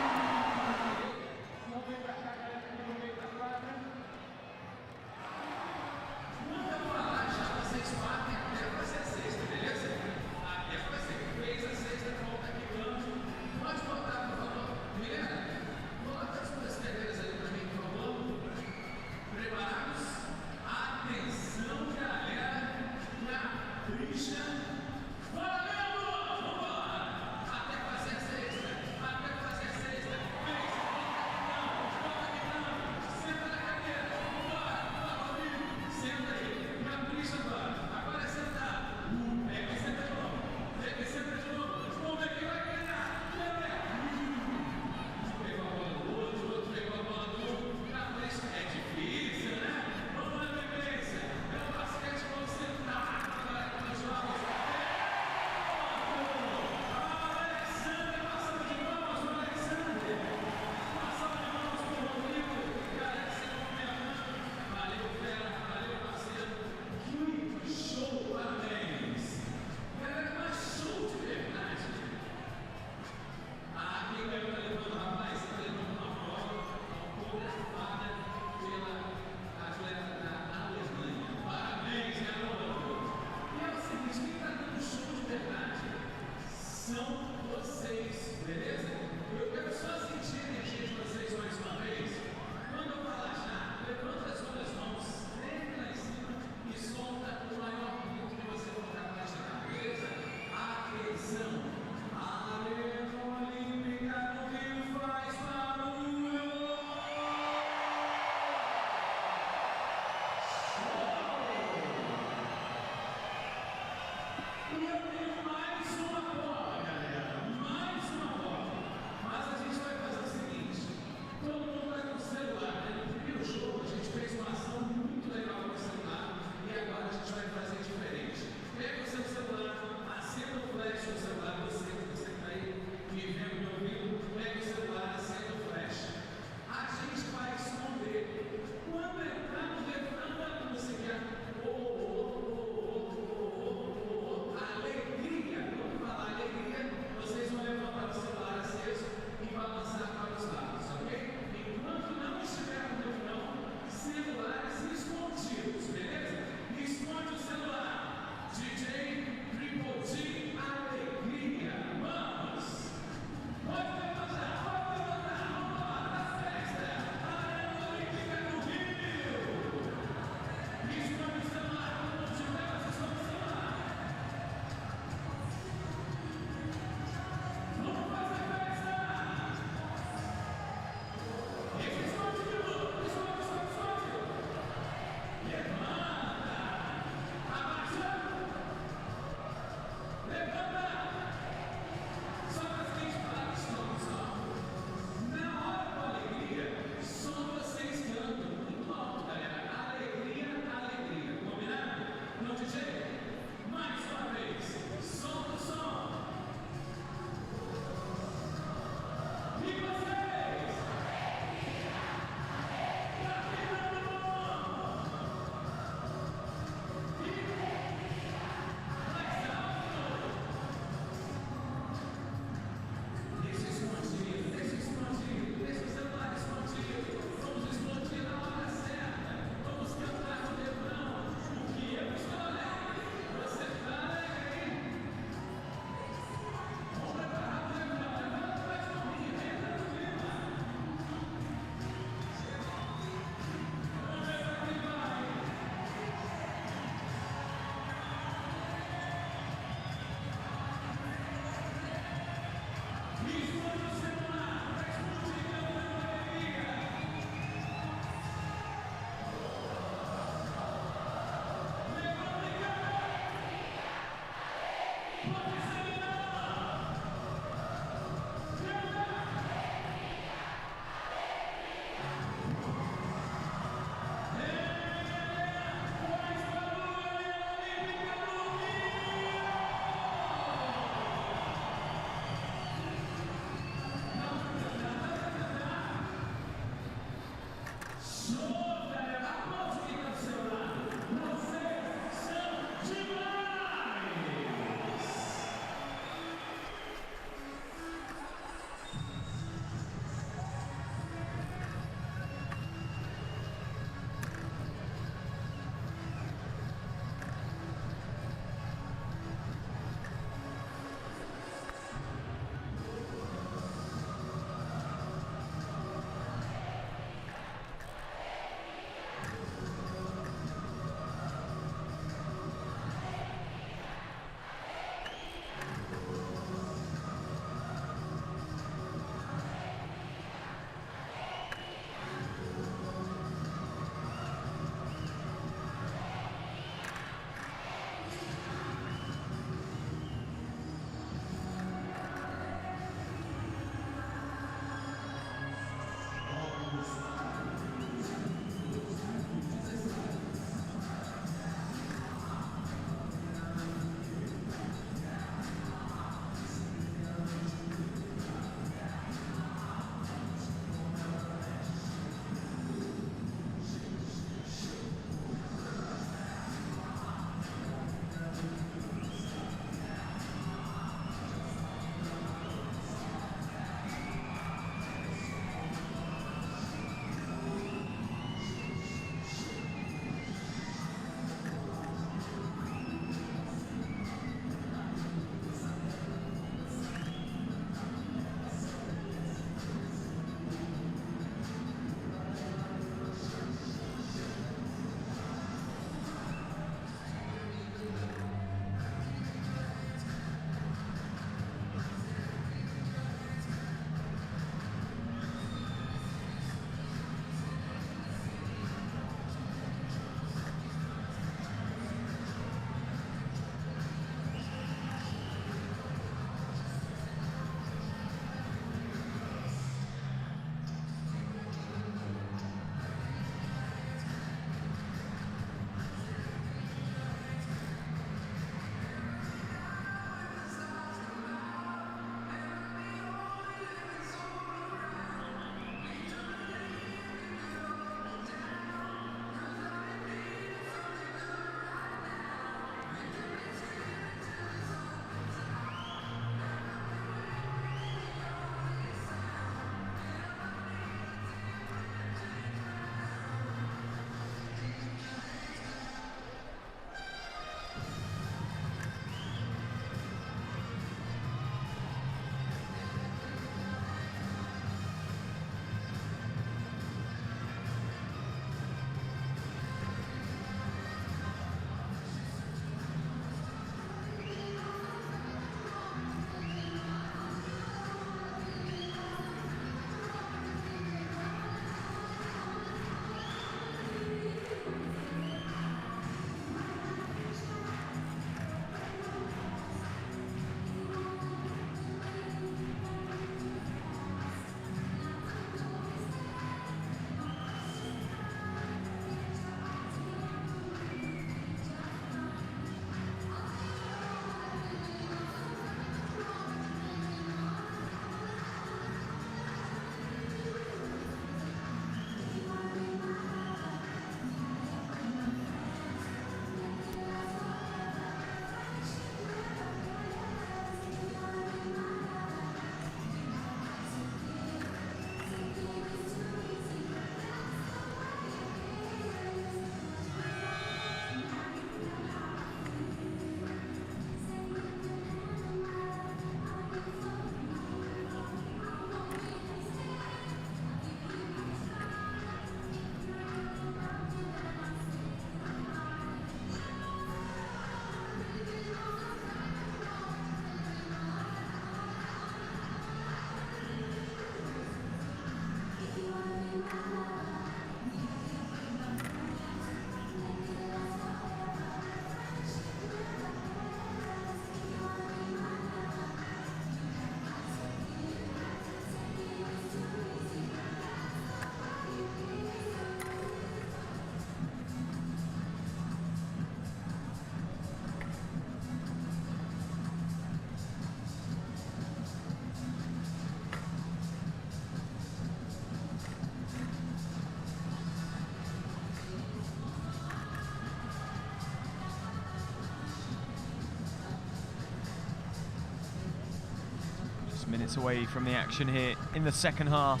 Minutes away from the action here in the second half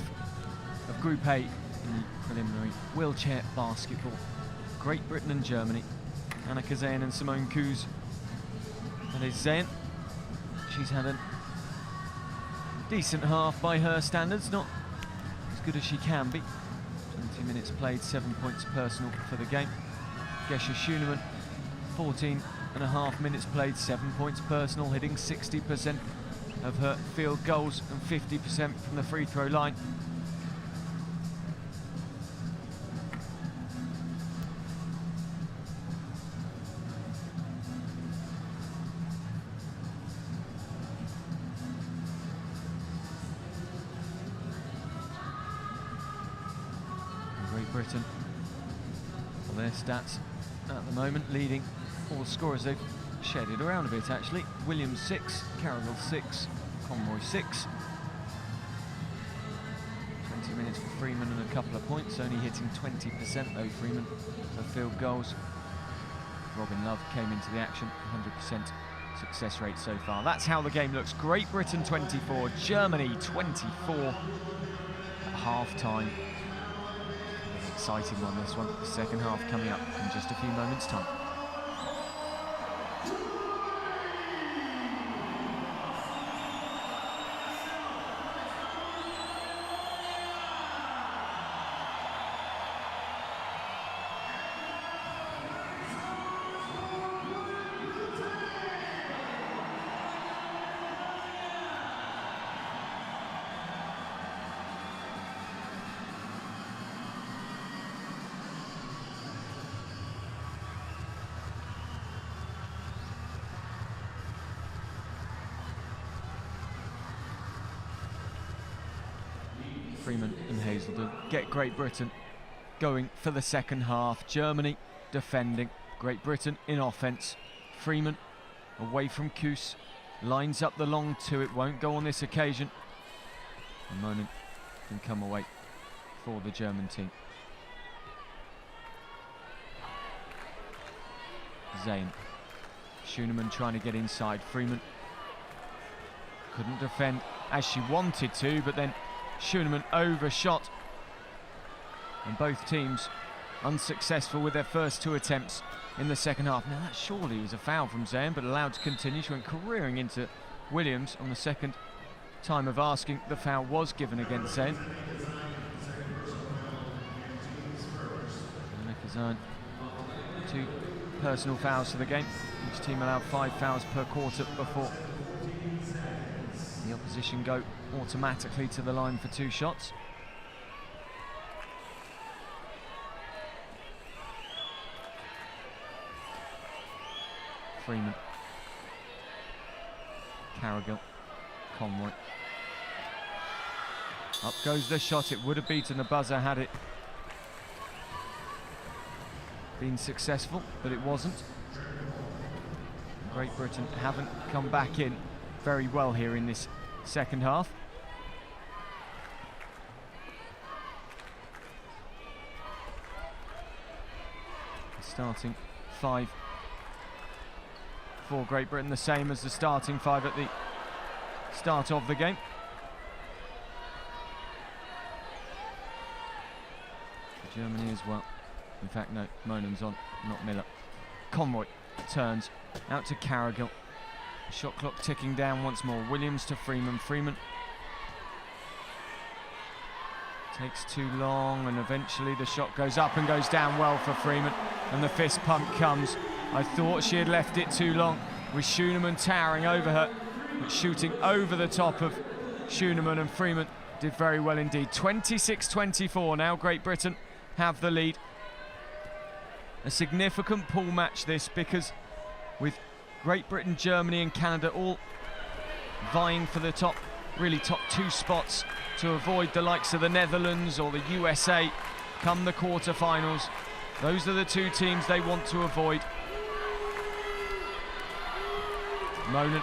of Group A in the preliminary wheelchair basketball. Great Britain and Germany. Annika Zayn and Simone Coos. That is Zayn. She's had a decent half by her standards, not as good as she can be. 20 minutes played, 7 points personal for the game. Gesche Schunemann, 14.5 minutes played, 7 points personal, hitting 60% of her field goals and 50% from the free throw line. Great Britain, well, their stats at the moment leading all scorers. They've shared it around a bit actually. Williams 6, Carroll 6, Conroy 6. 20 minutes for Freeman and a couple of points, only hitting 20% though Freeman for field goals. Robin Love came into the action, 100% success rate so far. That's how the game looks. Great Britain 24, Germany 24 at half-time. Exciting one, this one. The second half coming up in just a few moments' time. Freeman and Hazelden get Great Britain going for the second half. Germany defending, Great Britain in offence. Freeman away from Coos, lines up the long two. It won't go on this occasion. A moment can come away for the German team. Zayn, Schunemann trying to get inside. Freeman couldn't defend as she wanted to, but then Schunemann overshot, and both teams unsuccessful with their first two attempts in the second half. Now that surely was a foul from Zayn, but allowed to continue. She went careering into Williams on the second time of asking. The foul was given against Zayn. Zayn, 2 personal fouls for the game. Each team allowed 5 fouls per quarter before the opposition go automatically to the line for 2 shots. Freeman, Carrigill, Conroy. Up goes the shot. It would have beaten the buzzer had it been successful, but it wasn't. Great Britain haven't come back in very well here in this second half. The starting 5 for Great Britain, the same as the starting 5 at the start of the game. For Germany as well. In fact, no, Monan's on, not Miller. Conroy turns out to Carrigill. Shot clock ticking down once more. Williams to Freeman. Freeman takes too long, and eventually the shot goes up and goes down well for Freeman, and the fist pump comes. I thought she had left it too long, with Schunemann towering over her, but shooting over the top of Schunemann, and Freeman did very well indeed. 26-24 now. Great Britain have the lead. A significant pool match this, because with Great Britain, Germany and Canada all vying for the top 2 spots to avoid the likes of the Netherlands or the USA come the quarter-finals. Those are the 2 teams they want to avoid. Monan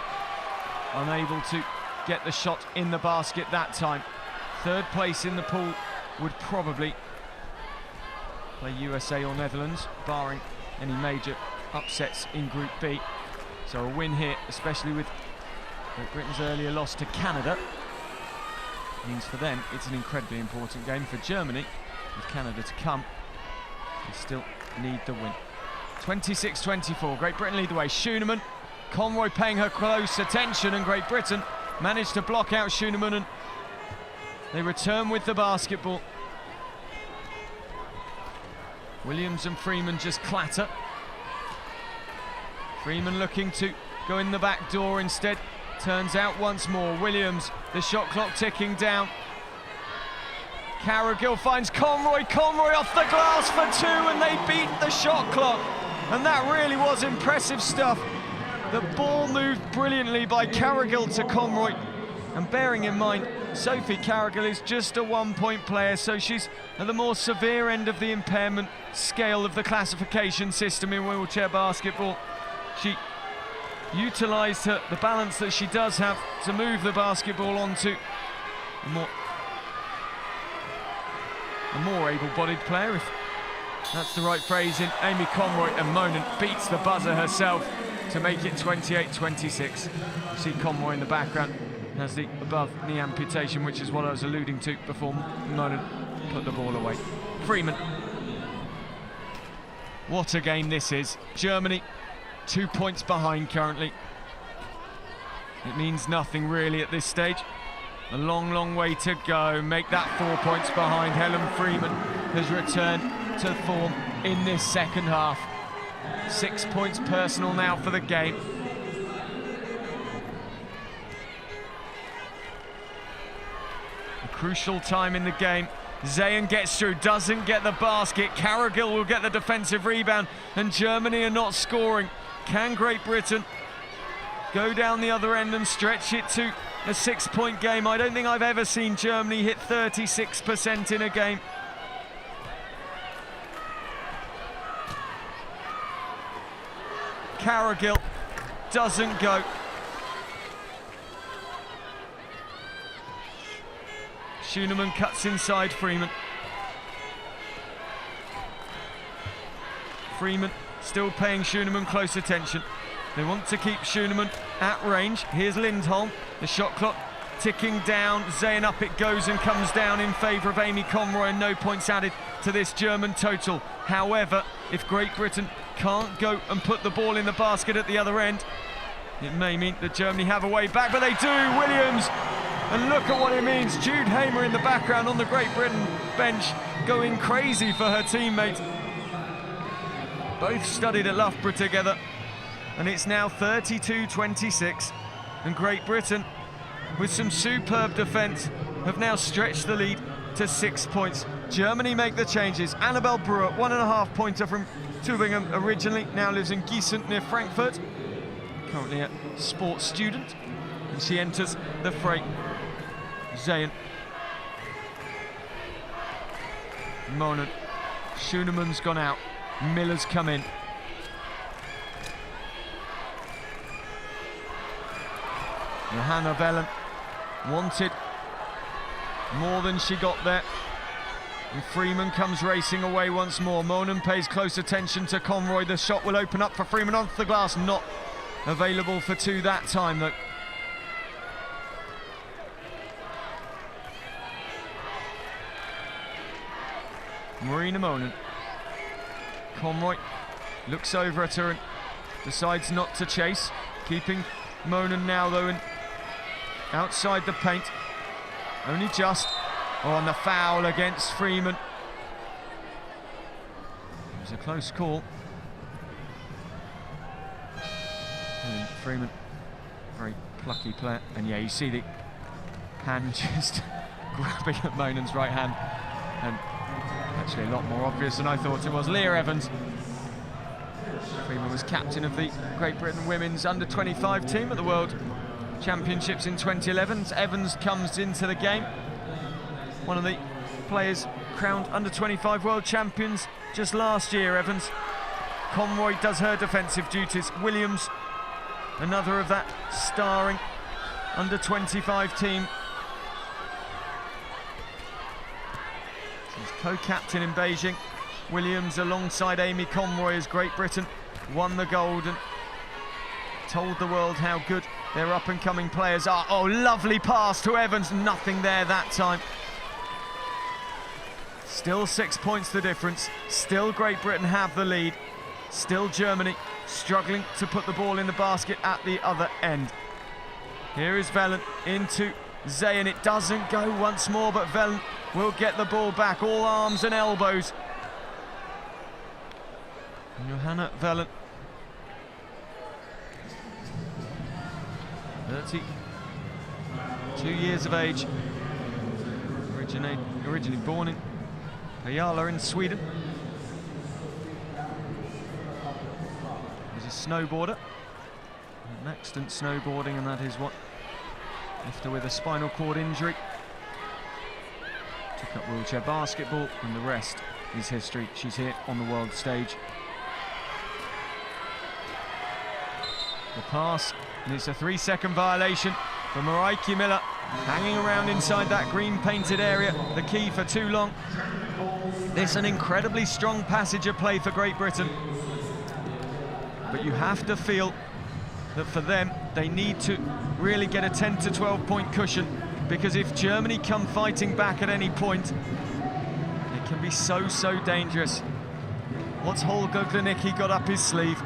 unable to get the shot in the basket that time. 3rd place in the pool would probably play USA or Netherlands, barring any major upsets in Group B. So a win here, especially with Great Britain's earlier loss to Canada, Means for them it's an incredibly important game. For Germany, with Canada to come, they still need the win. 26-24, Great Britain lead the way. Schooneman, Conroy paying her close attention, and Great Britain managed to block out Schooneman, and they return with the basketball. Williams and Freeman just clatter. Freeman looking to go in the back door instead. Turns out once more. Williams, the shot clock ticking down. Carrigill finds Conroy. Conroy off the glass for 2, and they beat the shot clock. And that really was impressive stuff. The ball moved brilliantly by Carrigill to Conroy. And bearing in mind, Sophie Carrigill is just a 1-point player, so she's at the more severe end of the impairment scale of the classification system in wheelchair basketball. She utilised the balance that she does have to move the basketball onto a more able-bodied player, if that's the right phrase, in Amy Conroy, and Monan beats the buzzer herself to make it 28-26. You see Conroy in the background has the above knee amputation, which is what I was alluding to before Monan put the ball away. Freeman. What a game this is. Germany 2 points behind currently. It means nothing really at this stage. A long, long way to go. Make that 4 points behind. Helen Freeman has returned to form in this second half. 6 points personal now for the game. A crucial time in the game. Zayn gets through, doesn't get the basket. Carrigill will get the defensive rebound, and Germany are not scoring. Can Great Britain go down the other end and stretch it to a 6-point game? I don't think I've ever seen Germany hit 36% in a game. Carrigill doesn't go. Schooneman cuts inside Freeman. Freeman still paying Schooneman close attention. They want to keep Schooneman at range. Here's Lindholm, the shot clock ticking down. Zayn up it goes and comes down in favour of Amy Conroy, and no points added to this German total. However, if Great Britain can't go and put the ball in the basket at the other end, it may mean that Germany have a way back, but they do. Williams, and look at what it means. Jude Hamer in the background on the Great Britain bench, going crazy for her teammate. Both studied at Loughborough together, and it's now 32-26, and Great Britain, with some superb defence, have now stretched the lead to 6 points. Germany make the changes. Annabelle Brewer, 1.5-pointer from Tübingen originally, now lives in Gießen near Frankfurt. Currently a sports student, and she enters the fray. Zayn. Monan. Schooneman's gone out. Miller's come in. Johanna Vellen wanted more than she got there. And Freeman comes racing away once more. Monan pays close attention to Conroy. The shot will open up for Freeman off the glass. Not available for 2 that time though. Marina Monan. Conroy looks over at her and decides not to chase. Keeping Monan now though in outside the paint. Only just. Oh, and the foul against Freeman. It was a close call. And Freeman, very plucky player. And yeah, you see the hand just grabbing at Monan's right hand. And actually a lot more obvious than I thought it was. Leah Evans. Freeman was captain of the Great Britain women's under-25 team at the World Championships in 2011. Evans comes into the game. One of the players crowned under-25 world champions just last year, Evans. Conroy does her defensive duties. Williams, another of that starring under-25 team. She's co-captain in Beijing. Williams alongside Amy Conroy as Great Britain won the gold and told the world how good their up-and-coming players are. Oh, lovely pass to Evans, nothing there that time. Still 6 points the difference, still Great Britain have the lead, still Germany struggling to put the ball in the basket at the other end. Here is Velen into Zayn, it doesn't go once more, but Velen will get the ball back, all arms and elbows. And Johanna Velen, 32 years of age, originally born in Pajala in Sweden. He's a snowboarder, an accident snowboarding, and that is what left her with a spinal cord injury. Took up wheelchair basketball, and the rest is history. She's here on the world stage. The pass, and it's a 3-second violation for Mareike Miller, hanging around inside that green painted area, the key for too long. This an incredibly strong passage of play for Great Britain, but you have to feel that for them, they need to really get a 10 to 12 point cushion, because if Germany come fighting back at any point, it can be so dangerous. What's Holger Glanicki got up his sleeve?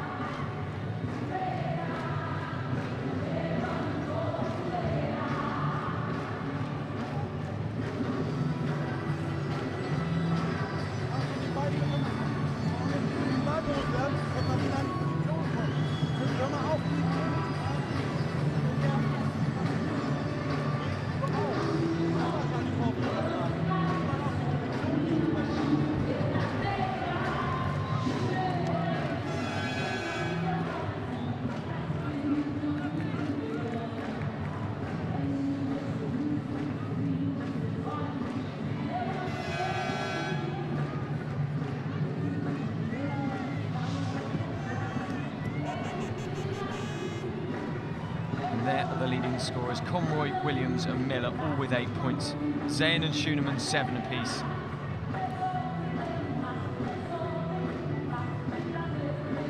There are the leading scorers, Conroy, Williams and Miller, all with 8 points. Zayn and Schoenemann 7 apiece.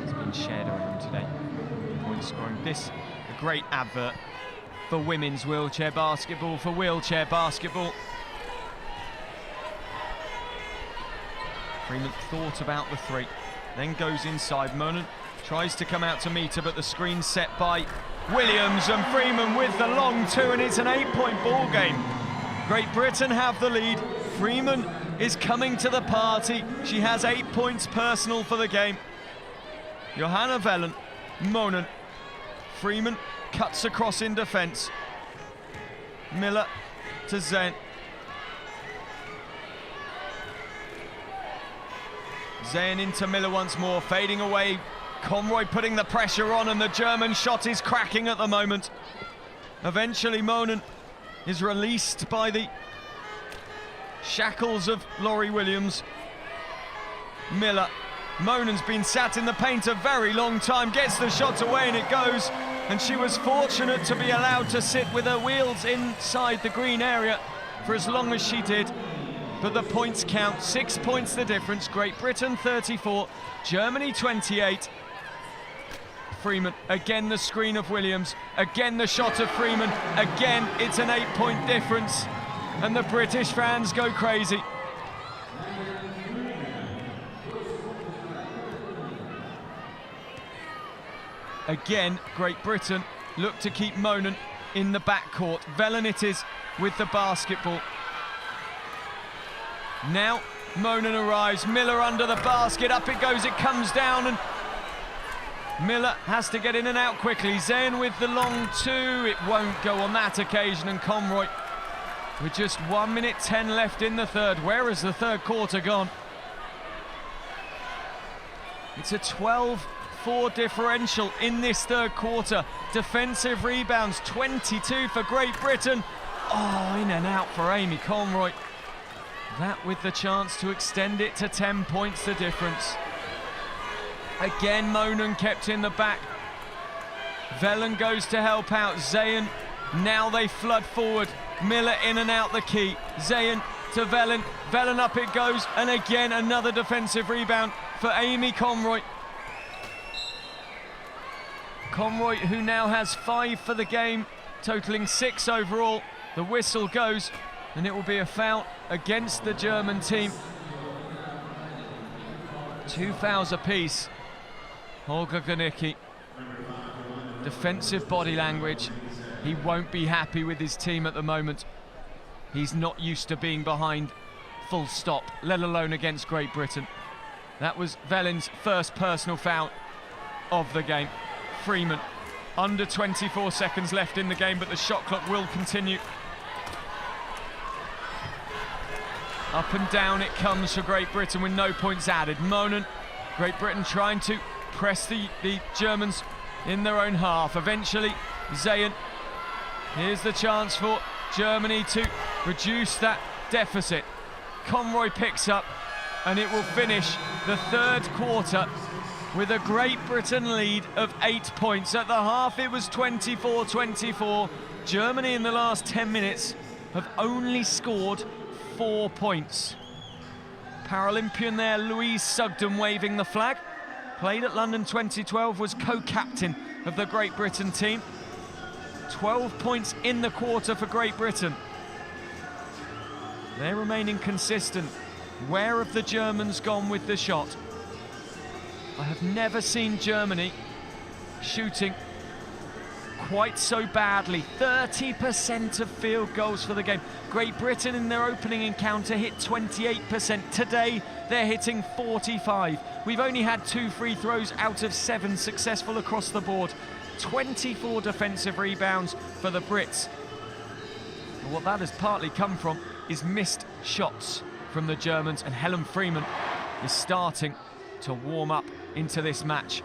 It's been shared around today. Point scoring. This, a great advert for women's wheelchair basketball, for wheelchair basketball. Freeman thought about the three, then goes inside. Monen tries to come out to meet her, but the screen's set by Williams, and Freeman with the long two, and it's an 8-point ball game. Great Britain have the lead. Freeman is coming to the party. She has 8 points personal for the game. Johanna Velen, Monen, Freeman cuts across in defence. Miller to Zayn. Zayn into Miller once more, fading away. Conroy putting the pressure on, and the German shot is cracking at the moment. Eventually Monen is released by the shackles of Laurie Williams. Miller, Monen's been sat in the paint a very long time, gets the shot away and it goes, and she was fortunate to be allowed to sit with her wheels inside the green area for as long as she did. But the points count, 6 points the difference. Great Britain 34, Germany 28. Freeman, again the screen of Williams, again the shot of Freeman, again it's an 8-point difference, and the British fans go crazy. Again, Great Britain look to keep Monen in the backcourt. Velen it is with the basketball. Now Monen arrives, Miller under the basket, up it goes, it comes down, and Miller has to get in and out quickly. Zayn with the long two, it won't go on that occasion, and Conroy with just 1 minute 10 left in the third. Where has the third quarter gone? It's a 12-4 differential in this third quarter. Defensive rebounds, 22 for Great Britain. Oh, in and out for Amy Conroy. That with the chance to extend it to 10 points the difference. Again, Monen kept in the back. Velen goes to help out Zayn. Now they flood forward. Miller in and out the key. Zayn to Velen. Velen up it goes. And again, another defensive rebound for Amy Conroy. Conroy, who now has 5 for the game, totaling 6 overall. The whistle goes, and it will be a foul against the German team. 2 fouls apiece. Holger Gernicki, defensive body language. He won't be happy with his team at the moment. He's not used to being behind full stop, let alone against Great Britain. That was Velin's first personal foul of the game. Freeman, under 24 seconds left in the game, but the shot clock will continue. Up and down it comes for Great Britain with no points added. Monen, Great Britain trying to press the Germans in their own half. Eventually, Zayn, here's the chance for Germany to reduce that deficit. Conroy picks up, and it will finish the third quarter with a Great Britain lead of 8 points. At the half it was 24-24. Germany in the last 10 minutes have only scored 4 points. Paralympian there, Louise Sugden, waving the flag. Played at London 2012, was co-captain of the Great Britain team. 12 points in the quarter for Great Britain. They're remaining consistent. Where have the Germans gone with the shot? I have never seen Germany shooting quite so badly. 30% of field goals for the game. Great Britain in their opening encounter hit 28%. Today they're hitting 45. We've only had 2 free throws out of 7 successful across the board. 24 defensive rebounds for the Brits. And what that has partly come from is missed shots from the Germans, and Helen Freeman is starting to warm up into this match.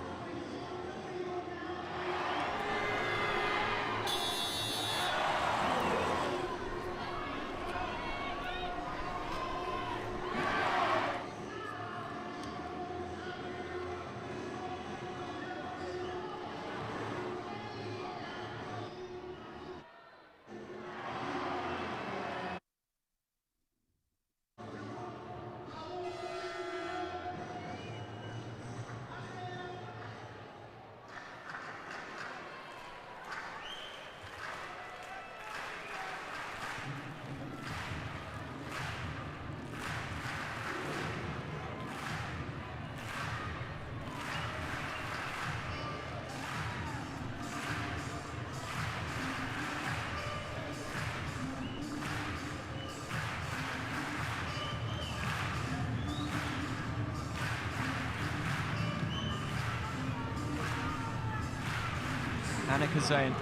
Annika Zayn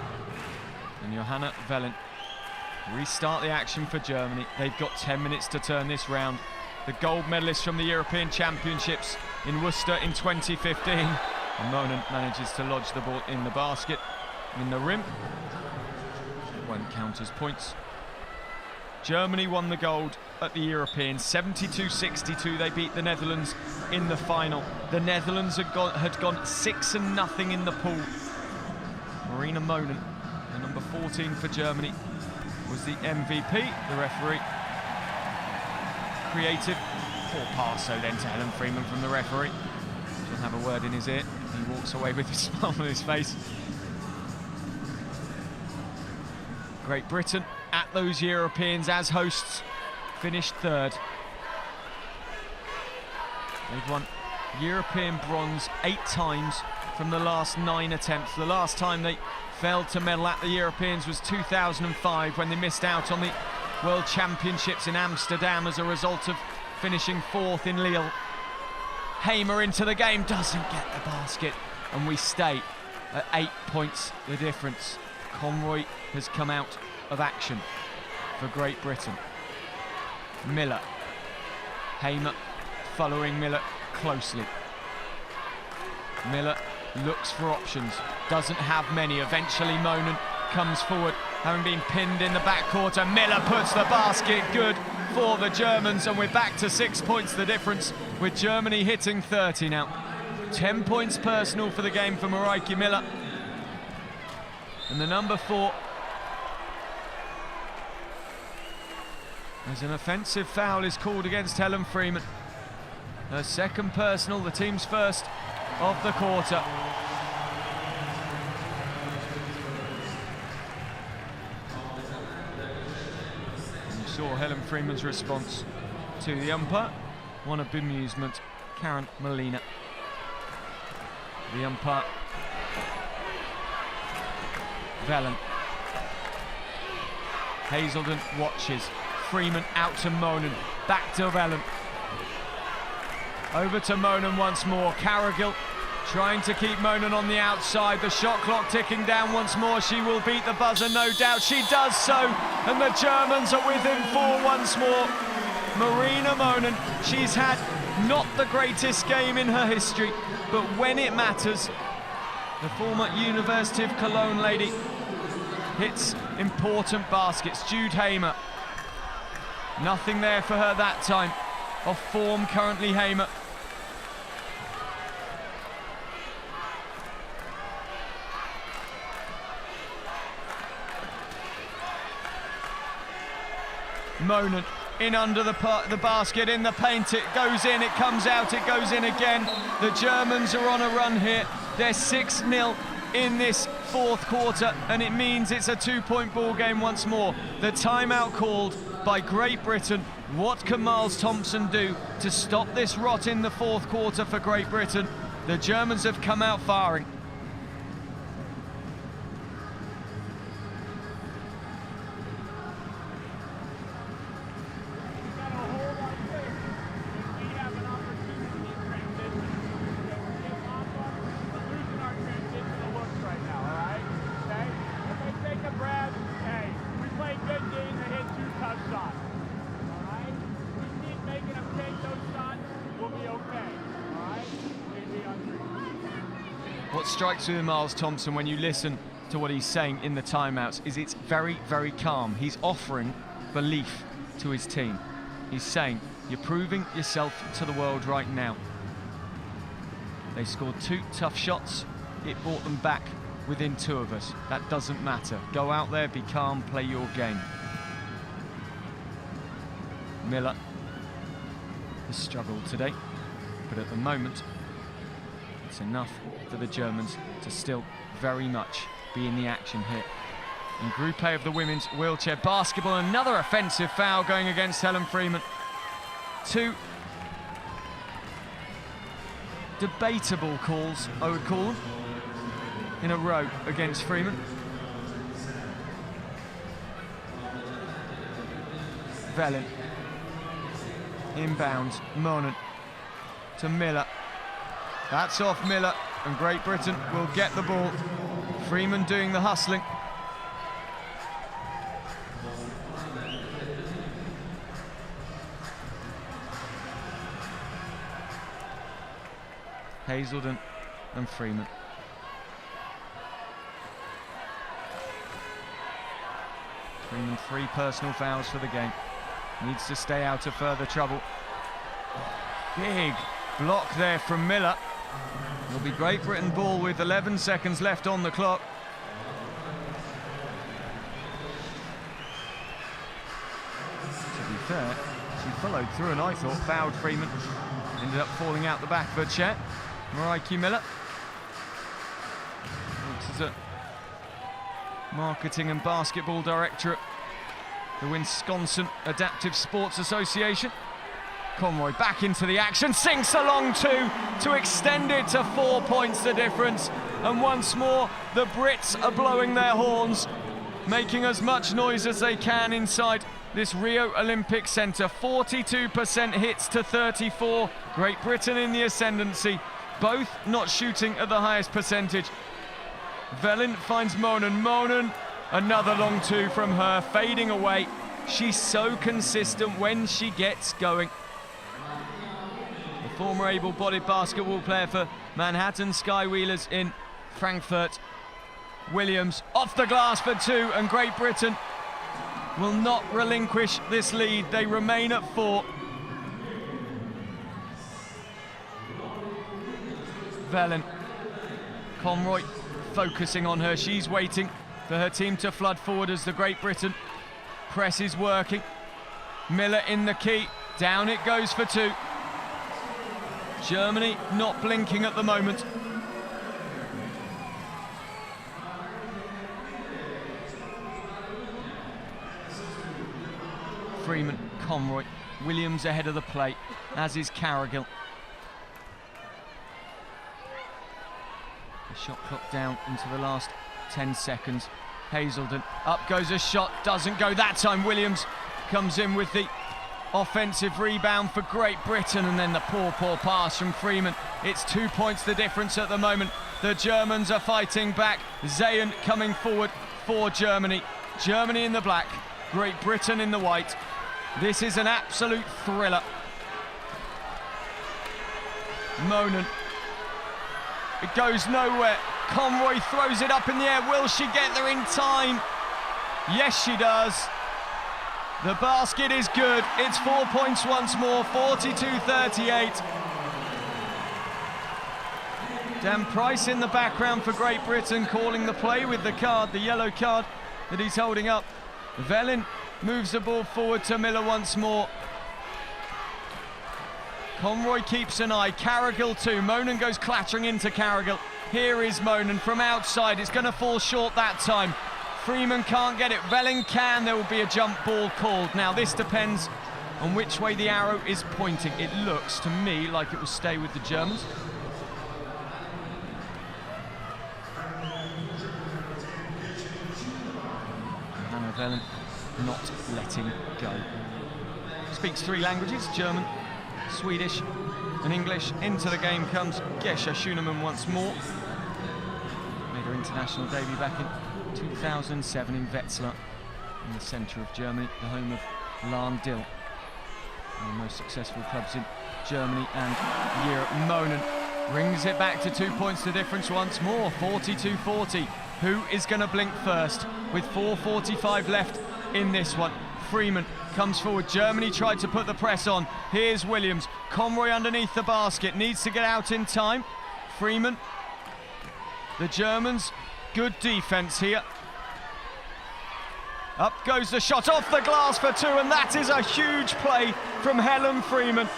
and Johanna Velin restart the action for Germany. They've got 10 minutes to turn this round. The gold medalist from the European Championships in Worcester in 2015. And Monen manages to lodge the ball in the basket, in the rim. It won't count as points. Germany won the gold at the Europeans, 72-62. They beat the Netherlands in the final. The Netherlands had gone 6-0 in the pool. Marina Monen, the number 14 for Germany, was the MVP. The referee, creative. Poor pass, so then to Helen Freeman from the referee. Doesn't have a word in his ear. He walks away with a smile on his face. Great Britain at those Europeans as hosts finished third. They've won European bronze 8 times from the last 9 attempts. The last time they failed to medal at the Europeans was 2005, when they missed out on the World Championships in Amsterdam as a result of finishing 4th in Lille. Hamer into the game, doesn't get the basket, and we stay at 8 points the difference. Conroy has come out of action for Great Britain. Miller, Hamer following Miller closely. Miller looks for options, doesn't have many. Eventually Monen comes forward, having been pinned in the backcourt, and Miller puts the basket good for the Germans, and we're back to 6 points the difference, with Germany hitting 30 now. 10 points personal for the game for Mareike Miller. And the number 4, as an offensive foul is called against Helen Freeman. Her second personal, the team's first of the quarter. saw Helen Freeman's response to the umpire. One of bemusement, Karen Molina. The umpire, Velen. Hazelden watches. Freeman out to Monan. Back to Velen. Over to Monan once more. Carrigill trying to keep Monan on the outside. The shot clock ticking down once more. She will beat the buzzer, no doubt. She does so. And the Germans are within 4 once more. Marina Monan, she's had not the greatest game in her history, but when it matters, the former University of Cologne lady hits important baskets. Jude Hamer, nothing there for her that time. Off form currently Hamer. Monan in under the basket, in the paint, it goes in, it comes out, it goes in again. The Germans are on a run here. They're 6-0 in this 4th quarter, and it means it's a 2-point ball game once more. The timeout called by Great Britain. What can Miles Thompson do to stop this rot in the 4th quarter for Great Britain? The Germans have come out firing. What strikes me with Miles Thompson when you listen to what he's saying in the timeouts is it's very, very calm. He's offering belief to his team. He's saying, you're proving yourself to the world right now. They scored 2 tough shots. It brought them back within 2 of us. That doesn't matter. Go out there, be calm, play your game. Miller has struggled today, but at the moment, it's enough for the Germans to still very much be in the action here. In Group A of the women's wheelchair basketball, another offensive foul going against Helen Freeman. 2 debatable calls, I would call them, in a row against Freeman. Velen. Inbounds, Monan to Miller. That's off Miller, and Great Britain will get the ball. Freeman doing the hustling. Hazelden and Freeman. Freeman 3 personal fouls for the game. Needs to stay out of further trouble. Big block there from Miller. It'll be Great Britain ball with 11 seconds left on the clock. To be fair, she followed through and I thought fouled Freeman. Ended up falling out the back of her chair. Mareike Miller. This is a marketing and basketball director at the Wisconsin Adaptive Sports Association. Conroy back into the action, sinks along 2 to extend it to 4 points the difference. And once more, the Brits are blowing their horns, making as much noise as they can inside this Rio Olympic Centre. 42% hits to 34. Great Britain in the ascendancy, both not shooting at the highest percentage. Velen finds Monan. Monan, another long 2 from her, fading away. She's so consistent when she gets going. The former able-bodied basketball player for Manhattan Skywheelers in Frankfurt. Williams off the glass for 2, and Great Britain will not relinquish this lead. They remain at 4. Velen. Conroy focusing on her. She's waiting for her team to flood forward as the Great Britain press is working. Miller in the key. Down it goes for 2. Germany not blinking at the moment. Freeman, Conroy. Williams ahead of the plate, as is Carrigill. The shot clock down into the last 10 seconds. Hazelden, up goes a shot, doesn't go that time. Williams comes in with the offensive rebound for Great Britain, and then the poor pass from Freeman. It's 2 points the difference at the moment. The Germans are fighting back. Zayn coming forward for Germany. Germany in the black, Great Britain in the white. This is an absolute thriller. Monan. It goes nowhere. Conroy throws it up in the air. Will she get there in time? Yes, she does. The basket is good. It's 4 points once more, 42-38. Dan Price in the background for Great Britain, calling the play with the card, the yellow card that he's holding up. Vellin moves the ball forward to Miller once more. Conroy keeps an eye. Carrigill too. Monan goes clattering into Carrigill. Here is Monan from outside. It's going to fall short that time. Freeman can't get it. Vellin can. There will be a jump ball called. Now this depends on which way the arrow is pointing. It looks to me like it will stay with the Germans. Hannah Vellin not letting go. Speaks 3 languages, German, Swedish and English. Into the game comes Gesche Schunemann once more. Made her international debut back in 2007 in Wetzlar, in the centre of Germany, the home of Lahn-Dill, one of the most successful clubs in Germany and Europe. Monan brings it back to 2 points the difference once more, 42-40. Who is going to blink first with 4:45 left in this one? Freeman comes forward. Germany tried to put the press on. Here's Williams. Conroy underneath the basket, needs to get out in time. Freeman. The Germans, good defense here. Up goes the shot off the glass for 2, and that is a huge play from Helen Freeman.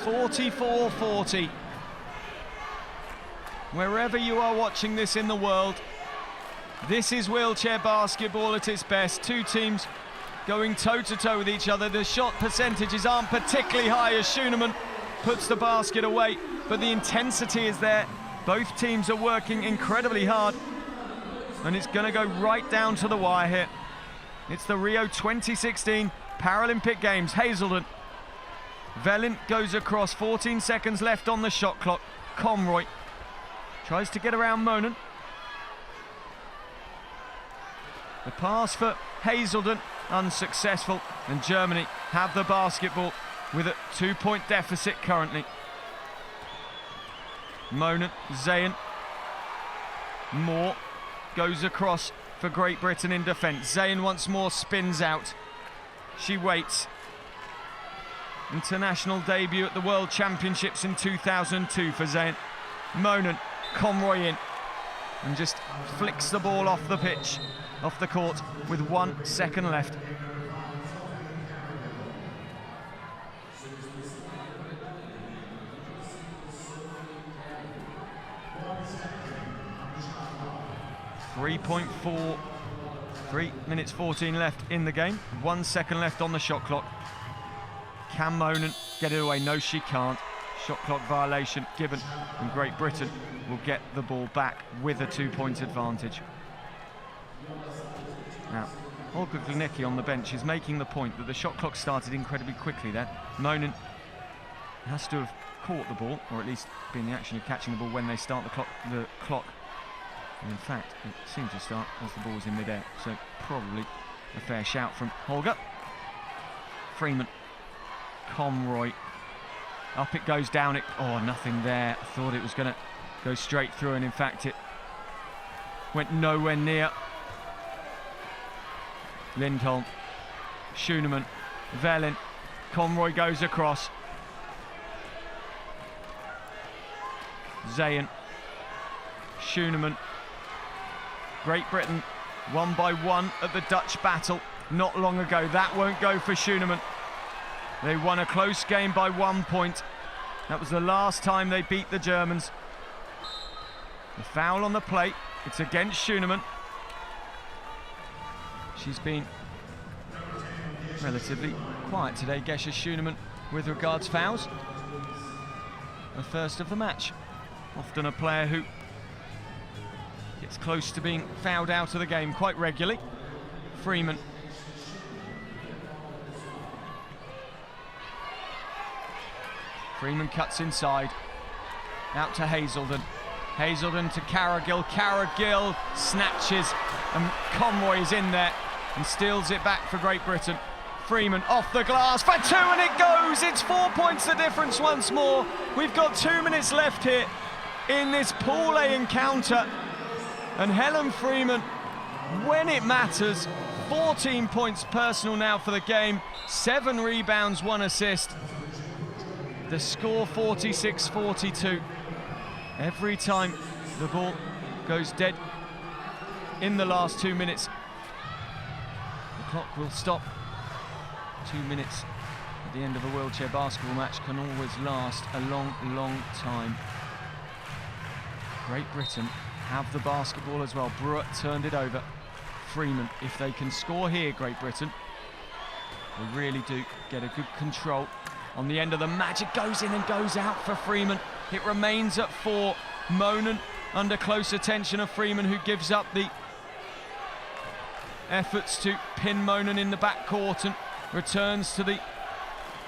(44-40). Wherever you are watching this in the world, this is wheelchair basketball at its best. Two teams going toe-to-toe with each other. The shot percentages aren't particularly high as Schunemann puts the basket away, but the intensity is there. Both teams are working incredibly hard, and it's going to go right down to the wire here. It's the Rio 2016 Paralympic Games. Hazelden. Vellin goes across, 14 seconds left on the shot clock. Conroy tries to get around Monan. The pass for Hazelden, unsuccessful, and Germany have the basketball with a 2-point deficit currently. Monan, Zayn, Moore goes across for Great Britain in defence. Zayn once more spins out. She waits. International debut at the World Championships in 2002 for Zayn. Monan, Conroy in, and just flicks the ball off the pitch, off the court, with 1 second left. Three minutes 14 left in the game. 1 second left on the shot clock. Can Monan get it away? No, she can't. Shot clock violation given, and Great Britain will get the ball back with a 2-point advantage. Now, Olga Glinecki on the bench is making the point that the shot clock started incredibly quickly there. Monan has to have caught the ball, or at least be in the action of catching the ball when they start the clock. And in fact, it seemed to start as the ball was in midair, so probably a fair shout from Holger. Freeman, Conroy, up it goes, down it. Oh, nothing there. I thought it was going to go straight through, and in fact it went nowhere near. Lindholm, Schunemann, Vellin, Conroy goes across. Zayn, Schunemann. Great Britain 1 by 1 at the Dutch battle not long ago. That won't go for Schunemann. They won a close game by 1 point. That was the last time they beat the Germans. The foul on the plate It's against Schoenemann. She's been relatively quiet today, Gesche Schoenemann, with regards fouls. The first of the match. Often a player who gets close to being fouled out of the game quite regularly. Freeman. Freeman cuts inside. Out to Hazelden. Hazelden to Carragill. Carragill snatches, and Conroy is in there and steals it back for Great Britain. Freeman off the glass for two, and it goes. It's 4 points the difference once more. We've got 2 minutes left here in this Pool A encounter. And Helen Freeman, when it matters, 14 points personal now for the game. 7 rebounds, 1 assist. The score 46-42. Every time the ball goes dead in the last 2 minutes, the clock will stop. 2 minutes at the end of a wheelchair basketball match can always last a long, long time. Great Britain have the basketball as well. Brewer turned it over. Freeman, if they can score here, Great Britain, they really do get a good control on the end of the match. It goes in and goes out for Freeman. It remains at 4. Monan under close attention of Freeman, who gives up the efforts to pin Monan in the backcourt and returns to the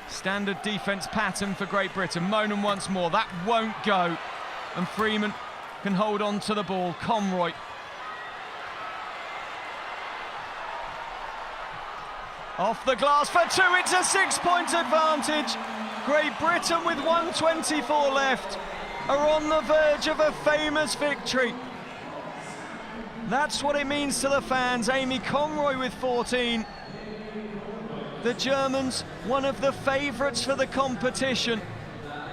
standard defence pattern for Great Britain. Monan once more. That won't go. And Freeman can hold on to the ball. Conroy. Off the glass for two. It's a 6-point advantage. Great Britain, with 1:24 left, are on the verge of a famous victory. That's what it means to the fans. Amy Conroy with 14. The Germans, one of the favourites for the competition,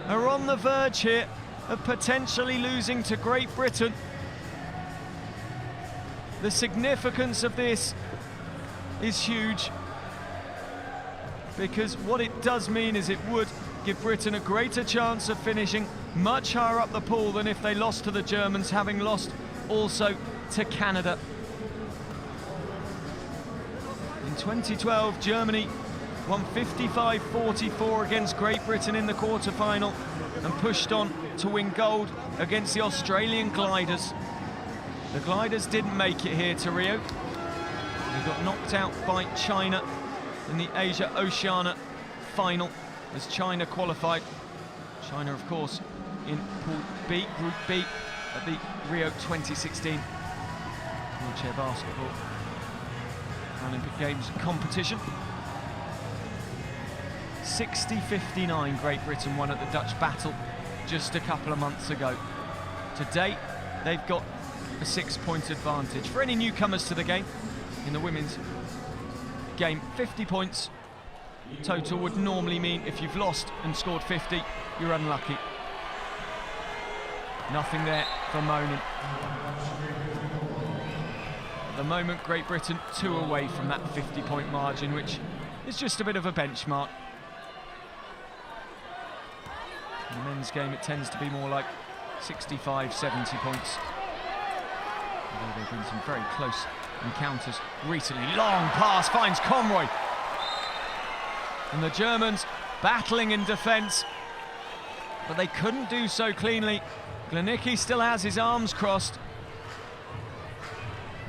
are on the verge here of potentially losing to Great Britain. The significance of this is huge, because what it does mean is it would give Britain a greater chance of finishing much higher up the pool than if they lost to the Germans, having lost also to Canada. In 2012, Germany won 55-44 against Great Britain in the quarter-final and pushed on to win gold against the Australian Gliders. The Gliders didn't make it here to Rio. They got knocked out by China in the Asia-Oceania final as China qualified. China, of course, in Pool B, Group B, at the Rio 2016 wheelchair basketball Olympic Games competition. 60-59, Great Britain won at the Dutch Battle just a couple of months ago. Today, they've got a 6-point advantage. For any newcomers to the game, in the women's game, 50 points total would normally mean if you've lost and scored 50, you're unlucky. Nothing there for Monan. At the moment, Great Britain 2 away from that 50-point margin, which is just a bit of a benchmark. In the men's game, it tends to be more like 65, 70 points. Although there have been some very close encounters recently. Long pass finds Conroy. And the Germans battling in defence, but they couldn't do so cleanly. Glanicki still has his arms crossed.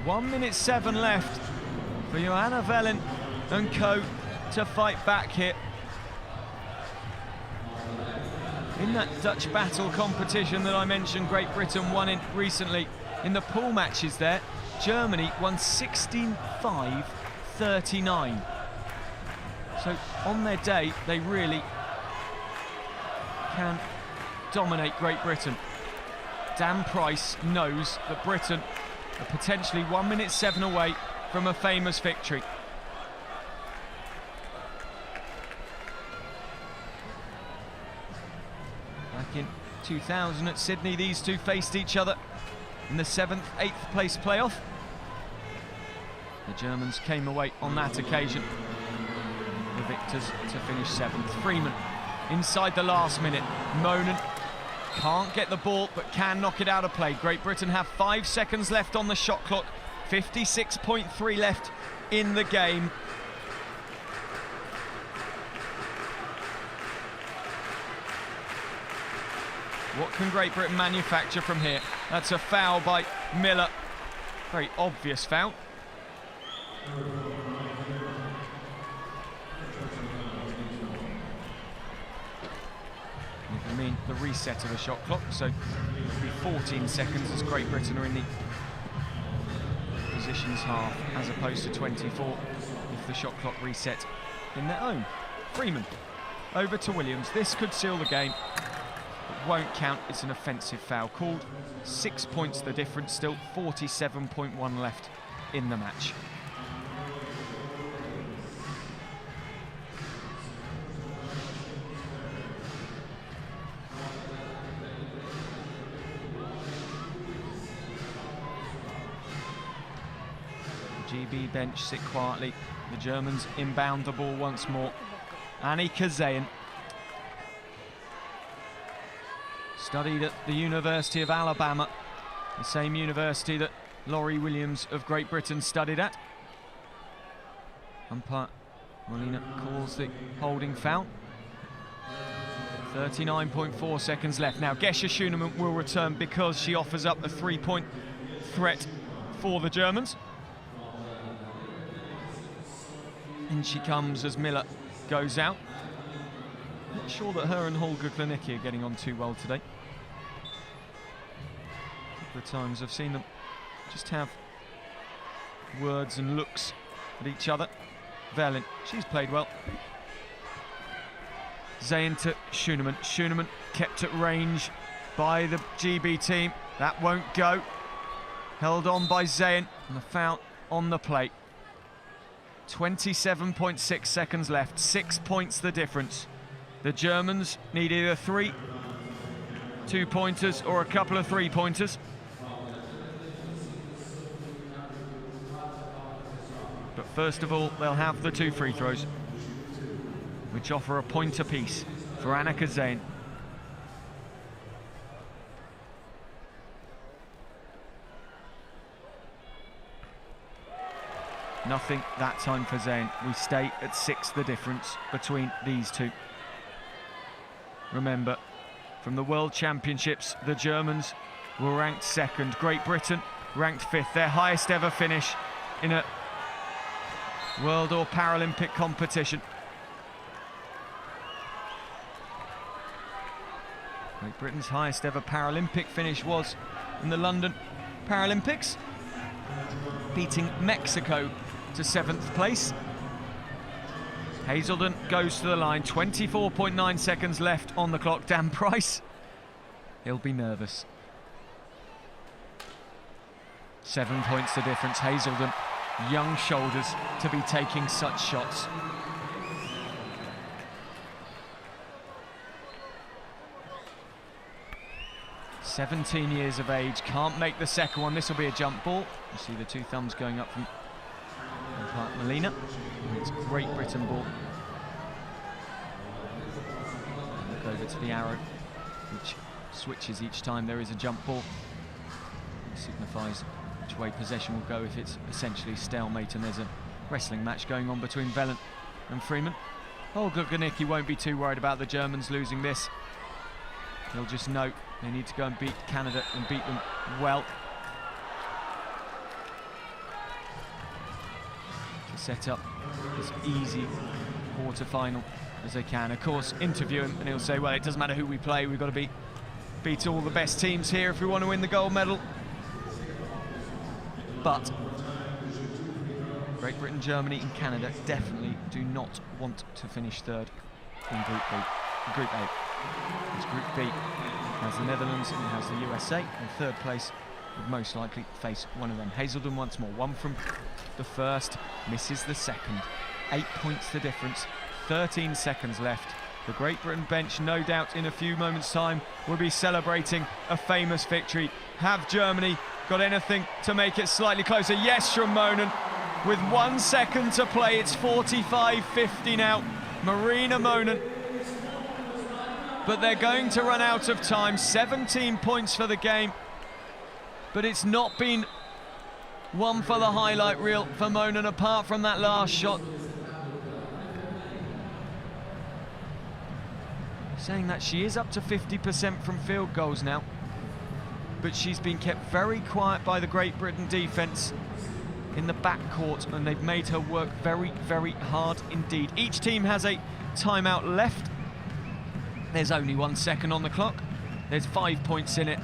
1:07 left for Johanna Vellen and co to fight back here. In that Dutch Battle competition that I mentioned, Great Britain won in recently. In the pool matches there, Germany won 16-5-39. So on their day, they really can dominate Great Britain. Dan Price knows that Britain are potentially 1:07 away from a famous victory. Back in 2000 at Sydney, these two faced each other in the 7th, 8th place playoff. The Germans came away on that occasion the victors to finish 7th. Freeman inside the last minute. Monan Can't get the ball, but can knock it out of play. Great Britain have 5 seconds left on the shot clock. 56.3 left in the game. What can Great Britain manufacture from here? That's a foul by Miller. Very obvious foul. It will mean the reset of the shot clock, so it'll be 14 seconds as Great Britain are in the positions half, as opposed to 24 if the shot clock reset in their own. Freeman over to Williams. This could seal the game. It won't count. It's an offensive foul called. 6 points the difference, still 47.1 left in the match. GB bench sit quietly. The Germans inbound the ball once more. Annika Zayn. Studied at the University of Alabama, the same university that Laurie Williams of Great Britain studied at. Umpire Molina calls the holding foul. 39.4 seconds left. Now Gesche Schünemann will return because she offers up a 3-point threat for the Germans. In she comes as Miller goes out. Not sure that her and Holger Glanicki are getting on too well today. A couple of times I've seen them just have words and looks at each other. Verlin, she's played well. Zayn to Schünemann. Schünemann kept at range by the GB team. That won't go. Held on by Zayn, and the foul on the plate. 27.6 seconds left, 6 points the difference. The Germans need either 3 2-pointers or a couple of 3-pointers. But first of all, they'll have the 2 free throws, which offer a point apiece for Annika Zayn. Nothing that time for Zayn. We stay at 6 the difference between these two. Remember, from the World Championships, the Germans were ranked 2nd. Great Britain ranked 5th, their highest ever finish in a World or Paralympic competition. Great Britain's highest ever Paralympic finish was in the London Paralympics, beating Mexico to 7th place. Hazelden goes to the line, 24.9 seconds left on the clock. Dan Price, he'll be nervous. 7 points the difference. Hazelden, young shoulders to be taking such shots. "17 years of age, can't make the second one." This will be a jump ball. You see the 2 thumbs going up from Molina. It's Great Britain ball. Look over to the arrow, which switches each time there is a jump ball. It signifies which way possession will go if it's essentially stalemate and there's a wrestling match going on between Velen and Freeman. Holger Glanicki won't be too worried about the Germans losing this. He'll just know they need to go and beat Canada and beat them well to set up this easy quarter-final as they can. Of course, interview him and he'll say, well, it doesn't matter who we play, we've got to beat all the best teams here if we want to win the gold medal. But Great Britain, Germany and Canada definitely do not want to finish 3rd in Group B. Group A. As Group B has the Netherlands and it has the USA, and 3rd place would most likely face one of them. Hazelden once more, 1 from the first, misses the second. 8 points the difference, 13 seconds left. The Great Britain bench, no doubt in a few moments' time, will be celebrating a famous victory. Have Germany got anything to make it slightly closer? Yes, from Monen. With 1 second to play, it's 45-50 now. Marina Monen but they're going to run out of time. 17 points for the game, but it's not been one for the highlight reel for Monan apart from that last shot. Saying that she is up to 50% from field goals now, but she's been kept very quiet by the Great Britain defence in the backcourt, and they've made her work very, very hard indeed. Each team has a timeout left. There's only 1 second on the clock. There's 5 points in it.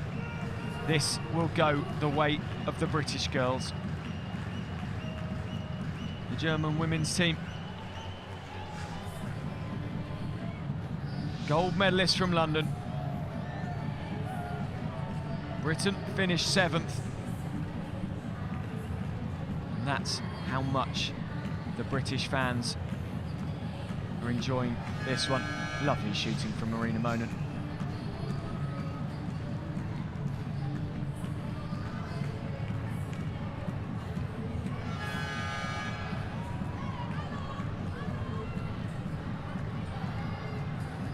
This will go the way of the British girls. The German women's team, gold medalist from London. Britain finished 7th. And that's how much the British fans are enjoying this one. Lovely shooting from Marina Monan.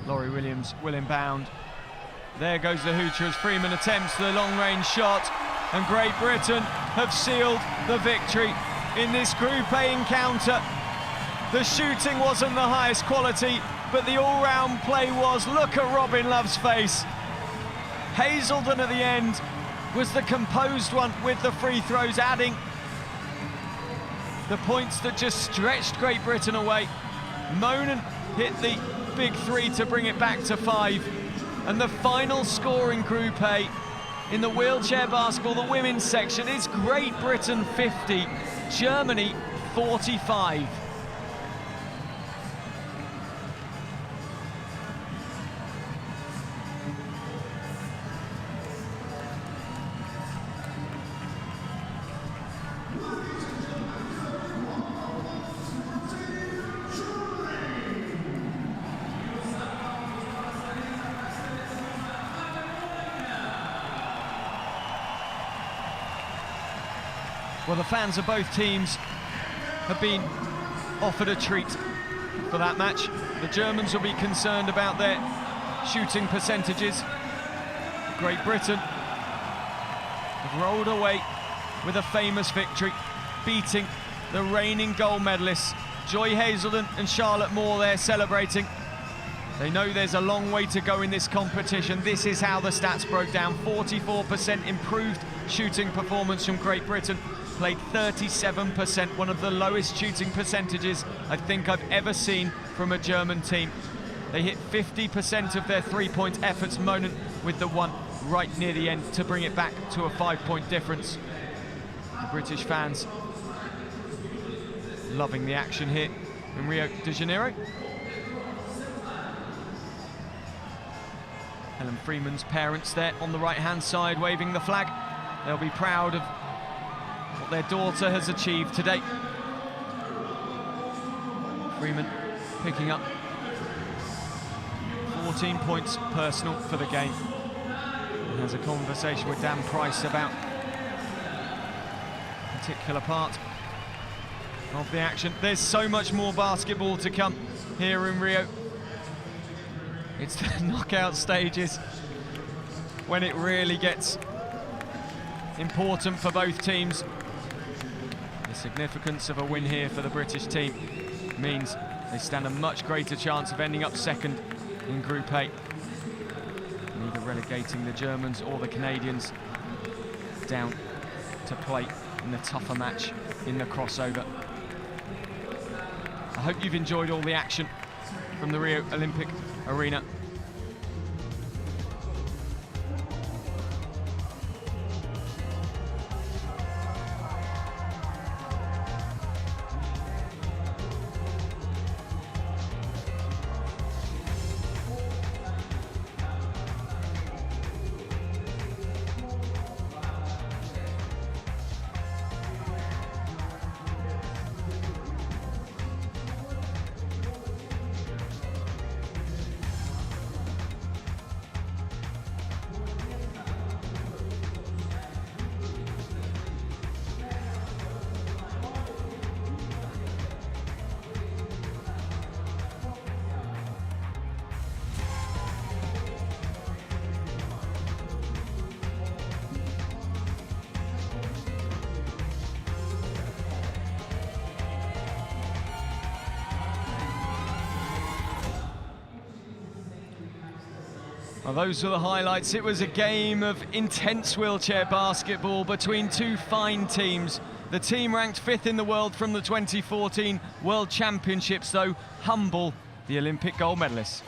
Laurie Williams will inbound. There goes the hooter as Freeman attempts the long-range shot, and Great Britain have sealed the victory in this Group A encounter. The shooting wasn't the highest quality, but the all-round play was. Look at Robin Love's face. Hazelden at the end was the composed one with the free throws, adding the points that just stretched Great Britain away. Monan hit the big three to bring it back to 5. And the final score in Group A in the wheelchair basketball, the women's section, is Great Britain 50, Germany 45. Well, the fans of both teams have been offered a treat for that match. The Germans will be concerned about their shooting percentages. Great Britain have rolled away with a famous victory, beating the reigning gold medalists. Joy Hazelden and Charlotte Moore there celebrating. They know there's a long way to go in this competition. This is how the stats broke down. 44% improved shooting performance from Great Britain. Played 37%, one of the lowest shooting percentages I think I've ever seen from a German team. They hit 50% of their three-point efforts, Monan with the one right near the end to bring it back to a 5-point difference. The British fans loving the action here in Rio de Janeiro. Helen Freeman's parents there on the right-hand side waving the flag. They'll be proud of what their daughter has achieved today. Freeman picking up 14 points personal for the game. And has a conversation with Dan Price about a particular part of the action. There's so much more basketball to come here in Rio. It's the knockout stages when it really gets important for both teams. The significance of a win here for the British team means they stand a much greater chance of ending up second in Group A, either relegating the Germans or the Canadians down to play in the tougher match in the crossover. I hope you've enjoyed all the action from the Rio Olympic Arena. Well, those were the highlights. It was a game of intense wheelchair basketball between two fine teams. The team ranked 5th in the world from the 2014 World Championships, though, humble the Olympic gold medalists.